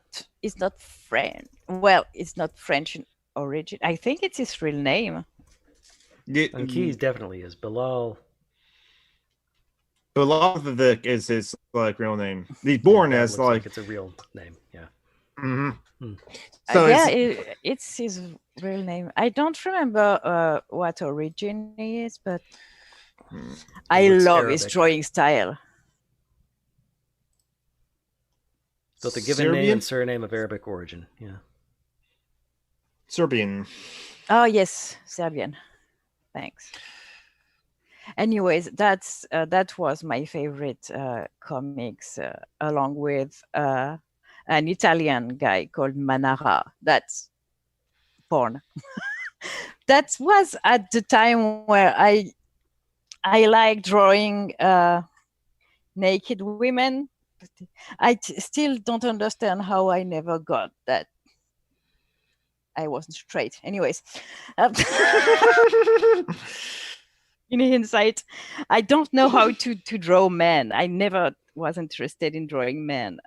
S3: French. Well, it's not French in origin. I think it's his real name.
S1: Anki definitely is. Bilal
S2: is his real name. He's born as
S1: like it's a real name. Yeah.
S2: Mm-hmm.
S3: So it's his real name. I don't remember what origin he is, but I love his drawing style.
S1: So the given name and surname of Arabic origin, yeah.
S2: Serbian.
S3: Oh yes, Serbian. Thanks. Anyways, that was my favorite comics, along with an Italian guy called Manara. That's porn. That was at the time where I like drawing naked women. I still don't understand how I never got that. I wasn't straight. Anyways. In hindsight, I don't know how to draw men. I never was interested in drawing men.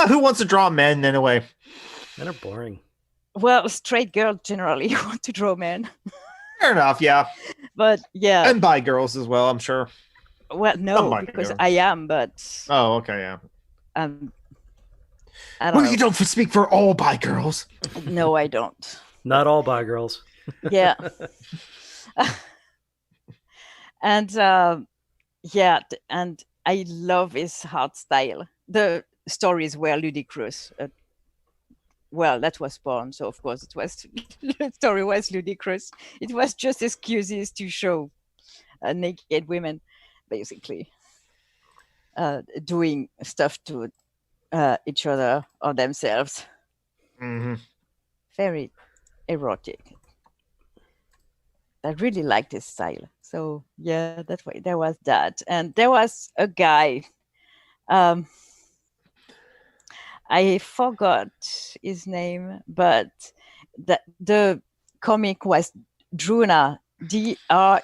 S2: Who wants to draw men anyway?
S1: Men are boring.
S3: Well, straight girls generally want to draw men.
S2: Fair enough, yeah.
S3: But yeah.
S2: And bi girls as well, I'm sure.
S3: Well, no, because I am, but...
S2: Oh, okay, yeah.
S3: I don't know.
S2: You don't speak for all bi girls.
S3: No, I don't.
S1: Not all bi girls.
S3: Yeah. And yeah, and I love his art style. The stories were ludicrous. Well, that was porn, so of course it was. The story was ludicrous. It was just excuses to show naked women, basically, doing stuff to each other or themselves.
S2: Mm-hmm.
S3: Very erotic. I really liked his style. So yeah, that's why there was that, and there was a guy. I forgot his name, but the comic was Druna, Druuna.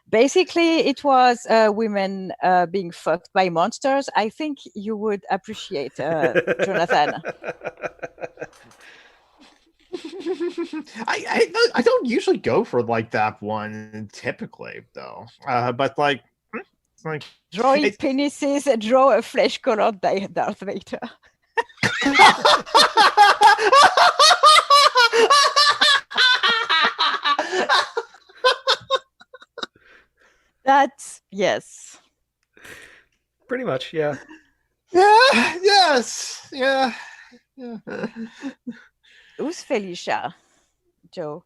S3: Basically, it was women being fucked by monsters. I think you would appreciate Jonathan.
S2: I don't usually go for like that one typically though, but like it's like
S3: Drawing
S2: it's-
S3: penises, draw a flesh-colored Darth Vader. That's yes.
S1: Pretty much, yeah.
S2: Yeah. Yes. Yeah. Yeah.
S3: Who's Felicia, Joe?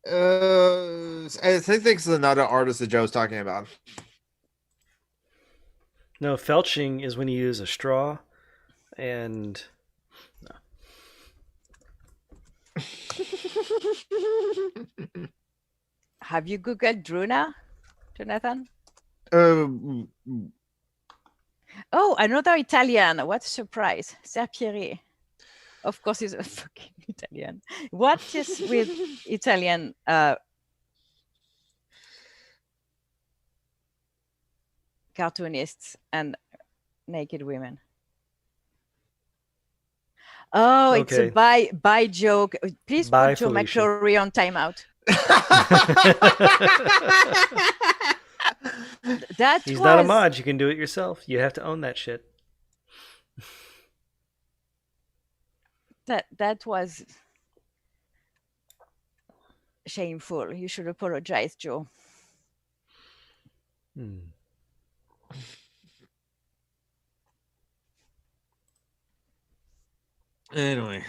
S2: I think this is another artist that Joe's talking about.
S1: No, felching is when you use a straw, and
S3: Have you Googled Druna, Jonathan? Oh, another Italian. What a surprise. Serpieri. Of course, he's a fucking Italian. What is with Italian cartoonists and naked women? Oh, it's a by joke. Please
S1: Bye,
S3: put Joe
S1: Felicia.
S3: McClory on timeout.
S1: He's not a mod. You can do it yourself. You have to own that shit.
S3: That was shameful. You should apologize, Joe.
S2: Anyway.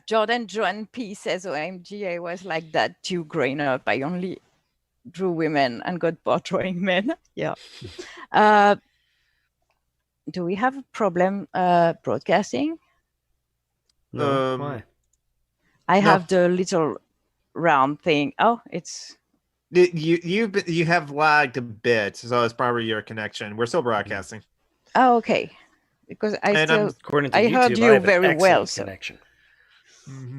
S3: Jordan John P says, OMG, I was like that too growing up. I only drew women and got bored drawing men. Yeah. Do we have a problem broadcasting?
S1: No, why?
S3: I have the little round thing. Oh, it's...
S2: You have lagged a bit, so it's probably your connection. We're still broadcasting.
S3: Oh, okay. Because
S1: according to
S3: I
S1: YouTube,
S3: heard
S1: I
S3: you
S1: have
S3: very
S1: an
S3: well.
S1: excellent connection.
S2: Mm-hmm.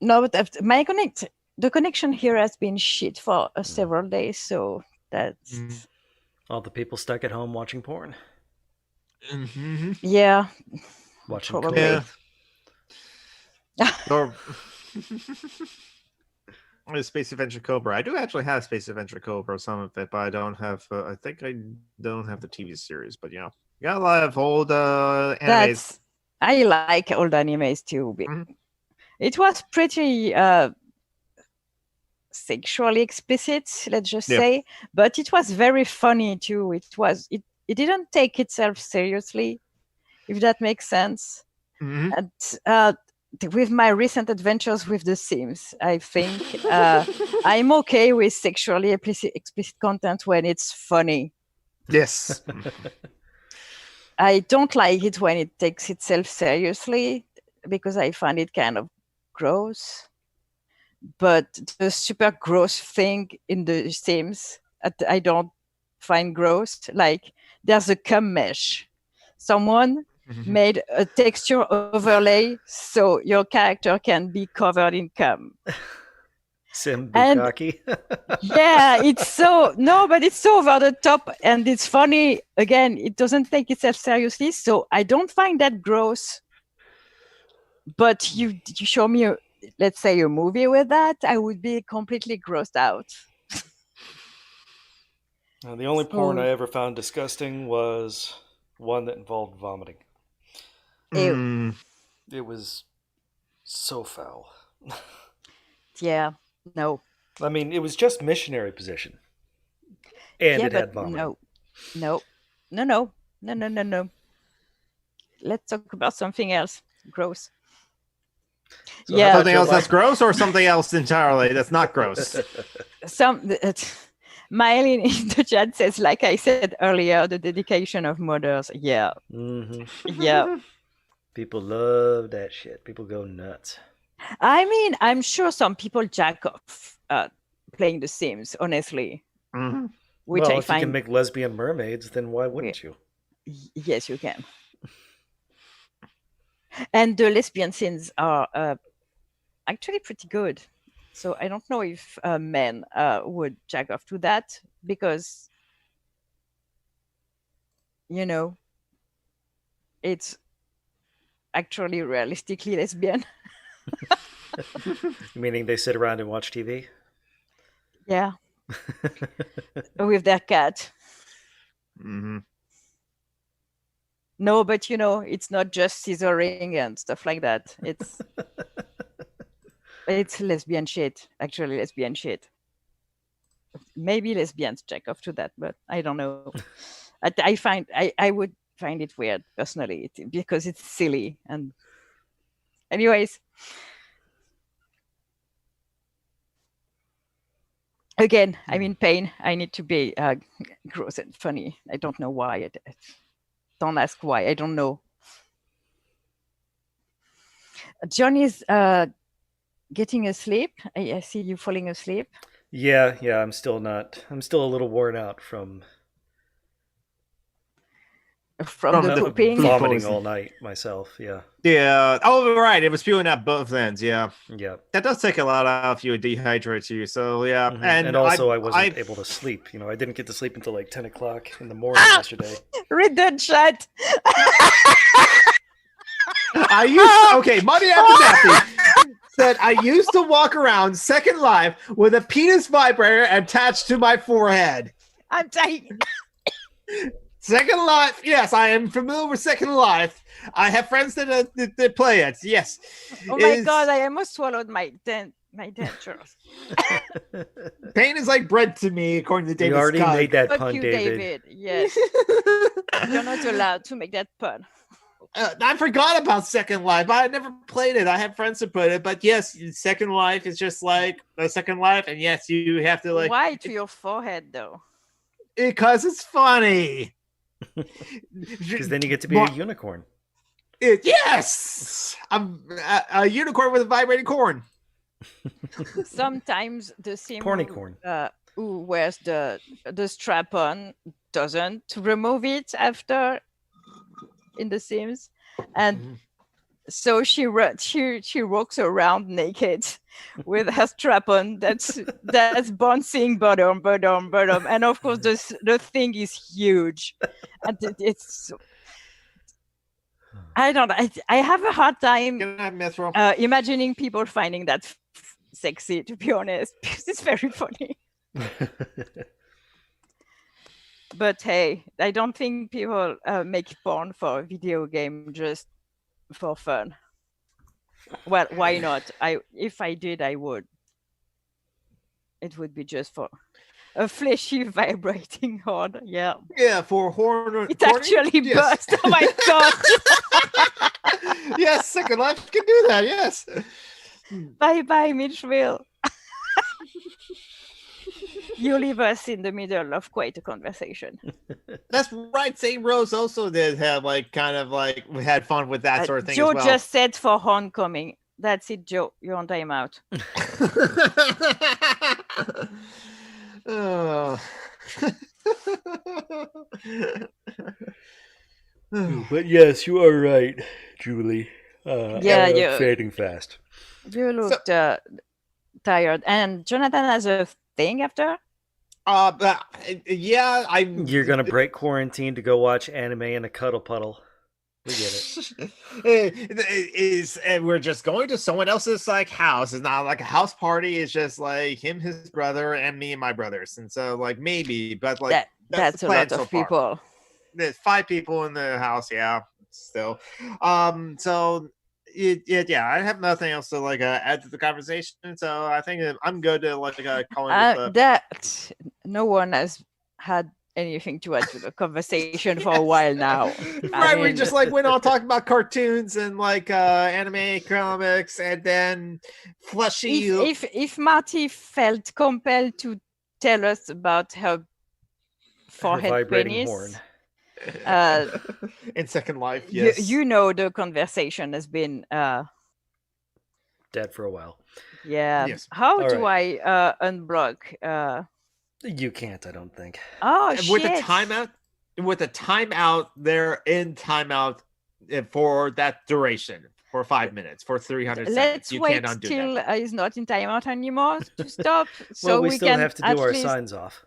S3: No, but the connection here has been shit for several days, so that's
S1: all the people stuck at home watching porn.
S2: Mm-hmm.
S3: Yeah,
S1: watching
S3: probably.
S2: Or Space Adventure Cobra. I do actually have Space Adventure Cobra, some of it, but I don't have. I think I don't have the TV series. But yeah, you got a lot of old animes.
S3: I like old animes too. It was pretty sexually explicit, let's just say, but it was very funny too. It didn't take itself seriously, if that makes sense. And with my recent adventures with The Sims, I think I'm okay with sexually explicit content when it's funny.
S2: Yes.
S3: I don't like it when it takes itself seriously because I find it kind of gross. But the super gross thing in The Sims, I don't find gross. Like there's a cum mesh. Someone made a texture overlay so your character can be covered in cum.
S1: Sim Bukaki.
S3: Yeah, it's so but it's so over the top and it's funny. Again, it doesn't take itself seriously, so I don't find that gross. But you show me let's say a movie with that, I would be completely grossed out.
S1: The only porn I ever found disgusting was one that involved vomiting.
S3: Ew.
S1: It was so foul.
S3: Yeah, no.
S1: I mean, it was just missionary position, and
S3: yeah,
S1: it had
S3: but
S1: vomiting.
S3: no. Let's talk about something else. Gross.
S1: So
S3: Yeah.
S1: how
S2: Something
S1: about
S2: else
S1: Joe
S2: that's gross, or something else entirely that's not gross.
S3: Mylene in the chat says, like I said earlier, the dedication of mothers. Yeah.
S1: hmm
S3: Yeah.
S1: People love that shit. People go nuts.
S3: I mean, I'm sure some people jack off playing The Sims, honestly,
S2: Mhm.
S3: which
S1: Well,
S3: I
S1: if you can
S3: find.
S1: make lesbian mermaids, then why wouldn't you?
S3: Yes, you can. And the lesbian scenes are actually pretty good. So I don't know if men would jack off to that because, you know, it's actually realistically lesbian.
S1: Meaning they sit around and watch TV?
S3: Yeah, with their cat.
S2: Mm-hmm.
S3: No, but it's not just scissoring and stuff like that. It's lesbian shit, actually lesbian shit. Maybe lesbians jack off to that, but I don't know. I would find it weird personally because it's silly. And anyways, again, I'm in pain. I need to be gross and funny. I don't know why. Don't ask why. I don't know. John is getting asleep. I see you falling asleep.
S1: Yeah, I'm still not. I'm still a little worn out from
S3: From the pooping.
S1: vomiting all night myself. Yeah.
S2: Yeah. Oh, right. It was spewing out both ends. Yeah.
S1: Yeah.
S2: That does take a lot out of you. It dehydrates you. So yeah.
S1: Mhm.
S2: And
S1: also, I wasn't able to sleep. I didn't get to sleep until like 10 o'clock in the morning yesterday.
S3: Read the chat.
S2: I used okay. Money after nappy said I used to walk around Second Life with a penis vibrator attached to my forehead.
S3: I'm dying.
S2: Second Life, yes, I am familiar with Second Life. I have friends that play it. Yes.
S3: Oh my god! I almost swallowed my dentures.
S2: Pain is like bread to me, according to David
S1: You already
S2: Scott.
S1: made that
S3: Fuck
S1: pun,
S3: you,
S1: David.
S3: Yes. You're not allowed to make that pun.
S2: I forgot about Second Life. I never played it. I have friends that put it, but yes, Second Life is just like a Second Life, and yes, you have to like.
S3: Why to your forehead though?
S2: Because it's funny.
S1: Because then you get to be a unicorn.
S2: Yes, I'm a unicorn with a vibrating corn.
S3: Sometimes the sim
S1: Pornicorn.
S3: who wears the strap on doesn't remove it after in the Sims, and so she walks around naked with her strap on that's bouncing bottom, and of course the thing is huge, and it's. I don't know. I have a hard time imagining people finding that sexy, to be honest, because it's very funny. But hey, I don't think people make porn for a video game just for fun. Well, why not? If I did, I would. It would be just for a fleshy, vibrating horn. Yeah.
S2: Yeah, for horn.
S3: It actually burst. Oh my god.
S2: Yes, Second Life can do that. Yes.
S3: Bye, Mitchville. You leave us in the middle of quite a conversation.
S2: That's right. St. Rose also did have we had fun with that sort of thing
S3: Joe
S2: as well.
S3: just said for homecoming. That's it, Joe. You're on timeout.
S1: But yes, you are right, Julie.
S3: Yeah,
S1: fading fast.
S3: You looked tired. And Jonathan has a thing after?
S2: Yeah,
S1: You're gonna break quarantine to go watch anime in a cuddle puddle. We get
S2: it. We're just going to someone else's house. It's not like a house party. It's just like him, his brother, and me and my brothers. And so maybe, but
S3: that's a lot of people.
S2: There's 5 people in the house. Yeah, still. So Yeah, I have nothing else to add to the conversation, so I think I'm good to calling this.
S3: That no one has had anything to add to the conversation for a while now.
S2: Right, we just went on talking about cartoons and anime comics, and then fleshy.
S3: If Marty felt compelled to tell us about her forehead
S1: vibrating
S3: penis,
S1: horn.
S2: In Second Life, yes.
S3: you know the conversation has been
S1: Dead for a while.
S3: yeah.
S2: Yes.
S3: How
S1: All
S3: do
S1: right.
S3: I unblock?
S1: You can't, I don't think.
S3: Oh
S2: And
S3: shit!
S2: with a timeout, they're in timeout for that duration for 5 minutes for 300 seconds.
S3: Let's
S2: You
S3: wait
S2: can't undo
S3: till
S2: that.
S3: he's not in timeout anymore to stop. So
S1: Well, we still
S3: can
S1: have to
S3: at
S1: do our
S3: least,
S1: signs off.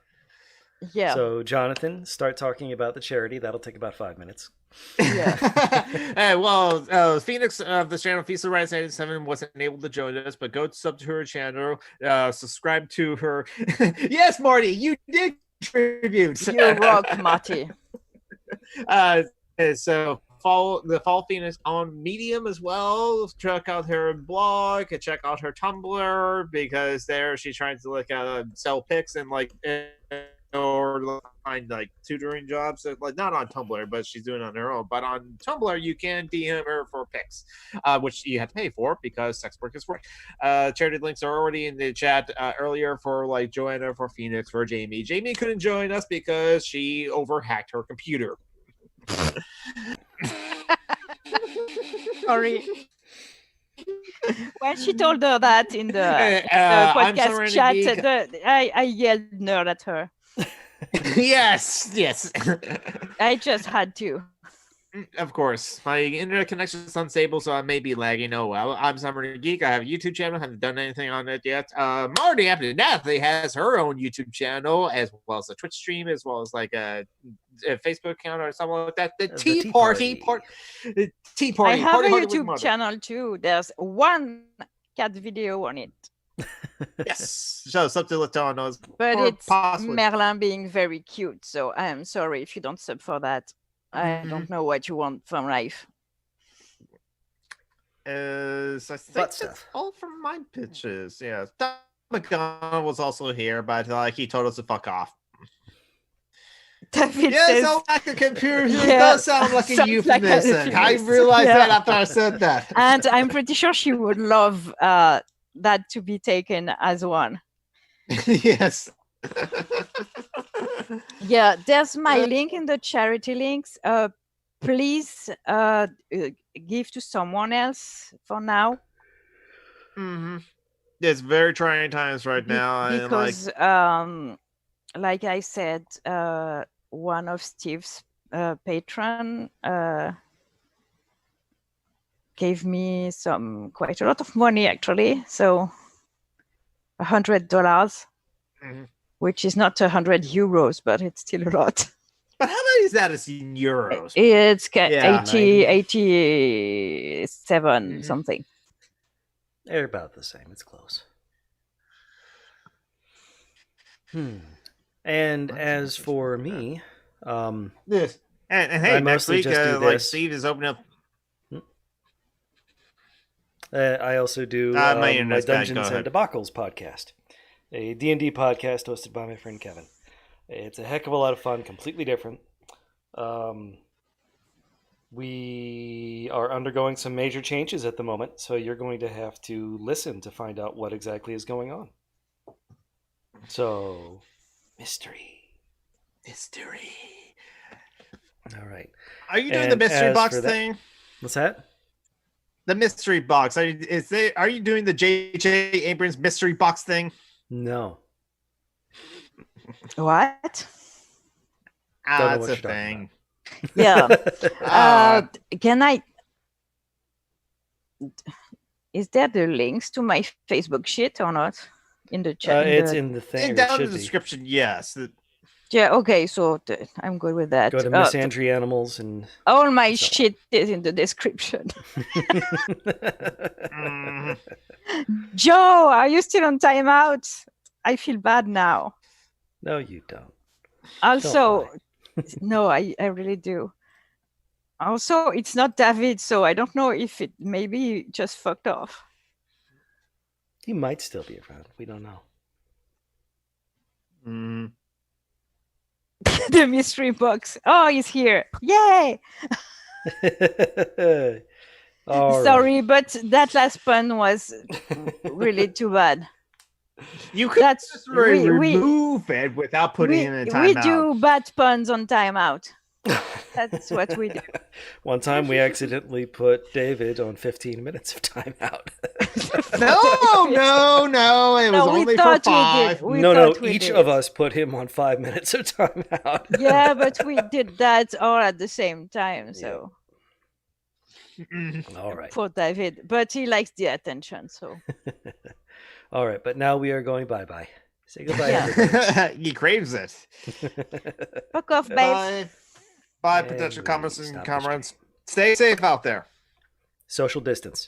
S3: Yeah.
S1: So, Jonathan, start talking about the charity. That'll take about 5 minutes.
S2: Well, Phoenix of the channel Feast of Rise 87 wasn't able to join us, but go sub to her channel, subscribe to her. Yes, Marty, you did contribute.
S3: You rock, Marty.
S2: So follow Phoenix on Medium as well. Check out her blog and check out her Tumblr, because there she's trying to sell pics and or find tutoring jobs. Not on Tumblr, but she's doing it on her own. But on Tumblr, you can DM her for pics, which you have to pay for because sex work is work. Charity links are already in the chat earlier for Joanna, for Phoenix, for Jamie. Jamie couldn't join us because she overhacked her computer.
S3: Sorry. When she told her that in the
S2: I'm
S3: podcast
S2: sorry,
S3: chat, I yelled nerd at her.
S2: Yes.
S3: I just had to.
S2: Of course. My internet connection is unstable, so I may be lagging. Oh well. I'm Summer Geek. I have a YouTube channel. Haven't done anything on it yet. Marty after Nathalie has her own YouTube channel, as well as a Twitch stream, as well as a Facebook account or something like that. The Tea Party. The Tea Party.
S3: I have
S2: Party
S3: a
S2: with
S3: YouTube
S2: Mother.
S3: channel too. There's one cat video on it.
S2: Yes. So something to let on those.
S3: But
S2: Or
S3: it's
S2: possibly.
S3: Merlin being very cute. So I am sorry if you don't sub for that. I don't know what you want from life.
S2: I think
S1: Butt
S2: that's
S1: stuff.
S2: all from my pitches. Yeah. Tom McGon was also here, but he told us to fuck off.
S3: David
S2: Yes,
S3: says,
S2: I like the computer. It
S3: Yeah,
S2: does sound like a
S3: sounds like a
S2: euphemism. I
S3: euphemism.
S2: realized
S3: Yeah.
S2: that after I said that.
S3: and I'm pretty sure she would love that to be taken as one.
S2: Yes.
S3: Yeah, there's my link in the charity links. Please give to someone else for now.
S2: Mm-hmm. It's very trying times right now. And
S3: Because, like I said, one of Steve's patron gave me quite a lot of money, actually. So $100,
S2: Mhm.
S3: which is not 100 euros, but it's still a lot.
S2: But how many is that in euros?
S3: It's
S2: Yeah,
S3: 87 something.
S1: They're about the same. It's close. And as for me,
S2: This. And hey,
S1: I
S2: next
S1: mostly
S2: week,
S1: just do
S2: like
S1: this.
S2: Steve is opening up.
S1: I also do
S2: my
S1: my
S2: internet's bad. Go
S1: Dungeons and
S2: ahead.
S1: Debacles podcast, a D&D podcast hosted by my friend Kevin. It's a heck of a lot of fun, completely different. We are undergoing some major changes at the moment, so you're going to have to listen to find out what exactly is going on. So, mystery. All right.
S2: Are you doing the
S1: And
S2: mystery
S1: as
S2: box
S1: for that-
S2: thing?
S1: What's that?
S2: The mystery box. Are you doing the J.J. Abrams mystery box thing?
S1: No.
S3: What?
S1: Don't know
S2: That's
S1: what
S2: a
S1: you're talking
S2: thing.
S3: Yeah.
S2: Uh,
S3: Can I? Is there the links to my Facebook shit or not in the chat?
S1: It's in the thing.
S2: and
S1: or it
S2: down in
S1: should
S2: the
S1: be.
S2: description, yes.
S3: Yeah. Okay. So I'm good with that.
S1: Go to Miss Andrew Animals and.
S3: All my
S1: so on.
S3: shit is in the description.
S2: Mhm.
S3: Joe, are you still on timeout? I feel bad now.
S1: No, you don't.
S3: Also,
S1: lie.
S3: no, I really do. Also, it's not David, so I don't know if it maybe just fucked off.
S1: He might still be around. We don't know.
S2: Mm.
S3: The mystery box. Oh, he's here. Yay!
S1: All
S3: Sorry, but that last pun was really too bad.
S2: You could
S3: That's
S2: just
S3: we
S2: remove it without putting it in a
S3: we
S2: timeout.
S3: do bad puns on timeout. That's what we do.
S1: One time we accidentally put David on 15 minutes of timeout.
S2: No. It was
S3: No, we
S2: only for
S3: thought we
S2: 5.
S3: did. We
S1: no,
S3: thought we
S1: each
S3: did.
S1: of us put him on 5 minutes of timeout.
S3: Yeah, but we did that all at the same time. So
S1: All right.
S3: poor David, but he likes the attention. So
S1: All right, but now we are going bye-bye. Say goodbye,
S3: Yeah.
S1: everybody.
S2: He craves it.
S3: fuck off, babes.
S2: Bye. Bye,
S1: And
S2: potential
S1: we
S2: comrades
S1: stop
S2: and
S1: the
S2: comrades. Stay safe out there.
S1: Social distance.